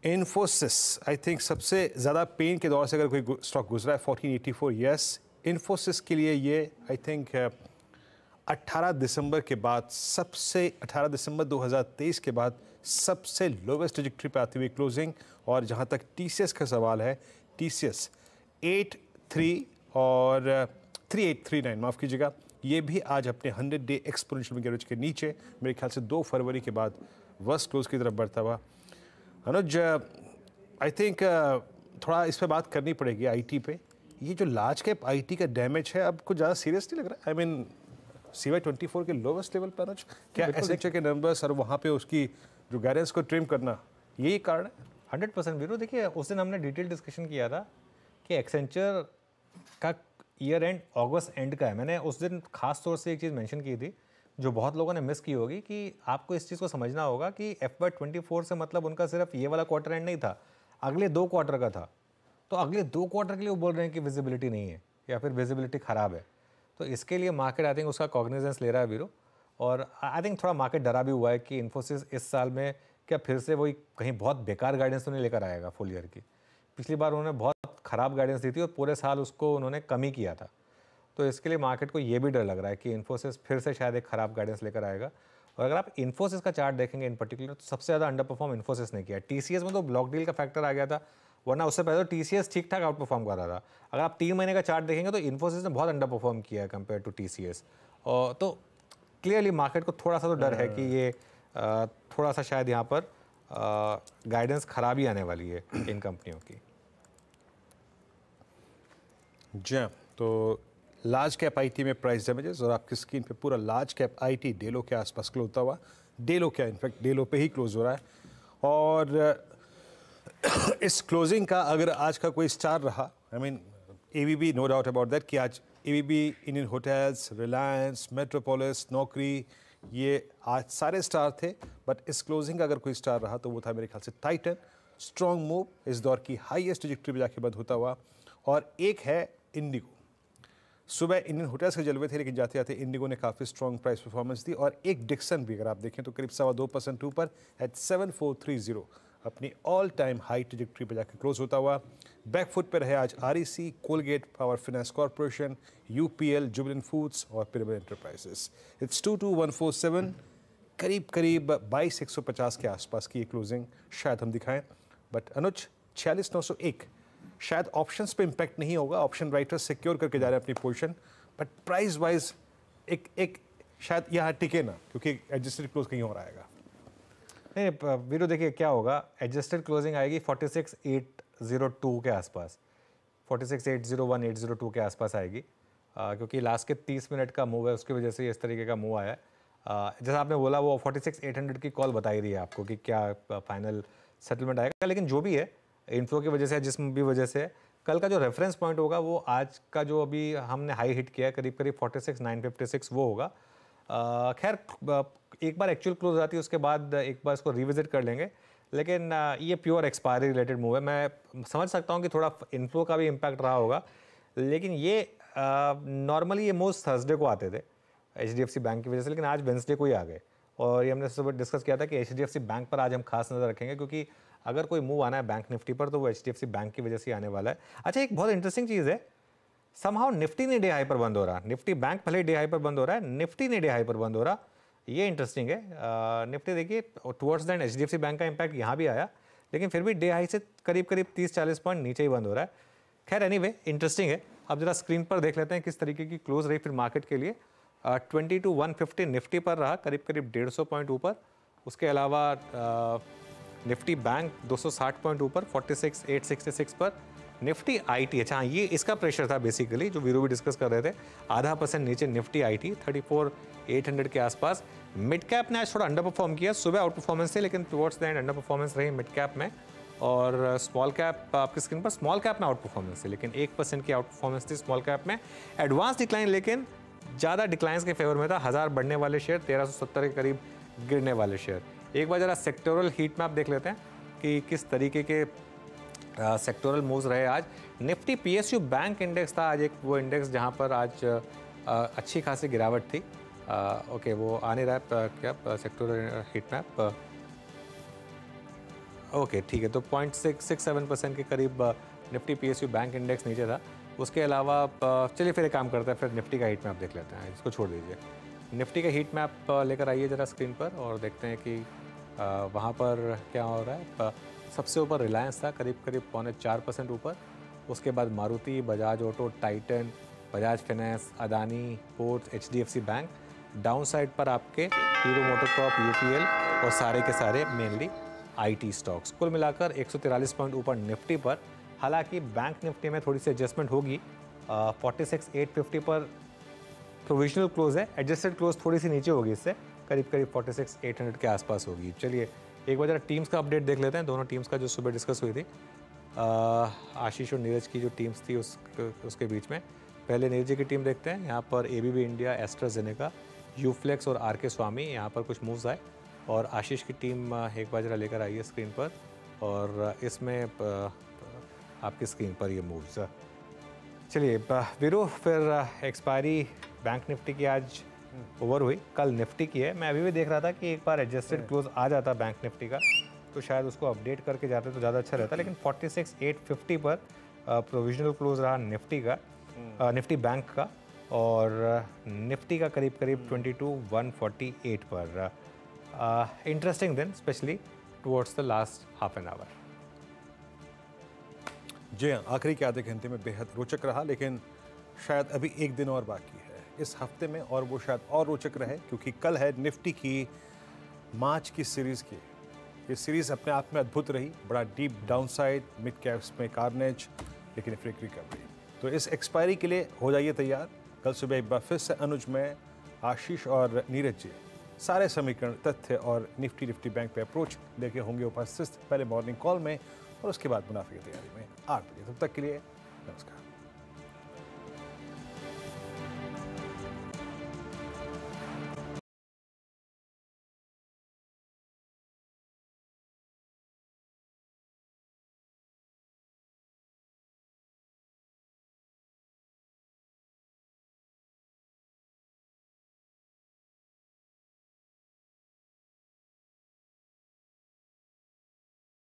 इन्फोसिस आई थिंक सबसे ज़्यादा पेन के दौर से अगर कोई स्टॉक गुजरा है 1484, यस इन्फोसिस के लिए ये आई थिंक 18 दिसंबर के बाद 18 दिसंबर 2023 के बाद सबसे लोवेस्ट ट्रैजेक्टरी पे आती हुई क्लोजिंग। और जहाँ तक TCS का सवाल है, TCS 83 और 3839 माफ़ कीजिएगा, ये भी आज अपने 100 डे एक्सपोनेंशियल एवरेज के नीचे मेरे ख्याल से 2 फरवरी के बाद वर्स्ट क्लोज की तरफ बढ़ता हुआ। अनुज, आई थिंक थोड़ा इस पर बात करनी पड़ेगी IT पे। ये जो लार्ज कैप IT का डैमेज है अब कुछ ज़्यादा सीरियस नहीं लग रहा। आई मीन CY24 के लोवेस्ट लेवल पर अनुज, क्या SHA के नंबर्स और वहाँ पे उसकी जो गाइडेंस को ट्रिम करना, यही कारण है? 100% वीरू। देखिए, उस दिन हमने डिटेल डिस्कशन किया था कि एक्सेंचर का ईयर एंड अगस्त एंड का है। मैंने उस दिन खास तौर से एक चीज़ मेंशन की थी जो बहुत लोगों ने मिस की होगी, कि आपको इस चीज़ को समझना होगा कि FY24 से मतलब उनका सिर्फ ये वाला क्वार्टर एंड नहीं था, अगले 2 क्वार्टर का था। तो अगले 2 क्वार्टर के लिए वो बोल रहे हैं कि विजिबिलिटी नहीं है या फिर विजिबिलिटी ख़राब है। तो इसके लिए मार्केट आई थिंक उसका कॉग्निजेंस ले रहा है वीरू। और आई थिंक थोड़ा मार्केट डरा भी हुआ है कि इन्फोसिस इस साल में क्या फिर से वही कहीं बहुत बेकार गाइडेंस तो नहीं लेकर आएगा फुल ईयर की। पिछली बार उन्होंने बहुत ख़राब गाइडेंस दी थी और पूरे साल उसको उन्होंने कम ही किया था। तो इसके लिए मार्केट को ये भी डर लग रहा है कि इन्फोसिस फिर से शायद एक ख़राब गाइडेंस लेकर आएगा। और अगर आप इन्फोसिस का चार्ट देखेंगे इन पर्टिकुलर, तो सबसे ज़्यादा अंडर परफॉर्म इन्फोसिस ने किया। TCS में तो ब्लॉक डील का फैक्टर आ गया था, वरना उससे पहले तो TCS ठीक ठाक आउट परफॉर्म कर रहा था। अगर आप 3 महीने का चार्ट देखेंगे तो इन्फोसिस ने बहुत अंडर परफॉर्म किया है कंपेयर टू TCS। और तो क्लियरली मार्केट को थोड़ा सा तो डर है कि ये थोड़ा सा शायद यहाँ पर गाइडेंस खराबी आने वाली है इन कंपनियों की। जी, तो लार्ज कैप IT में प्राइस डैमेजेस और आपकी स्क्रीन पे पूरा लार्ज कैप IT डेलो के आसपास क्लोज होता हुआ। डेलो क्या, इनफैक्ट डेलो पे ही क्लोज हो रहा है। और इस क्लोजिंग का अगर आज का कोई स्टार रहा, I mean ABB, no doubt about that कि आज ABB, Indian Hotels, Reliance, Metropolis, Naukri, ये आज सारे स्टार थे, बट इस क्लोजिंग का अगर कोई स्टार रहा तो वो था मेरे ख्याल से टाइटन। स्ट्रॉन्ग मूव, इस दौर की हाईएस्ट ट्रैजेक्टरी पे जाके बंद होता हुआ। और एक है इंडिगो। सुबह इंडियन होटल्स के जलवे थे, लेकिन जाते जाते इंडिगो ने काफ़ी स्ट्रॉन्ग प्राइस परफॉर्मेंस दी। और एक डिक्सन भी अगर आप देखें तो करीब 2.25% ऊपर एट 7430 अपनी ऑल टाइम हाई ट्रैजेक्टरी पे जाकर क्लोज होता हुआ। बैकफुट पे रहे आज REC, Colgate, power finance corporation, UPL, Jubilant foods और पिरामिड एंटरप्राइजेस। इट्स 22147, करीब 22,150 के आसपास की ये क्लोजिंग शायद हम दिखाएं। बट अनुज 46,901 शायद ऑप्शंस पे इम्पैक्ट नहीं होगा, ऑप्शन राइटर्स सिक्योर करके जा रहे हैं अपनी पोजीशन, बट प्राइस वाइज एक शायद यहाँ टिके ना, क्योंकि एडजस्टेड क्लोज कहीं और आएगा। नहीं वीरो, देखिए क्या होगा, एडजस्टेड क्लोजिंग आएगी 46,802 के आसपास, 46,801, 802 के आसपास आएगी, क्योंकि लास्ट के 30 मिनट का मूव है, उसकी वजह से इस तरीके का मूव आया है। जैसा आपने बोला वो 46,800 की कॉल बताई रही है आपको कि क्या फाइनल सेटलमेंट आएगा, लेकिन जो भी है इन्फ्लो की वजह से, जिस भी वजह से, कल का जो रेफरेंस पॉइंट होगा वो आज का जो अभी हमने हाई हिट किया है करीब 46,956 वो होगा। खैर एक बार एक्चुअल क्लोज आती है उसके बाद एक बार इसको रिविजिट कर लेंगे, लेकिन ये प्योर एक्सपायरी रिलेटेड मूव है। मैं समझ सकता हूँ कि थोड़ा इन्फ्लो का भी इम्पैक्ट रहा होगा, लेकिन ये नॉर्मली ये मूव्स थर्सडे को आते थे HDFC बैंक की वजह से, लेकिन आज वेंसडे को ही आ गए। और ये हमने सुबह डिस्कस किया था कि HDFC बैंक पर आज हम खास नज़र रखेंगे, क्योंकि अगर कोई मूव आना है बैंक निफ्टी पर तो वो HDFC बैंक की वजह से आने वाला है। अच्छा, एक बहुत इंटरेस्टिंग चीज़ है, समहाउ निफ्टी ने डे हाई पर बंद हो रहा, निफ्टी बैंक भले डे हाई पर बंद हो रहा है, निफ्टी ने डे हाई पर बंद हो रहा, ये इंटरेस्टिंग है। निफ्टी देखिए towards the end HDFC bank का इम्पैक्ट यहाँ भी आया, लेकिन फिर भी डे हाई से करीब 30-40 पॉइंट नीचे ही बंद हो रहा है। खैर एनीवे इंटरेस्टिंग है। अब जरा स्क्रीन पर देख लेते हैं किस तरीके की क्लोज रही फिर मार्केट के लिए। 22,150 निफ्टी पर रहा, करीब 150 पॉइंट ऊपर। उसके अलावा निफ्टी बैंक 260 पॉइंट ऊपर 46,866 पर। निफ्टी IT, अच्छा ये इसका प्रेशर था बेसिकली, जो वीरू भी डिस्कस कर रहे थे, 0.5% नीचे निफ्टी IT 34,800 के आसपास। मिड कैप ने आज थोड़ा अंडर परफॉर्म किया, सुबह आउट परफॉर्मेंस थे, लेकिन towards the end under performance रही मिड कैप में। और स्मॉल कैप आपकी स्क्रीन पर, स्मॉल कैप में आउट परफॉर्मेंस थी, लेकिन 1% की आउट परफॉर्मेंस थी स्मॉल कैप में। एडवांस डिक्लाइन लेकिन ज़्यादा डिक्लाइंस के फेवर में था, 1000 बढ़ने वाले शेयर, 1370 के करीब गिरने वाले शेयर। एक बार जरा सेक्टोरल हीट मैप देख लेते हैं कि किस तरीके के सेक्टोरल मूव्स रहे आज। निफ्टी PSU बैंक इंडेक्स था आज एक वो इंडेक्स जहां पर आज अच्छी खासी गिरावट थी। ओके वो आ नहीं रहा है क्या सेक्टोरल हीट मैप? ओके ठीक है, तो 0.667% के करीब निफ्टी PSU बैंक इंडेक्स नीचे था। उसके अलावा चलिए फिर एक काम करते हैं, फिर निफ्टी का हीट मैप देख लेते हैं, इसको छोड़ दीजिए। निफ्टी का हीट मैप लेकर आइए ज़रा स्क्रीन पर और देखते हैं कि वहाँ पर क्या हो रहा है। सबसे ऊपर रिलायंस था करीब 4% ऊपर। उसके बाद Maruti, Bajaj auto, Titan, Bajaj finance, Adani ports, HDFC bank. Down side पर आपके हीरो मोटोकॉर्प, UPL और सारे के सारे मेनली IT स्टॉक्स। कुल मिलाकर 143 पॉइंट ऊपर निफ्टी पर। हालांकि बैंक निफ्टी में थोड़ी सी एडजस्टमेंट होगी, 46,850 पर प्रोविजनल क्लोज है, एडजस्टेड क्लोज थोड़ी सी नीचे होगी, इससे करीब 46,800 के आसपास होगी। चलिए एक बार जरा टीम्स का अपडेट देख लेते हैं, दोनों टीम्स का जो सुबह डिस्कस हुई थी आशीष और नीरज की जो टीम्स थी उसके बीच में। पहले नीरज जी की टीम देखते हैं। यहाँ पर ABB इंडिया, एस्ट्राजेनेका, यूफ्लेक्स और RK स्वामी, यहाँ पर कुछ मूव्स आए। और आशीष की टीम एक बार जरा लेकर आई है स्क्रीन पर, और इसमें आपकी स्क्रीन पर ये मूव्स। चलिए वीरू, फिर एक्सपायरी बैंक निफ्टी की आज ओवर हुई, कल निफ्टी की है। मैं अभी भी देख रहा था कि एक बार एडजस्टेड क्लोज आ जाता बैंक निफ्टी का तो शायद उसको अपडेट करके जाते तो ज़्यादा अच्छा रहता, लेकिन 46,850 पर प्रोविजनल क्लोज रहा निफ्टी का, निफ्टी बैंक का। और निफ्टी का करीब 22,148 पर। इंटरेस्टिंग दिन, specially towards the last half an hour. जी हाँ, आखिरी के आधे घंटे में बेहद रोचक रहा, लेकिन शायद अभी एक दिन और बाकी है इस हफ्ते में, और वो शायद और रोचक रहे क्योंकि कल है निफ्टी की मार्च की सीरीज़ की। ये सीरीज़ अपने आप में अद्भुत रही, बड़ा डीप डाउनसाइड, मिड कैप्स में कार्नेज, लेकिन फिर एक रिकवरी। तो इस एक्सपायरी के लिए हो जाइए तैयार। कल सुबह एक बार फिर से अनुज में, आशीष और नीरज जी सारे समीकरण, तथ्य और निफ्टी बैंक पे अप्रोच लेके होंगे उपस्थित, पहले मॉर्निंग कॉल में और उसके बाद मुनाफे की तैयारी में 8 बजे। तब तक के लिए नमस्कार।